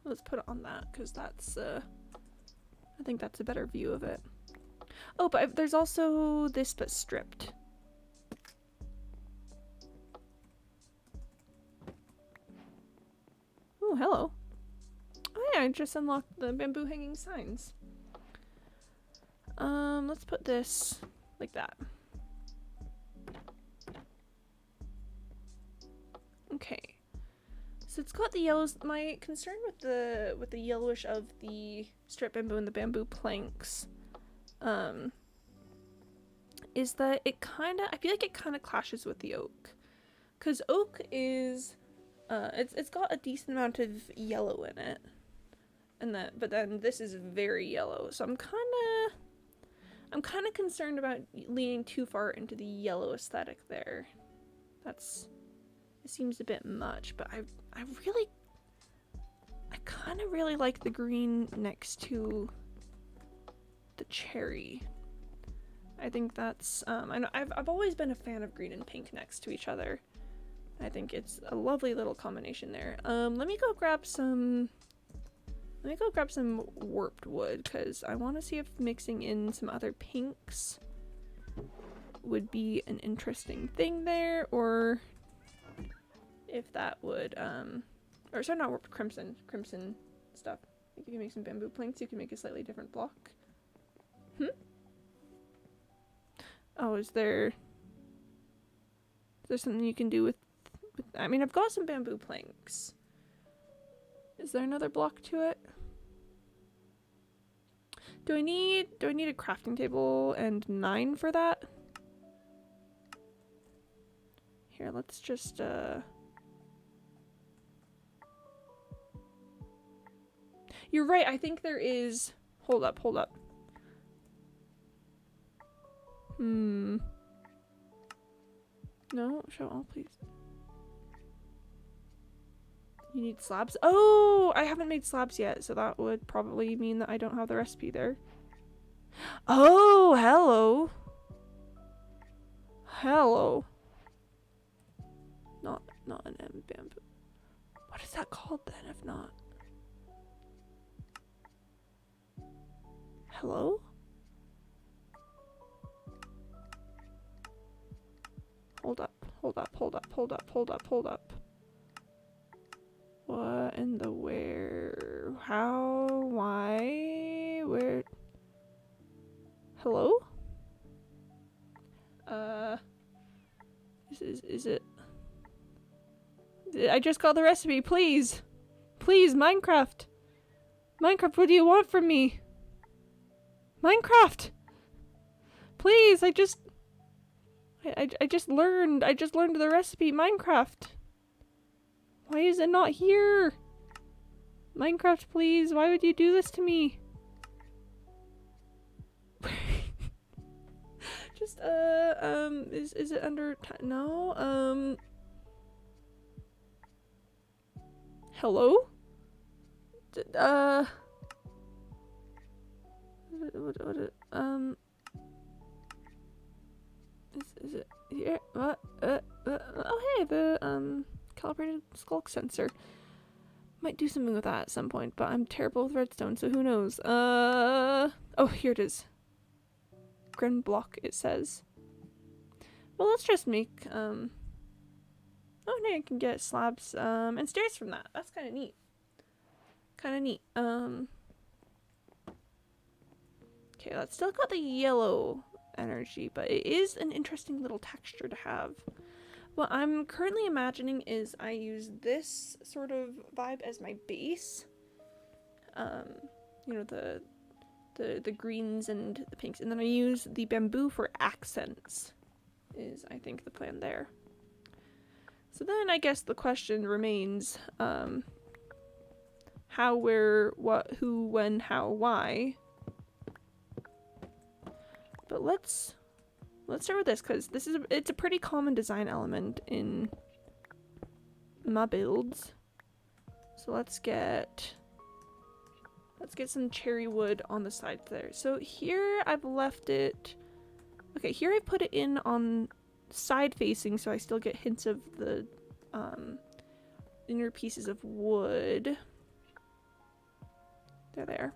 Let's put it on that, because that's, I think that's a better view of it. Oh, but there's also this, but stripped. Oh, hello. Oh yeah, I just unlocked the bamboo hanging signs. Let's put this like that. Okay. So it's got the yellows. My concern with the yellowish of the strip bamboo and the bamboo planks, is that I feel like it kind of clashes with the oak, because oak is, it's got a decent amount of yellow in it, but then this is very yellow. So I'm kind of concerned about leaning too far into the yellow aesthetic there. It seems a bit much, but I kind of really like the green next to the cherry. I think that's, I know I've always been a fan of green and pink next to each other. I think it's a lovely little combination there. Let me go grab some warped wood, because I want to see if mixing in some other pinks would be an interesting thing there, or if that would, or sorry, not warped, crimson stuff. Like if you make some bamboo planks, you can make a slightly different block. Oh, is there something you can do with, I mean, I've got some bamboo planks. Is there another block to it? Do I need a crafting table and 9 for that? Here, let's just, You're right, I think there is... Hold up. No, show all, please. You need slabs? Oh, I haven't made slabs yet, so that would probably mean that I don't have the recipe there. Oh, hello. hello. Not an M bamboo. What is that called then if not? Hello? Hold up. What in the where? How? Why? Where? Hello? Is it? I just got the recipe, please! Please, Minecraft! Minecraft, what do you want from me? Minecraft! Please, I just learned the recipe, Minecraft! Why is it not here? Minecraft, please, why would you do this to me? Just, is it under, no, hello? Is it here? What? Oh hey, the, calibrated skulk sensor. Might do something with that at some point, but I'm terrible with redstone, so who knows? Oh, here it is. Gren block, it says. Well, let's just make, oh, now I can get slabs, and stairs from that. That's kind of neat. Okay, that's still got the yellow energy, but it is an interesting little texture to have. What I'm currently imagining is I use this sort of vibe as my base. You know, the greens and the pinks, and then I use the bamboo for accents, is I think the plan there. So then I guess the question remains, how, where, what, who, when, how, why. But let's start with this, because it's a pretty common design element in my builds. So let's get some cherry wood on the side there. So here I've left it, okay, here I put it in on side facing, so I still get hints of the inner pieces of wood. They're there.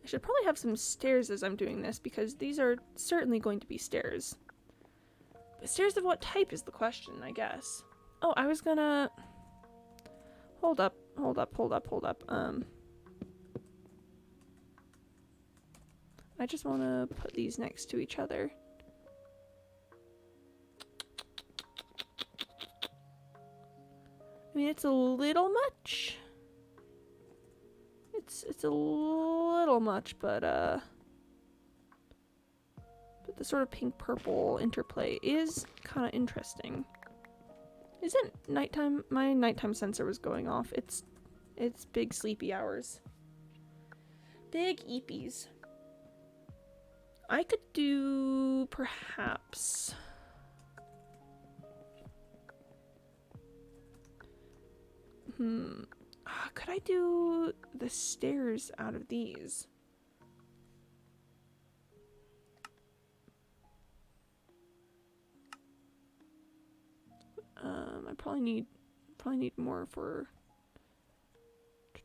I should probably have some stairs as I'm doing this, because these are certainly going to be stairs. But stairs of what type is the question, I guess. Oh, I was gonna... Hold up. I just want to put these next to each other. I mean, it's a little much. It's a little much, but the sort of pink-purple interplay is kind of interesting. Isn't nighttime? My nighttime sensor was going off. It's big sleepy hours. Big eepies. I could do perhaps. Could I do the stairs out of these? I probably need more for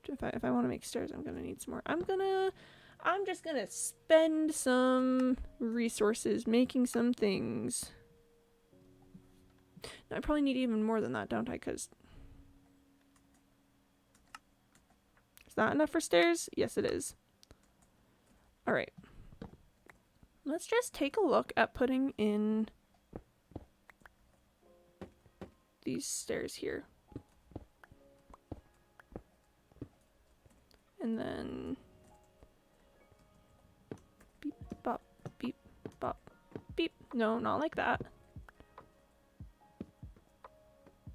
if I want to make stairs. I'm gonna need some more. I'm just gonna spend some resources making some things. Now, I probably need even more than that, don't I? Because is that enough for stairs? Yes, it is. All right. Let's just take a look at putting in these stairs here. And then beep, bop, beep, bop, beep. No, not like that.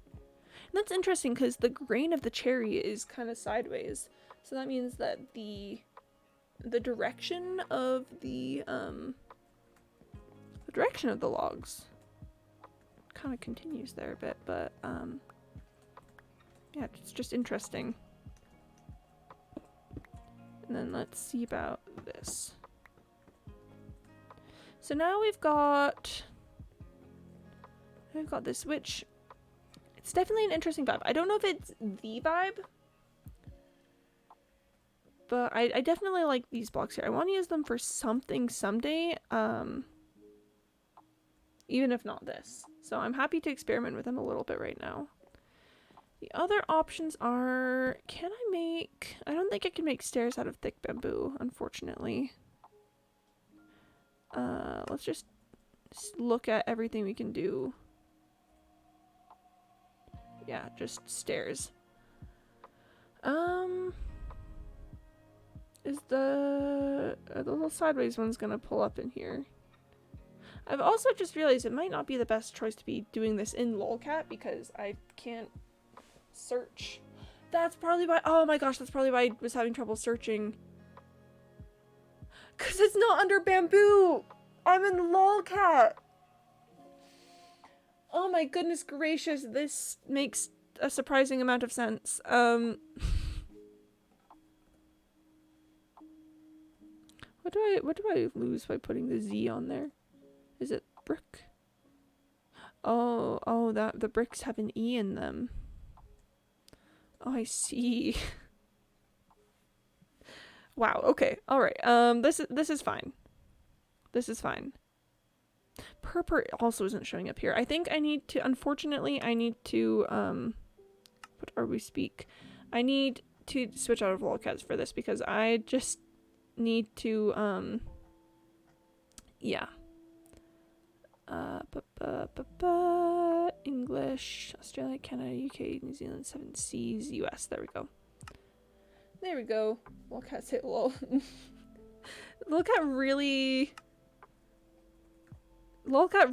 And that's interesting because the grain of the cherry is kind of sideways. So that means that the direction of the logs kind of continues there a bit, but yeah, it's just interesting. And then let's see about this. So now we've got this, which it's definitely an interesting vibe. I don't know if it's the vibe, but I definitely like these blocks here. I want to use them for something someday, even if not this. So I'm happy to experiment with them a little bit right now. The other options are, I don't think I can make stairs out of thick bamboo, unfortunately. Let's just look at everything we can do. Yeah, just stairs. Is the little sideways one's gonna pull up in here? I've also just realized it might not be the best choice to be doing this in lolcat because I can't search. That's probably why. Oh my gosh, that's probably why I was having trouble searching. Cause it's not under bamboo. I'm in lolcat. Oh my goodness gracious, this makes a surprising amount of sense. What do I lose by putting the Z on there? Is it brick? Oh, the bricks have an E in them. Oh, I see. Wow, okay. All right. This is fine. This is fine. Purple also isn't showing up here. I think I need to, unfortunately, I need to what are we speak? I need to switch out of lolcats for this because I just need to yeah. English, Australia, Canada, UK, New Zealand, 7 Seas, US. There we go. There we go. Lolcats hit lol. Lolcat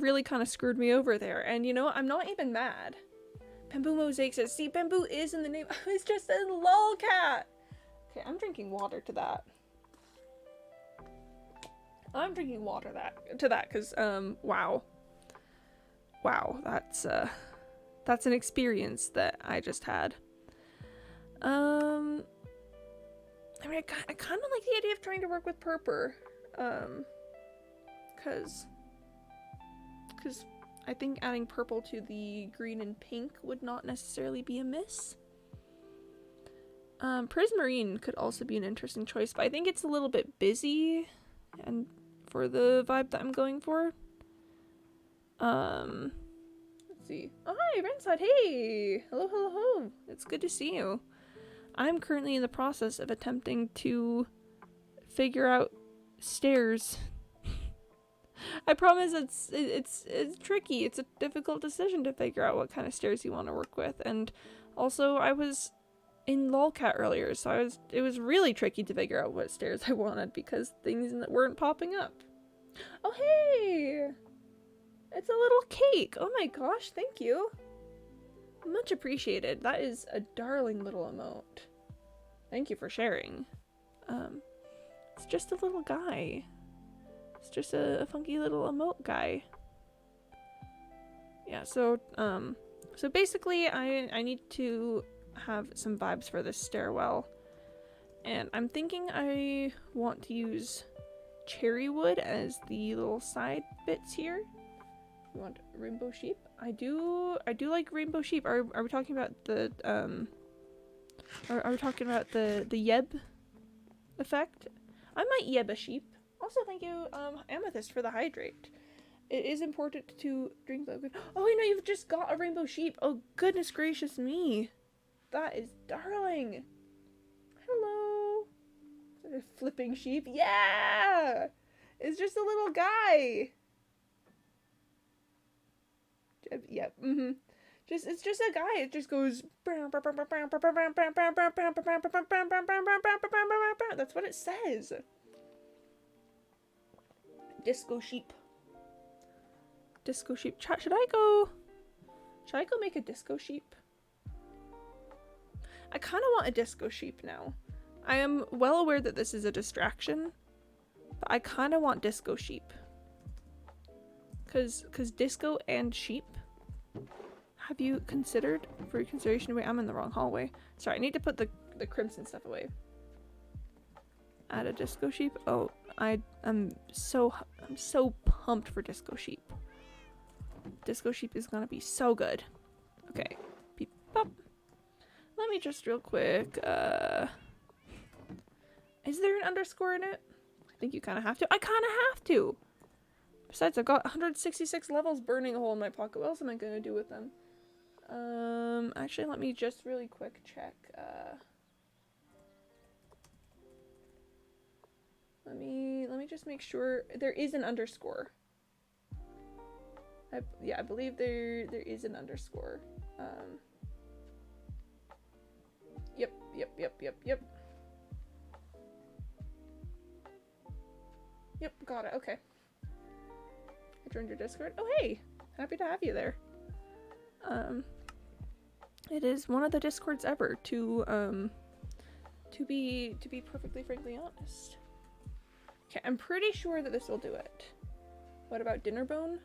really kind of screwed me over there. And you know, I'm not even mad. Bamboo Mosaic says, see, bamboo is in the name. It's just in lolcat. Okay, I'm drinking water to that. I'm drinking water to that because wow, that's an experience that I just had. I mean, I kind of like the idea of trying to work with purple, because I think adding purple to the green and pink would not necessarily be amiss. Prismarine could also be an interesting choice, but I think it's a little bit busy and for the vibe that I'm going for. Let's see. Oh, hi, Renside. Hey! Hello. It's good to see you. I'm currently in the process of attempting to figure out stairs. I promise it's tricky. It's a difficult decision to figure out what kind of stairs you want to work with. And also, I was in lolcat earlier, so it was really tricky to figure out what stairs I wanted because things weren't popping up. Oh, hey! It's a little cake. Oh my gosh, thank you. Much appreciated. That is a darling little emote. Thank you for sharing. It's just a little guy. It's just a funky little emote guy. Yeah, so basically I need to have some vibes for this stairwell. And I'm thinking I want to use cherry wood as the little side bits here. You want rainbow sheep? I do like rainbow sheep. Are we talking about the are we talking about the yeb effect? I might yeb a sheep. Also, thank you, Amethyst, for the hydrate. It is important to drink liquid. Oh, I know you've just got a rainbow sheep. Oh, goodness gracious me. That is darling. Hello. Is that a flipping sheep? Yeah! It's just a little guy. Yep. It's just a guy. It just goes. That's what it says. Disco sheep. Disco sheep. Should I go make a disco sheep? I kind of want a disco sheep now. I am well aware that this is a distraction, but I kind of want disco sheep. Cause disco and sheep. Have you considered for your consideration? Wait, I'm in the wrong hallway. Sorry, I need to put the crimson stuff away. Add a disco sheep. Oh, I'm so pumped for Disco Sheep. Disco Sheep is gonna be so good. Okay. Beep pop. Let me just real quick, is there an underscore in it? I think you kind of have to. I kind of have to! Besides, I've got 166 levels burning a hole in my pocket. What else am I gonna do with them? Actually, let me just really quick check, let me just make sure there is an underscore. Yeah, I believe there is an underscore. Yep. Yep, got it, okay. I joined your Discord. Oh, hey! Happy to have you there. It is one of the Discords ever, to be perfectly frankly honest. Okay, I'm pretty sure that this will do it. What about Dinnerbone?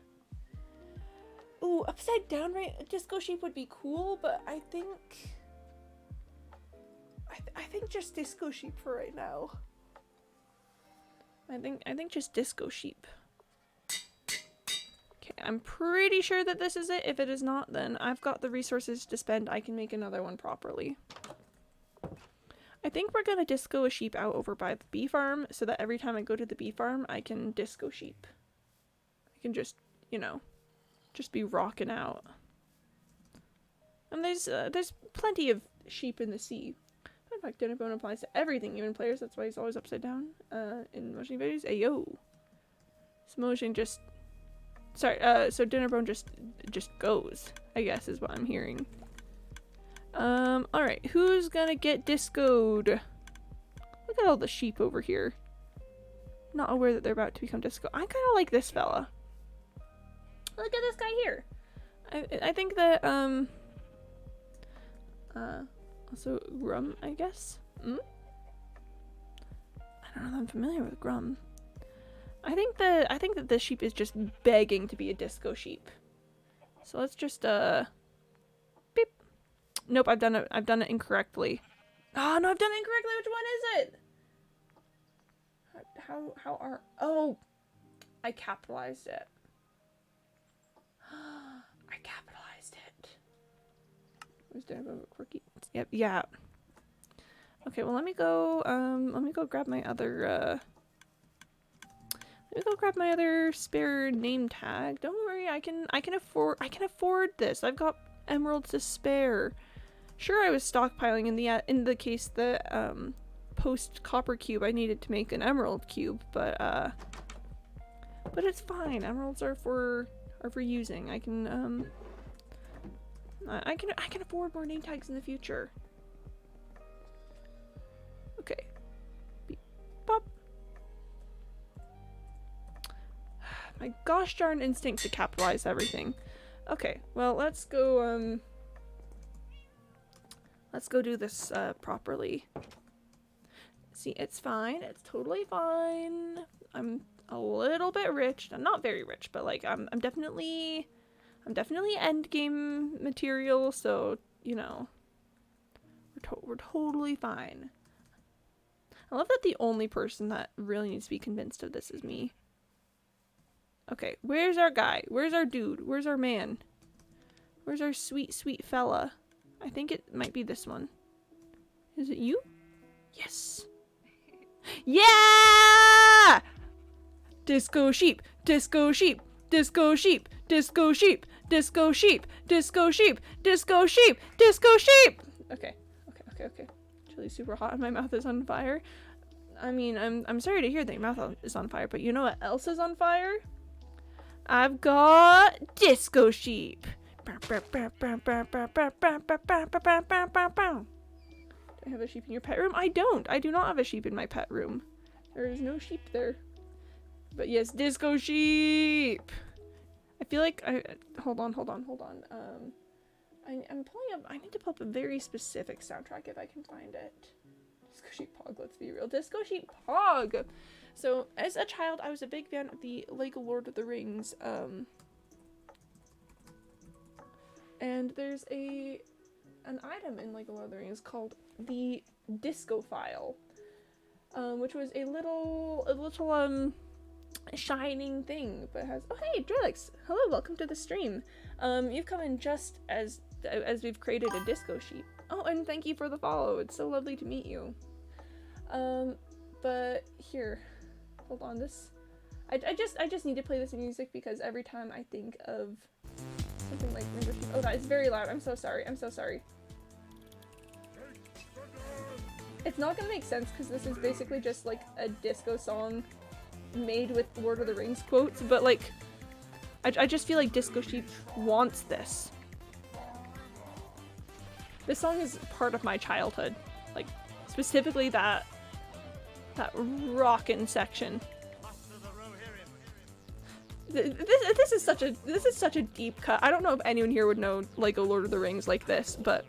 Ooh, upside down Disco Sheep would be cool, but I think just Disco Sheep for right now. I think just Disco Sheep. Okay, I'm pretty sure that this is it. If it is not, then I've got the resources to spend. I can make another one properly. I think we're gonna disco a sheep out over by the bee farm so that every time I go to the bee farm, I can disco sheep. I can just, you know, just be rocking out. And there's plenty of sheep in the sea. In fact, Dinnerbone applies to everything, even players. That's why he's always upside down in motion videos. Ayo. So motion just... Sorry, so Dinnerbone just goes, I guess is what I'm hearing. Alright, who's gonna get discoed? Look at all the sheep over here. Not aware that they're about to become disco. I kinda like this fella. Look at this guy here. I think that, also Grum, I guess? I don't know that I'm familiar with Grum. I think that this sheep is just begging to be a disco sheep. So let's just, beep. Nope, I've done it incorrectly. Oh, no, I've done it incorrectly. Which one is it? Oh, I capitalized it. I capitalized it. Was there a quirky? Yep, yeah. Okay, well, let me go grab my other, let me go grab my other spare name tag. Don't worry, I can afford this. I've got emeralds to spare. Sure, I was stockpiling in the case that post copper cube I needed to make an emerald cube, but it's fine. Emeralds are for using. I can afford more name tags in the future. Okay. Beep, bop. My gosh darn instinct to capitalize everything. Okay, well, let's go do this properly. See, it's fine. It's totally fine. I'm a little bit rich. I'm not very rich, but like I'm definitely end game material, so, you know, we're totally fine. I love that the only person that really needs to be convinced of this is me. Okay, where's our guy? Where's our dude? Where's our man? Where's our sweet, sweet fella? I think it might be this one. Is it you? Yes. Yeah! Disco sheep, disco sheep, disco sheep, disco sheep, disco sheep, disco sheep, disco sheep, disco sheep! Okay. Chili's super hot and my mouth is on fire. I mean, I'm sorry to hear that your mouth is on fire, but you know what else is on fire? I've got disco sheep. Do I have a sheep in your pet room? I don't. I do not have a sheep in my pet room. There is no sheep there. But yes, disco sheep. I feel like hold on. I'm pulling up. I need to pull up a very specific soundtrack if I can find it. Disco Sheep Pog, let's be real. Disco Sheep Pog! So, as a child, I was a big fan of the Lego Lord of the Rings, and there's an item in Lego Lord of the Rings called the Disco File, which was a little shining thing, but has, oh hey, Drillix, hello, welcome to the stream. You've come in just as we've created a disco sheep. Oh, and thank you for the follow, it's so lovely to meet you. But here, hold on, this, I just need to play this music because every time I think of something like Rainbow Sheep, oh that is very loud, I'm so sorry, I'm so sorry. It's not gonna make sense because this is basically just like a disco song made with Lord of the Rings quotes, but like I just feel like Disco Sheep wants this. This song is part of my childhood, like specifically that rockin' section. This is such a deep cut. I don't know if anyone here would know like a Lord of the Rings like this, but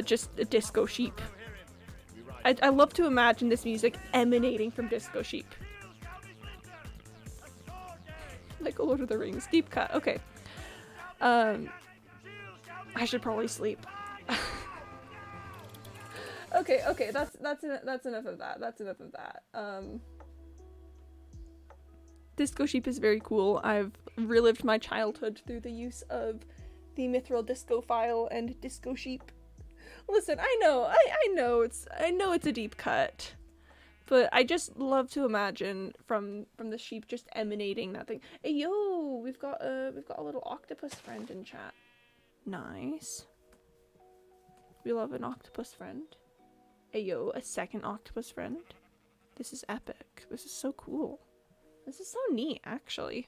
just a Disco Sheep. I love to imagine this music emanating from Disco Sheep. Like a Lord of the Rings, deep cut. Okay. I should probably sleep. Okay, that's enough of that. That's enough of that. Disco Sheep is very cool. I've relived my childhood through the use of the Mithril Disco file and Disco Sheep. Listen, I know it's a deep cut, but I just love to imagine from the sheep just emanating that thing. Hey yo, we've got a little octopus friend in chat. Nice. We love an octopus friend. Hey yo, a second octopus friend. This is epic. This is so cool. This is so neat, actually.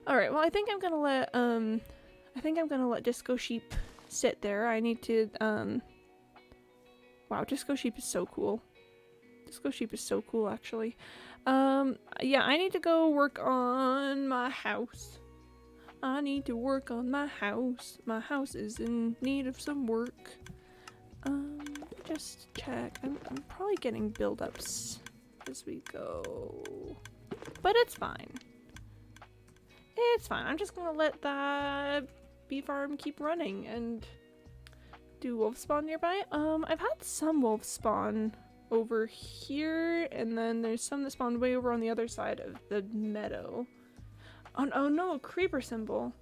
All right, well, I think I'm gonna let Disco Sheep sit there. I need to wow, Disco Sheep is so cool. Disco Sheep is so cool, actually. Yeah, I need to go work on my house. I need to work on my house. My house is in need of some work. Just check. I'm probably getting build-ups as we go, but it's fine. It's fine. I'm just gonna let that bee farm keep running and do wolf spawn nearby. I've had some wolf spawn over here, and then there's some that spawned way over on the other side of the meadow. Oh no, a creeper symbol.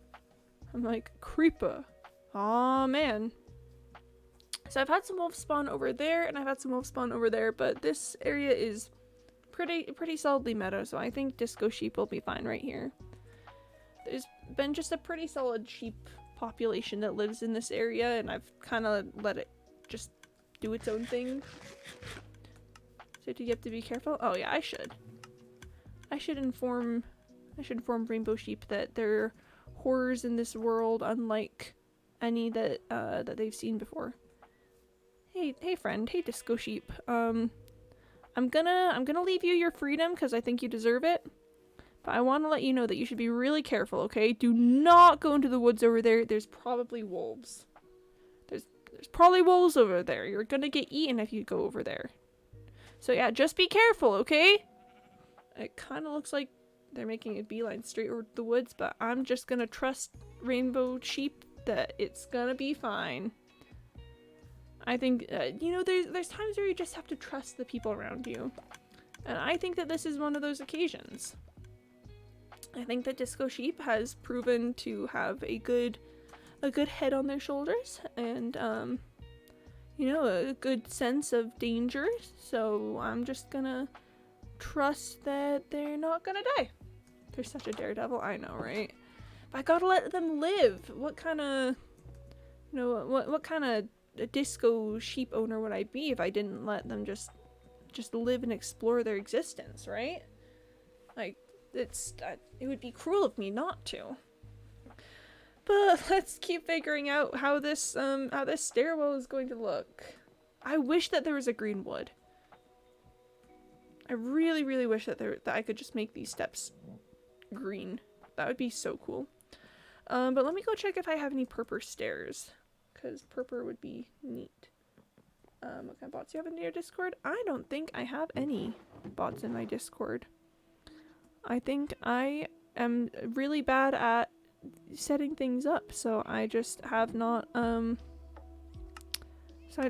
I'm like, creeper. Aw, man. So I've had some wolf spawn over there, and I've had some wolf spawn over there, but this area is pretty solidly meadow, so I think Disco Sheep will be fine right here. There's been just a pretty solid sheep population that lives in this area, and I've kind of let it just do its own thing. So do you have to be careful? Oh yeah, I should inform Rainbow Sheep that there are horrors in this world unlike any that they've seen before. Hey friend, hey Disco Sheep. I'm gonna leave you your freedom because I think you deserve it. But I want to let you know that you should be really careful, okay? Do not go into the woods over there. There's probably wolves. There's probably wolves over there. You're gonna get eaten if you go over there. So yeah, just be careful, okay? It kind of looks like they're making a beeline straight over the woods, but I'm just gonna trust Rainbow Sheep that it's gonna be fine. I think, you know, there's times where you just have to trust the people around you. And I think that this is one of those occasions. I think that Disco Sheep has proven to have a good head on their shoulders and, you know, a good sense of danger. So I'm just gonna trust that they're not gonna die. They're such a daredevil, I know, right? But I gotta let them live. What kind of, you know, what kind of a Disco Sheep owner would I be if I didn't let them just live and explore their existence, right? Like, it would be cruel of me not to. But let's keep figuring out how this stairwell is going to look. I wish that there was a green wood. I really, really wish that I could just make these steps green. That would be so cool. But let me go check if I have any purple stairs, because purple would be neat. What kind of bots do you have in your Discord? I don't think I have any bots in my Discord. I think I am really bad at setting things up, so I just have not, so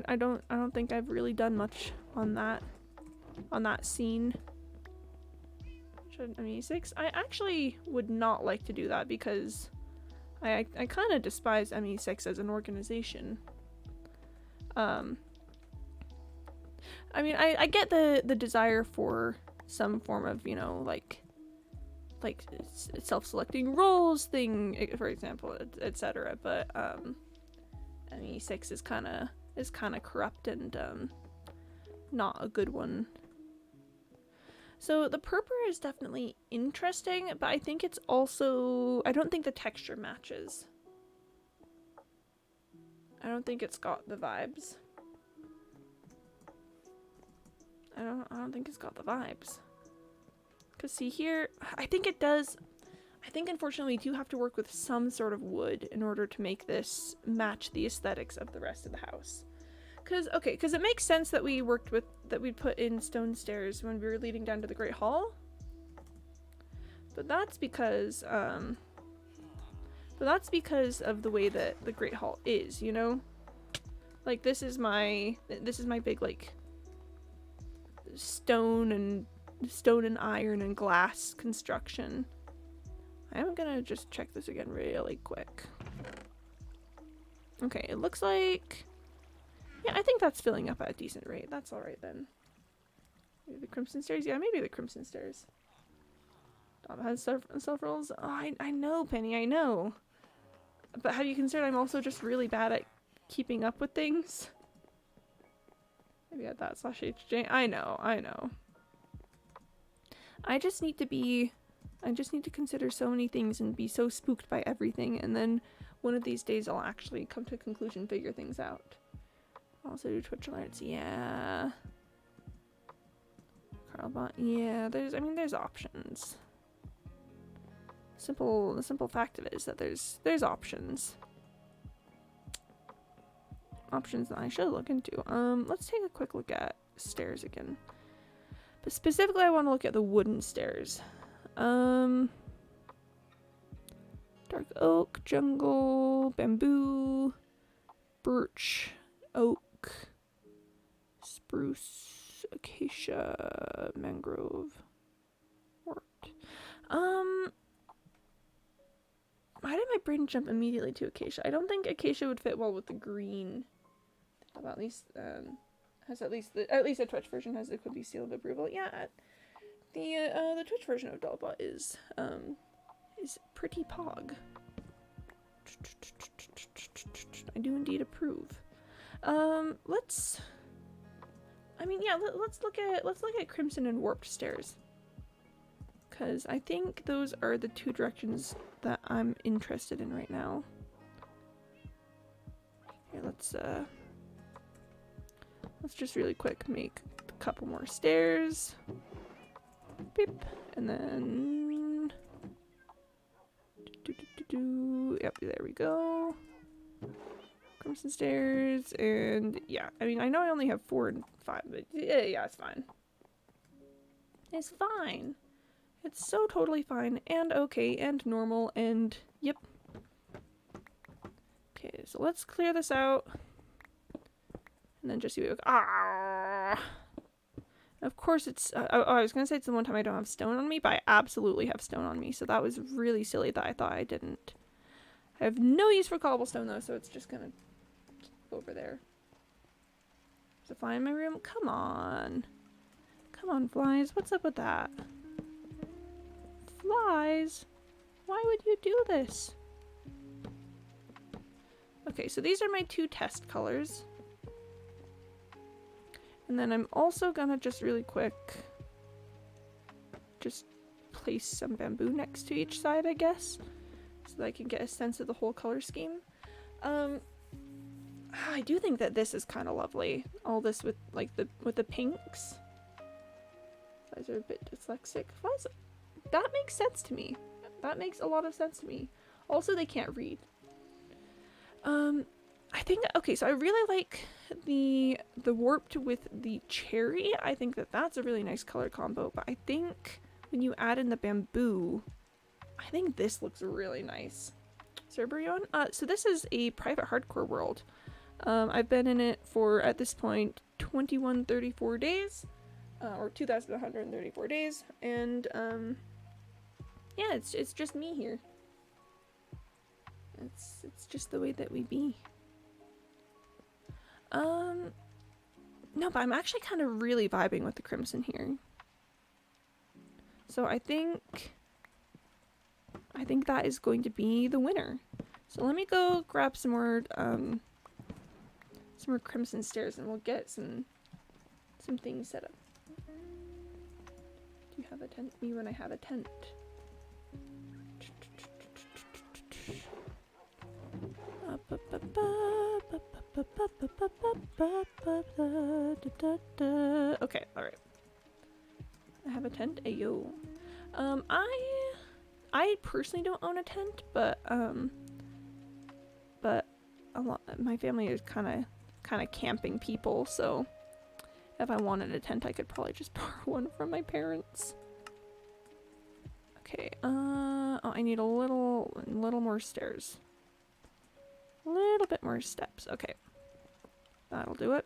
I don't think I've really done much on that scene. Should ME6? I actually would not like to do that because I kind of despise ME6 as an organization. I mean, I get the desire for some form of, you know, like self-selecting roles thing, for example, etc. But ME6 is kind of corrupt and not a good one. So the purpur is definitely interesting, but I think it's also, I don't think the texture matches. I don't think it's got the vibes. I don't think it's got the vibes. Cause see here, I think it does. I think unfortunately we do have to work with some sort of wood in order to make this match the aesthetics of the rest of the house. Cause it makes sense that we put in stone stairs when we were leading down to the Great Hall. But that's because of the way that the Great Hall is, you know? Like this is my big like stone and iron and glass construction. I'm gonna just check this again really quick. Okay, it looks like, yeah, I think that's filling up at a decent rate. That's alright then. Maybe the Crimson Stairs? Yeah, maybe the Crimson Stairs. Dom has self-rolls. Oh, I know, Penny, I know. But have you considered I'm also just really bad at keeping up with things? Maybe at that /HJ. I know. I just need to consider so many things and be so spooked by everything, and then one of these days I'll actually come to a conclusion, figure things out. Also do Twitch alerts, yeah. Carlbot, yeah, there's options. The simple fact of it is that there's options. Options that I should look into. Let's take a quick look at stairs again. But specifically I want to look at the wooden stairs. Dark oak, jungle, bamboo, birch, oak, spruce, acacia, mangrove, wort. Why did my brain jump immediately to acacia? I don't think acacia would fit well with the green. Well, at least at least the Twitch version has the Quibi seal of approval. Yeah, the Twitch version of Dollbot is pretty pog. I do indeed approve. Let's look at Crimson and Warped Stairs. Because I think those are the two directions that I'm interested in right now. Okay, let's just really quick make a couple more stairs. Beep. And then yep, there we go. Crimson stairs, and yeah, I mean I know I only have 4 and 5, but yeah, it's fine. It's fine. It's so totally fine and okay and normal and yep. Okay, so let's clear this out. And then just see what we look. Ah! Of course it's, I was gonna say it's the one time I don't have stone on me, but I absolutely have stone on me, so that was really silly that I thought I didn't. I have no use for cobblestone though, so it's just gonna go over there. Is it fly in my room? Come on. Come on, flies. What's up with that? Flies? Why would you do this? Okay, so these are my 2 test colors. And then I'm also gonna just really quick just place some bamboo next to each side, I guess, so that I can get a sense of the whole color scheme. I do think that this is kind of lovely. All this with like the pinks. Guys are a bit dyslexic. That makes sense to me. That makes a lot of sense to me. Also, they can't read. I think, okay, so I really like the warped with the cherry. I think that that's a really nice color combo, but I think when you add in the bamboo, I think this looks really nice. Cerberion? So this is a private hardcore world. I've been in it for, at this point, 2134 days, or 2,134 days, and Yeah, it's just me here. It's just the way that we be. No, but I'm actually kind of really vibing with the crimson here. So I think that is going to be the winner. So let me go grab some more crimson stairs, and we'll get some things set up. Do you have a tent? Me when I have a tent. Okay, alright. I have a tent. Ayo. I personally don't own a tent, but a lot my family is kind of camping people, so if I wanted a tent, I could probably just borrow one from my parents. Okay. Oh, I need a little more stairs. A little bit more steps. Okay. That'll do it.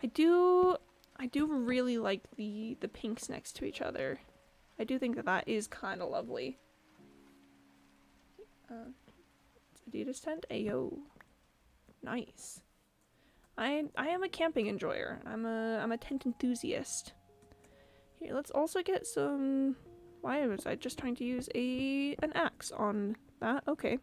I do really like the pinks next to each other. I do think that is kind of lovely. Adidas tent? Ayo. Nice. I am a camping enjoyer. I'm a tent enthusiast. Here, let's also get some... Why was I just trying to use an axe on that? Okay.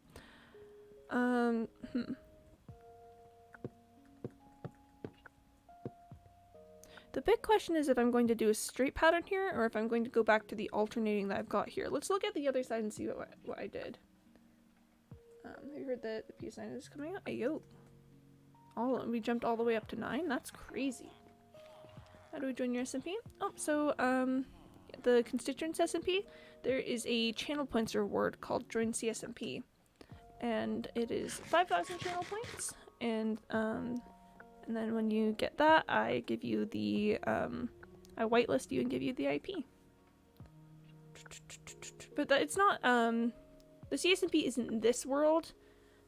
The big question is if I'm going to do a straight pattern here, or if I'm going to go back to the alternating that I've got here. Let's look at the other side and see what I did. Have you heard that the PS9 is coming out? Ayo. We jumped all the way up to 9? That's crazy. How do we join your SMP? Oh, so, the constituents SMP, there is a channel points reward called Join CSMP. And it is 5,000 channel points, and then when you get that, I give you the, I whitelist you and give you the IP. But it's not, the CSMP isn't this world.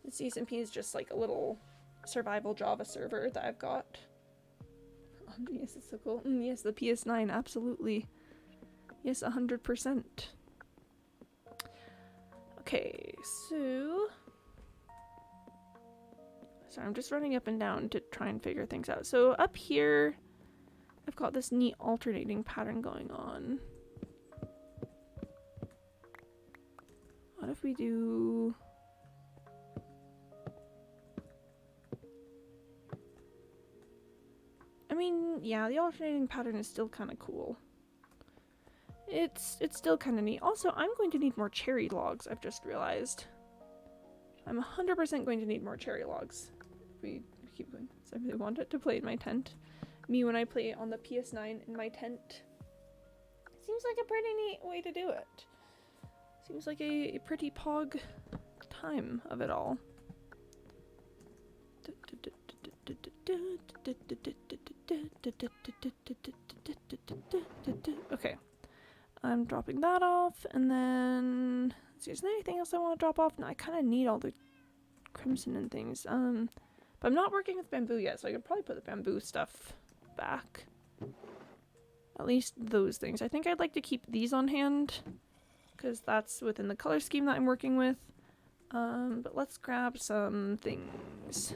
The CSMP is just like a little survival Java server that I've got. Yes, it's so cool. Yes, the PS9, absolutely. Yes, 100%. Okay, so... Sorry, I'm just running up and down to try and figure things out. So up here, I've got this neat alternating pattern going on. What if we do... I mean, yeah, the alternating pattern is still kind of cool. It's still kind of neat. Also, I'm going to need more cherry logs, I've just realized. I'm 100% going to need more cherry logs. We keep going. So I really wanted to play in my tent. Me when I play on the PS9 in my tent. Seems like a pretty neat way to do it. Seems like a pretty pog time of it all. Okay. I'm dropping that off, and then... Let's see, is there anything else I want to drop off? No, I kind of need all the crimson and things. But I'm not working with bamboo yet, so I could probably put the bamboo stuff back. At least those things. I think I'd like to keep these on hand, because that's within the color scheme that I'm working with. But let's grab some things.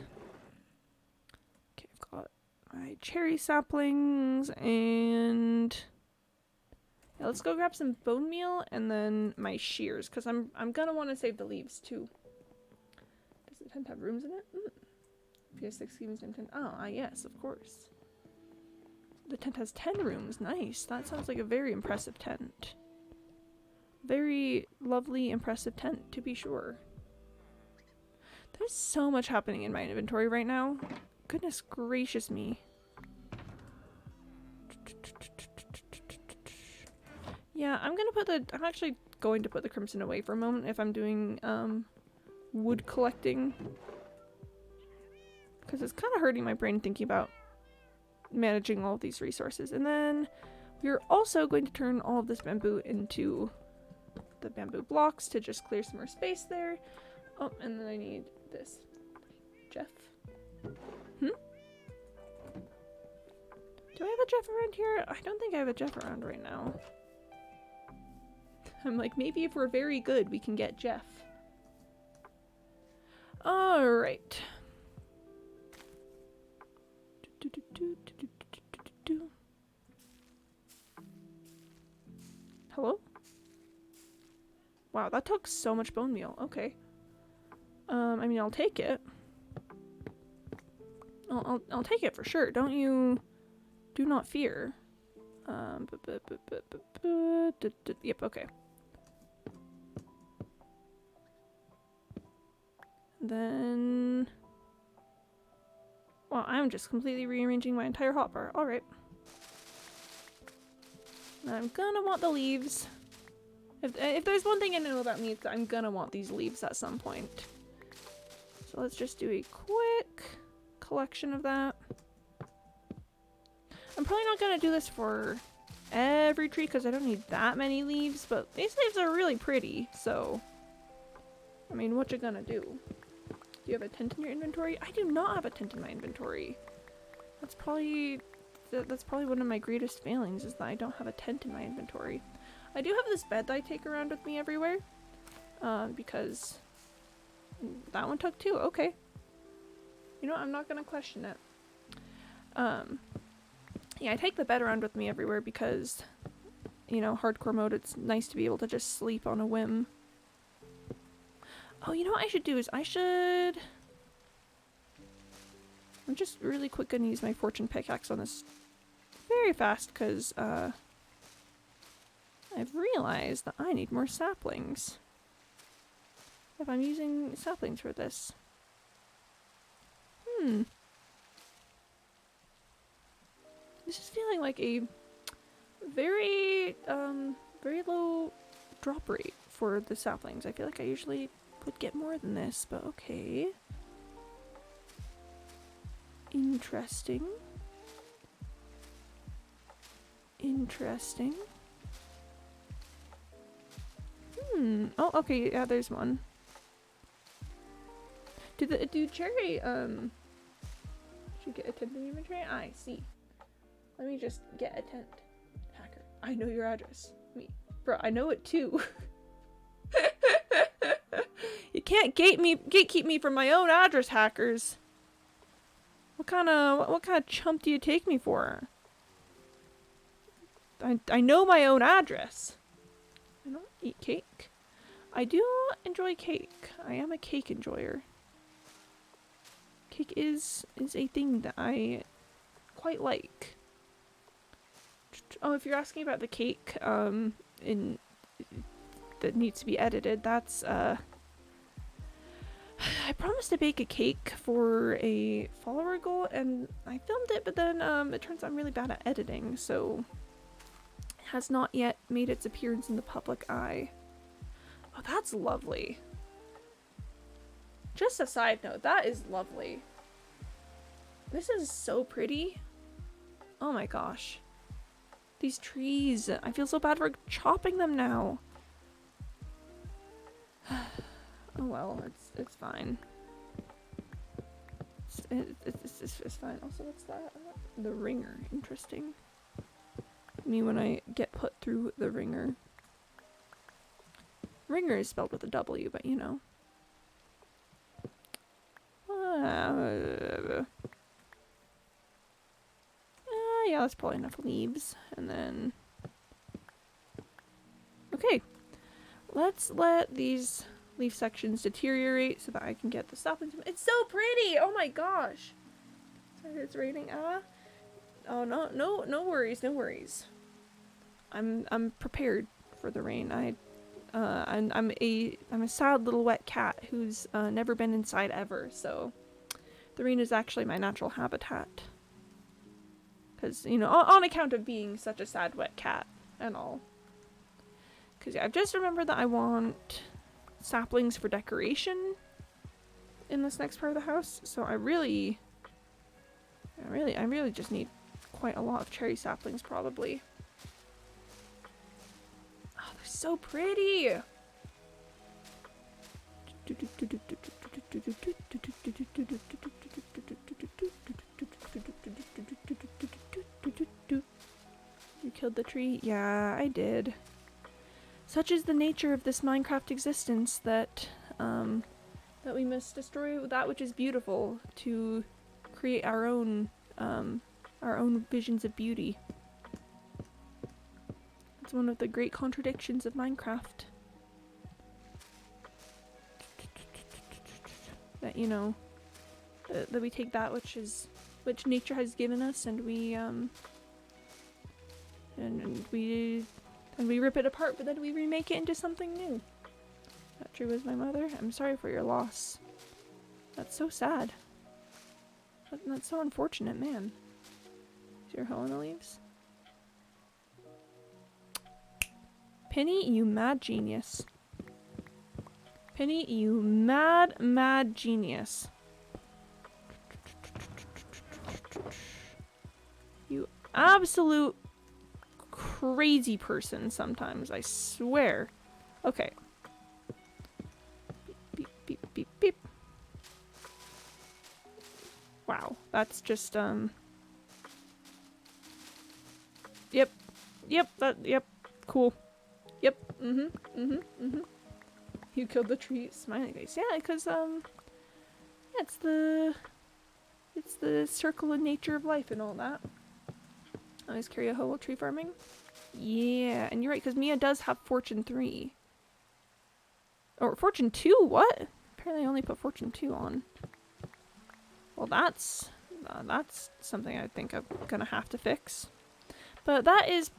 Okay, I've got my cherry saplings, and... Yeah, let's go grab some bone meal and then my shears, because I'm gonna want to save the leaves too. Does the tent have rooms in it? PS6 games in tent. Oh, yes, of course. The tent has 10 rooms. Nice. That sounds like a very impressive tent. Very lovely, impressive tent, to be sure. There's so much happening in my inventory right now. Goodness gracious me. Yeah, I'm actually going to put the crimson away for a moment if I'm doing, wood collecting. Because it's kind of hurting my brain thinking about managing all of these resources. And then we're also going to turn all of this bamboo into the bamboo blocks to just clear some more space there. Oh, and then I need this. Jeff? Do I have a Jeff around here? I don't think I have a Jeff around right now. I'm like, maybe if we're very good, we can get Jeff. Alright. Hello? Wow, that took so much bone meal. Okay. I mean, I'll take it. I'll take it for sure. Don't you... Do not fear. Yep, okay. Then... Wow, I'm just completely rearranging my entire hotbar. Alright. I'm gonna want the leaves. If there's one thing I know about me, it's that I'm gonna want these leaves at some point. So let's just do a quick collection of that. I'm probably not gonna do this for every tree because I don't need that many leaves, but these leaves are really pretty, so... I mean, what you gonna do? Do you have a tent in your inventory? I do not have a tent in my inventory. That's probably one of my greatest failings, is that I don't have a tent in my inventory. I do have this bed that I take around with me everywhere. Because that one took 2. Okay. You know what? I'm not gonna question it. Yeah, I take the bed around with me everywhere because, you know, hardcore mode, it's nice to be able to just sleep on a whim. Oh, you know what I should do is I'm just really quick gonna use my fortune pickaxe on this very fast because, I've realized that I need more saplings. If I'm using saplings for this. This is feeling like a very, very low drop rate for the saplings. I feel like I usually would get more than this, but okay. Interesting. Interesting. Oh, okay, yeah, there's one. Do cherry, should get a tent in the inventory? I see. Let me just get a tent. Hacker. I know your address. Me. Bro, I know it too. You can't gatekeep me from my own address, hackers. What kind of chump do you take me for? I know my own address. I don't eat cake. I do enjoy cake. I am a cake enjoyer. Cake is a thing that I quite like. Oh, if you're asking about the cake that needs to be edited, that's I promised to bake a cake for a follower goal and I filmed it, but then it turns out I'm really bad at editing, so it has not yet made its appearance in the public eye. Oh, that's lovely. Just a side note, that is lovely. This is so pretty. Oh my gosh. These trees. I feel so bad for chopping them now. Oh well, it's fine. It's fine. Also, what's that? The ringer. Interesting. Me when I get put through the ringer. Ringer is spelled with a W, but you know. Yeah, that's probably enough leaves. And then... Okay. Let's let these leaf sections deteriorate so that I can get the saplings. It's so pretty! Oh my gosh! Sorry, it's raining. Oh, no worries, no worries. I'm prepared for the rain. I'm a sad little wet cat who's never been inside ever, so the rain is actually my natural habitat. Because, you know, on account of being such a sad wet cat and all. Because yeah, I've just remembered that I want saplings for decoration in this next part of the house, so I really just need quite a lot of cherry saplings probably. Oh, they're so pretty! You killed the tree? Yeah, I did. Such is the nature of this Minecraft existence that that we must destroy that which is beautiful to create our own visions of beauty. It's one of the great contradictions of Minecraft. That, you know, that we take that which nature has given us and we rip it apart, but then we remake it into something new. That true was my mother. I'm sorry for your loss. That's so sad. That's so unfortunate, man. Is your hoe in the leaves? Penny, you mad genius. Penny, you mad genius. You absolute crazy person sometimes, I swear. Okay. Beep, beep, beep, beep. Wow, that's just, Yep, cool. Yep, You killed the tree, smiley face. Yeah, because, it's the circle and nature of life and all that. Always carry a hoe while tree farming. Yeah, and you're right, because Mia does have Fortune 3. Or Fortune 2, what? Apparently I only put Fortune 2 on. Well, that's something I think I'm gonna have to fix. But that is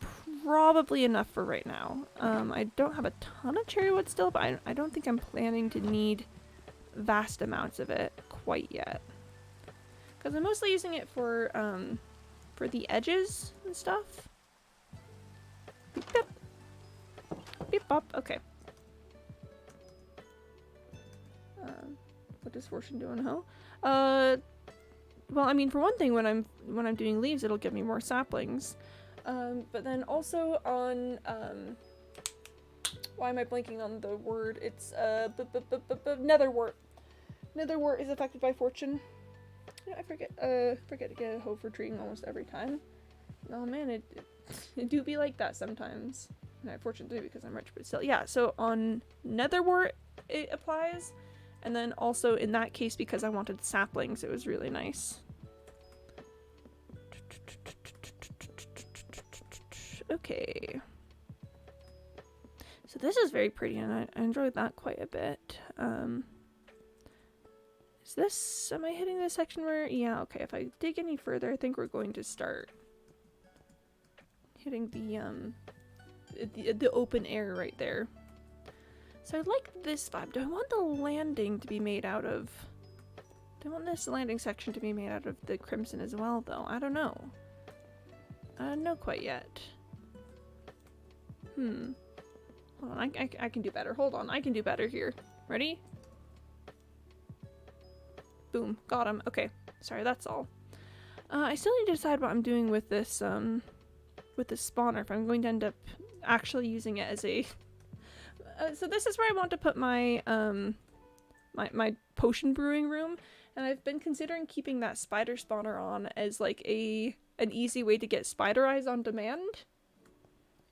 probably enough for right now. I don't have a ton of cherry wood still, but I don't think I'm planning to need vast amounts of it quite yet. Because I'm mostly using it for the edges and stuff. Beep, beep. Beep, bop. Okay. What does Fortune do in a hoe? Well, I mean, for one thing, when I'm doing leaves, it'll give me more saplings. But then also on, why am I blanking on the word? It's, netherwort. Netherwort is affected by Fortune. You know, I forget to get a hoe for treeing almost every time. Oh man, it do be like that sometimes. And I have Fortune 3 because I'm rich, but still. Yeah, so on netherwort it applies. And then also in that case, because I wanted saplings, it was really nice. Okay. So this is very pretty and I enjoyed that quite a bit. Is this, am I hitting this section where, yeah, okay, if I dig any further, I think we're going to start hitting the open air right there. So I like this vibe. Do I want the landing to be made out of, do I want this landing section to be made out of the crimson as well though? I don't know. I don't know quite yet. Hold on, I can do better. Hold on, I can do better here. Ready? Boom, got him. Okay, sorry, that's all. I still need to decide what I'm doing with this spawner, if I'm going to end up actually using it as a... so this is where I want to put my, my potion brewing room, and I've been considering keeping that spider spawner on as like an easy way to get spider eyes on demand.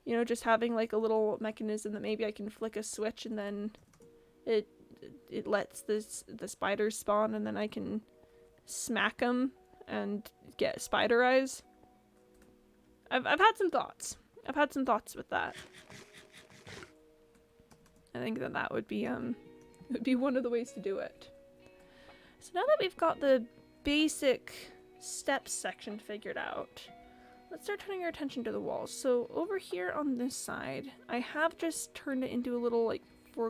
You know, just having like a little mechanism that maybe I can flick a switch and then it lets the spiders spawn and then I can smack them and get spider eyes. I've had some thoughts. I've had some thoughts with that. I think that would be one of the ways to do it. So now that we've got the basic steps section figured out, let's start turning our attention to the walls. So over here on this side, I have just turned it into a little like 4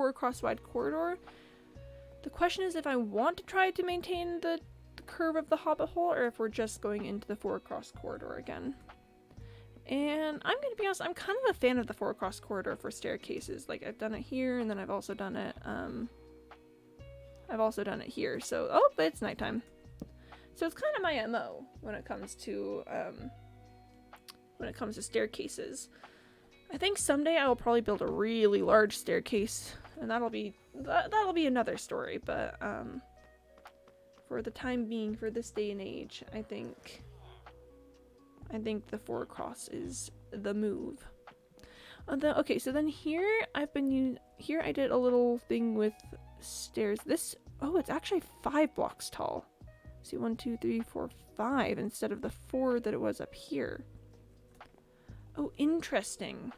across wide corridor. The question is if I want to try to maintain the curve of the hobbit hole or if we're just going into the 4 across corridor again. And I'm gonna be honest, I'm kind of a fan of the 4 across corridor for staircases. Like I've done it here and then I've also done it here. So, oh, but it's nighttime. So it's kind of my MO when it comes to staircases. I think someday I will probably build a really large staircase, and that'll be another story. But for the time being, for this day and age, I think the 4 across is the move. Okay, so then here here I did a little thing with stairs. This, oh, it's actually 5 blocks tall. See, 1, 2, 3, 4, 5 instead of the 4 that it was up here. Oh, interesting.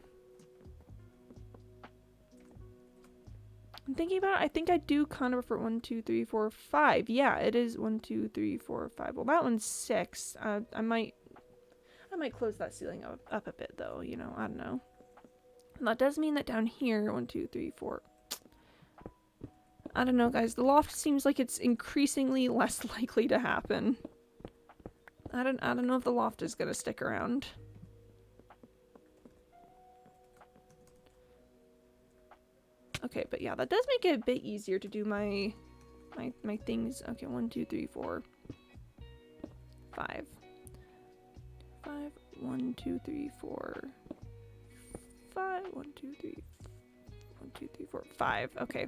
I'm thinking about it. I think I do kind of prefer 1, 2, 3, 4, 5. Yeah, it is 1, 2, 3, 4, 5. Well, that one's 6. I might close that ceiling up a bit though. You know, I don't know. And that does mean that down here, 1, 2, 3, 4. I don't know, guys. The loft seems like it's increasingly less likely to happen. I don't know if the loft is gonna stick around. Okay, but yeah, that does make it a bit easier to do my things. Okay, 1, 2, 3, 4, 5. 5, 1, 2, 3, 4, 5, 1, 2, 3, 1, 2, 3, 4, 5. Okay.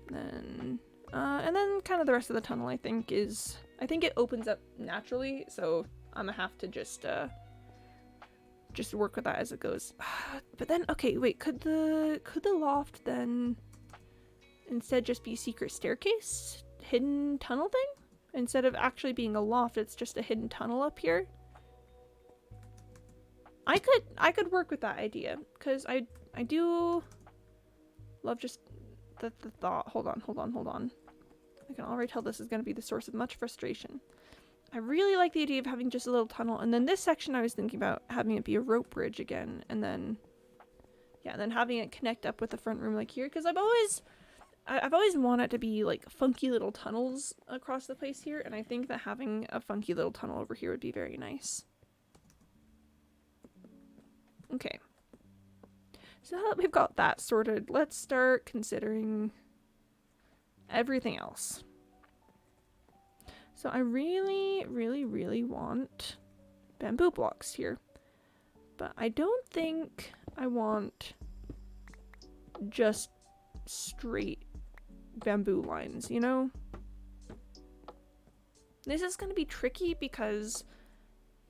Then, and then kind of the rest of the tunnel, I think it opens up naturally, so I'm gonna have to just work with that as it goes. But then, okay, wait, could the loft then instead just be secret staircase, hidden tunnel thing? Instead of actually being a loft, it's just a hidden tunnel up here. I could work with that idea, because I do love just the thought. Hold on. I can already tell this is going to be the source of much frustration. I really like the idea of having just a little tunnel, and then this section I was thinking about having it be a rope bridge again, and then then having it connect up with the front room like here, because I've always wanted to be like funky little tunnels across the place here, and I think that having a funky little tunnel over here would be very nice. Okay. So now that we've got that sorted, let's start considering everything else. So I really, really, really want bamboo blocks here. But I don't think I want just straight bamboo lines, you know? This is going to be tricky because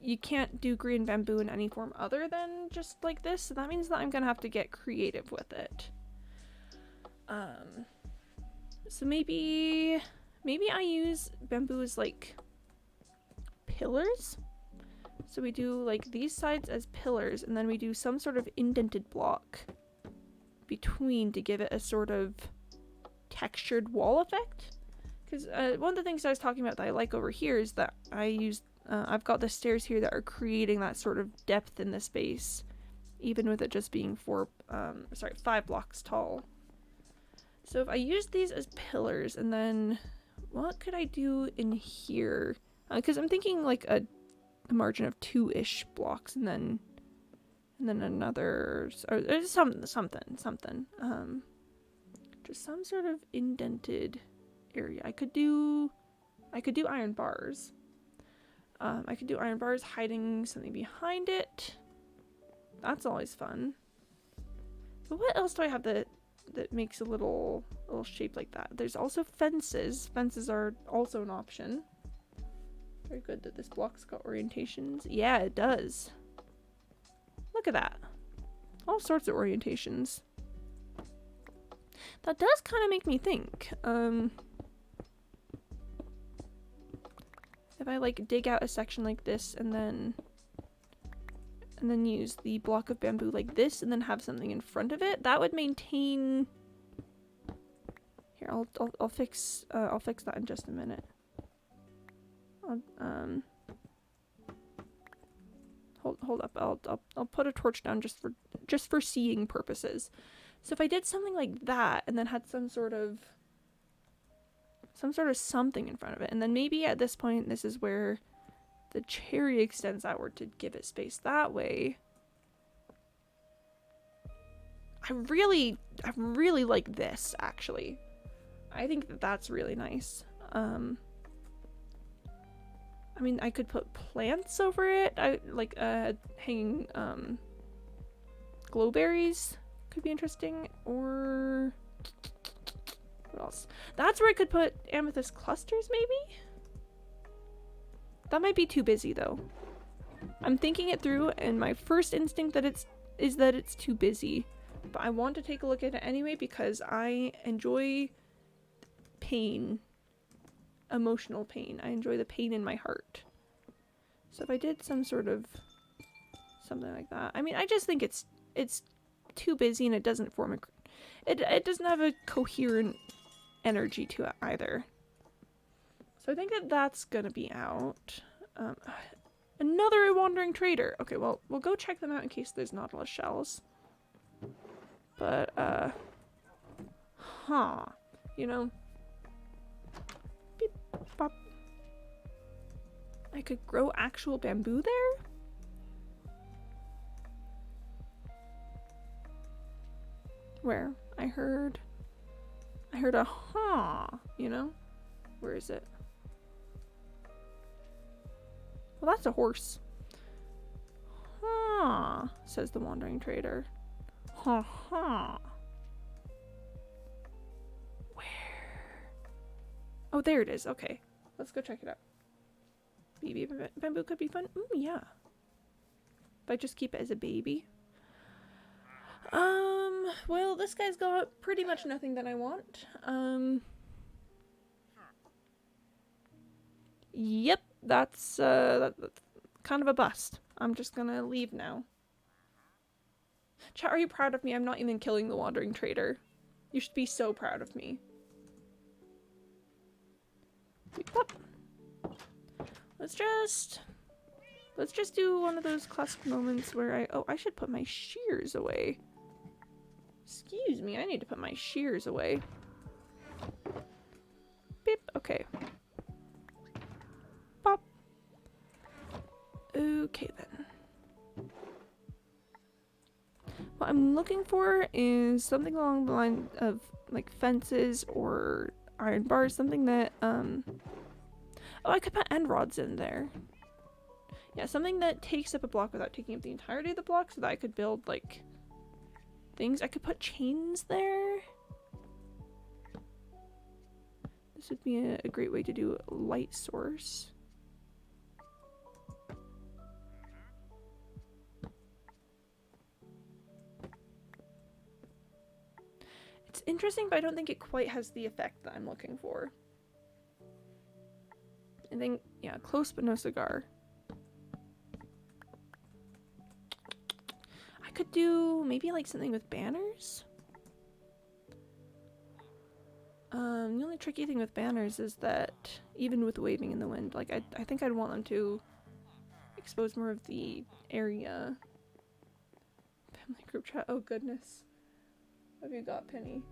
you can't do green bamboo in any form other than just like this, so that means that I'm gonna have to get creative with it. So maybe I use bamboo as like pillars. So we do like these sides as pillars, and then we do some sort of indented block between to give it a sort of textured wall effect. Because one of the things I was talking about that I like over here is that I've got the stairs here that are creating that sort of depth in the space, even with it just being 5 blocks tall. So if I use these as pillars, and then what could I do in here? Because I'm thinking like a margin of 2-ish blocks, and then another, or something. Just some sort of indented area. I could do iron bars. I could do iron bars hiding something behind it. That's always fun. But what else do I have that makes a little shape like that? There's also fences. Fences are also an option. Very good that this block's got orientations. Yeah, it does. Look at that. All sorts of orientations. That does kind of make me think. If I like dig out a section like this and then use the block of bamboo like this and then have something in front of it, that would maintain. Here, I'll fix that in just a minute. Hold up. I'll put a torch down just for seeing purposes. So if I did something like that and then had some sort of something in front of it, and then maybe at this point this is where the cherry extends outward to give it space that way. I really like this, actually. I think that's really nice. I mean, I could put plants over it. Like hanging glowberries could be interesting, or what else? That's where I could put amethyst clusters, maybe? That might be too busy, though. I'm thinking it through, and my first instinct that it's is that it's too busy. But I want to take a look at it anyway because I enjoy pain. Emotional pain. I enjoy the pain in my heart. So if I did some sort of something like that. I mean, I just think it's too busy and it doesn't form a... It doesn't have a coherent energy to it either. So I think that that's gonna be out. Another wandering trader. Okay, well, we'll go check them out in case there's nautilus shells. But, you know, beep, pop. I could grow actual bamboo there? Where? I heard a you know? Where is it? Well, that's a horse. Says the wandering trader. Where? Oh, there it is. Okay. Let's go check it out. Baby bamboo could be fun. Yeah. If I just keep it as a baby. Well, this guy's got pretty much nothing that I want. Yep, that's kind of a bust. I'm just gonna leave now. Chat, are you proud of me? I'm not even killing the wandering trader. You should be so proud of me. Let's just do one of those classic moments where I should put my shears away. Excuse me, I need to put my shears away. Beep, okay. Pop. Okay then. What I'm looking for is something along the line of like fences or iron bars, something that oh, I could put end rods in there. Yeah, something that takes up a block without taking up the entirety of the block so that I could build like things. I could put chains there. This would be a great way to do a light source. It's interesting, but I don't think it quite has the effect that I'm looking for. I think, yeah, close but no cigar. I could do maybe like something with banners. The only tricky thing with banners is that even with waving in the wind, like I think I'd want them to expose more of the area. Family group chat. Oh goodness. What have you got, Penny?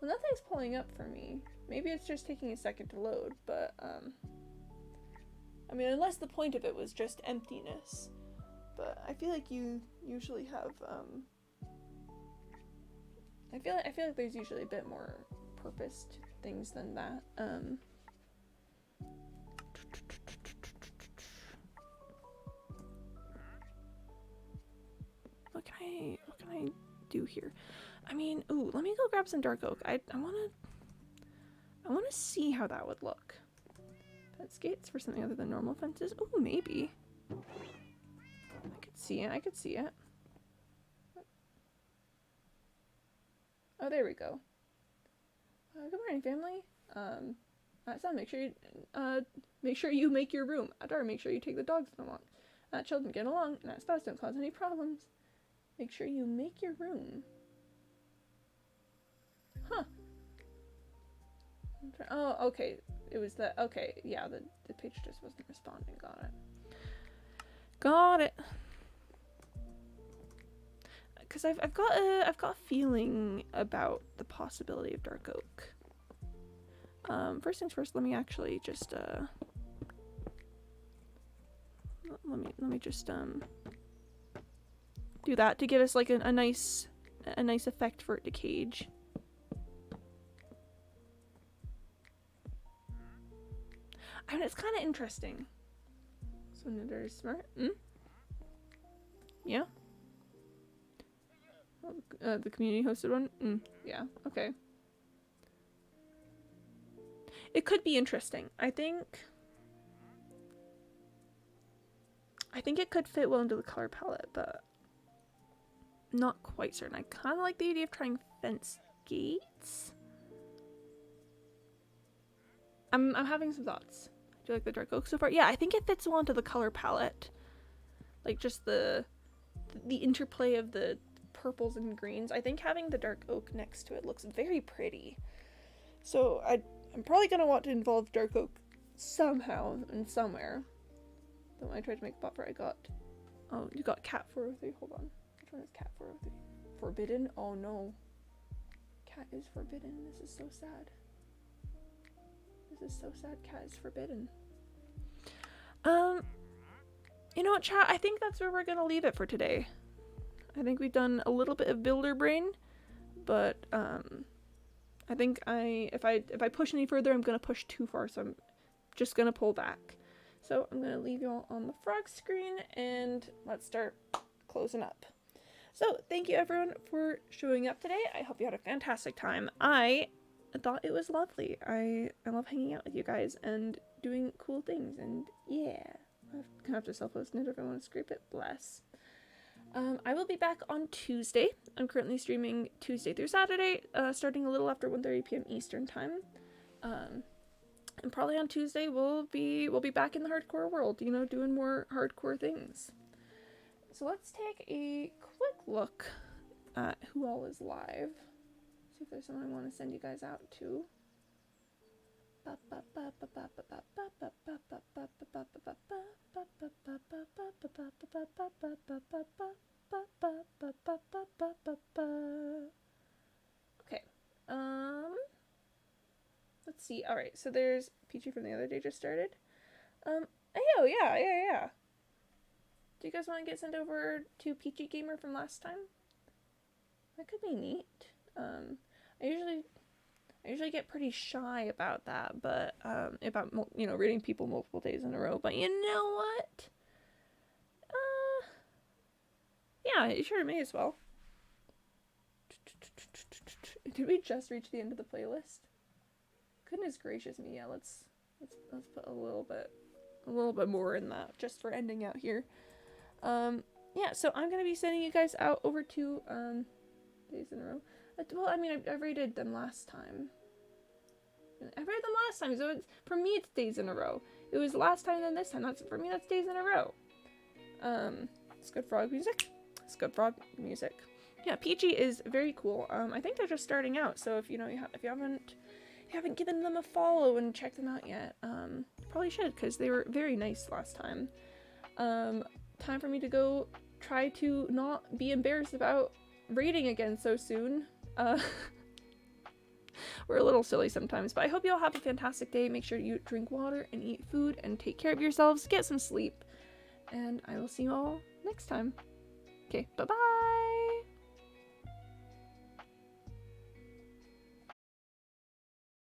Well, nothing's pulling up for me. Maybe it's just taking a second to load, but I mean, unless the point of it was just emptiness. But I feel like you usually have I feel like there's usually a bit more purpose to things than that. What can I do here? I mean, ooh, let me go grab some dark oak. I wanna see how that would look. Fence gates for something other than normal fences. Ooh, maybe. I could see it. Oh, there we go. Good morning, family. Son, make sure you make your room. Adar, make sure you take the dogs on a walk. Children, get along. Spouse, don't cause any problems. Make sure you make your room. Huh. Oh, okay. It was the... Okay, yeah, the page just wasn't responding. Got it. Because I've got a feeling about the possibility of dark oak. First things first, let me actually just let me just do that to give us like a nice effect for it to cage. I mean, it's kind of interesting. So Nether is smart. Yeah. The community hosted one? Yeah, okay. It could be interesting. I think I think it could fit well into the color palette, but not quite certain. I kind of like the idea of trying fence gates. I'm having some thoughts. Do you like the dark oak so far? Yeah, I think it fits well into the color palette. Like just the interplay of the purples and greens. I think having the dark oak next to it looks very pretty. So I'm probably gonna want to involve dark oak somehow and somewhere. Then when I tried to make a buffer, I got, oh, you got cat 403. Hold on, which one is cat 403? Forbidden? Oh no, cat is forbidden. This is so sad. This is so sad. Cat is forbidden. You know what, chat? I think that's where we're gonna leave it for today. I think we've done a little bit of builder brain, but I think if I push any further, I'm gonna push too far. So I'm just gonna pull back. So I'm gonna leave you all on the frog screen, and let's start closing up. So thank you everyone for showing up today. I hope you had a fantastic time. I thought it was lovely. I love hanging out with you guys and doing cool things, and yeah. I'm gonna have to self-listen it if I want to scrape it. Bless. I will be back on Tuesday. I'm currently streaming Tuesday through Saturday, starting a little after 1:30 p.m. Eastern time. And probably on Tuesday we'll be back in the hardcore world, you know, doing more hardcore things. So let's take a quick look at who all is live. See if there's someone I want to send you guys out to. Okay. Let's see. All right. So there's Peachy from the other day just started. Oh yeah. Do you guys want to get sent over to Peachy Gamer from last time? That could be neat. I usually get pretty shy about that, but about, you know, reading people multiple days in a row. But you know what? Yeah, you sure may as well. Did we just reach the end of the playlist? Goodness gracious me! Yeah, let's put a little bit more in that just for ending out here. Yeah, so I'm gonna be sending you guys out over to days in a row. Well, I mean, I rated them last time. I rated them last time, so for me it's days in a row. It was last time, then this time. For me, that's days in a row. It's good frog music. It's good frog music. Yeah, Peachy is very cool. I think they're just starting out, so if you haven't given them a follow and checked them out yet, you probably should, because they were very nice last time. Time for me to go try to not be embarrassed about raiding again so soon. We're a little silly sometimes, but I hope you all have a fantastic day. Make sure you drink water and eat food and take care of yourselves, get some sleep, and I will see you all next time. Okay, bye-bye!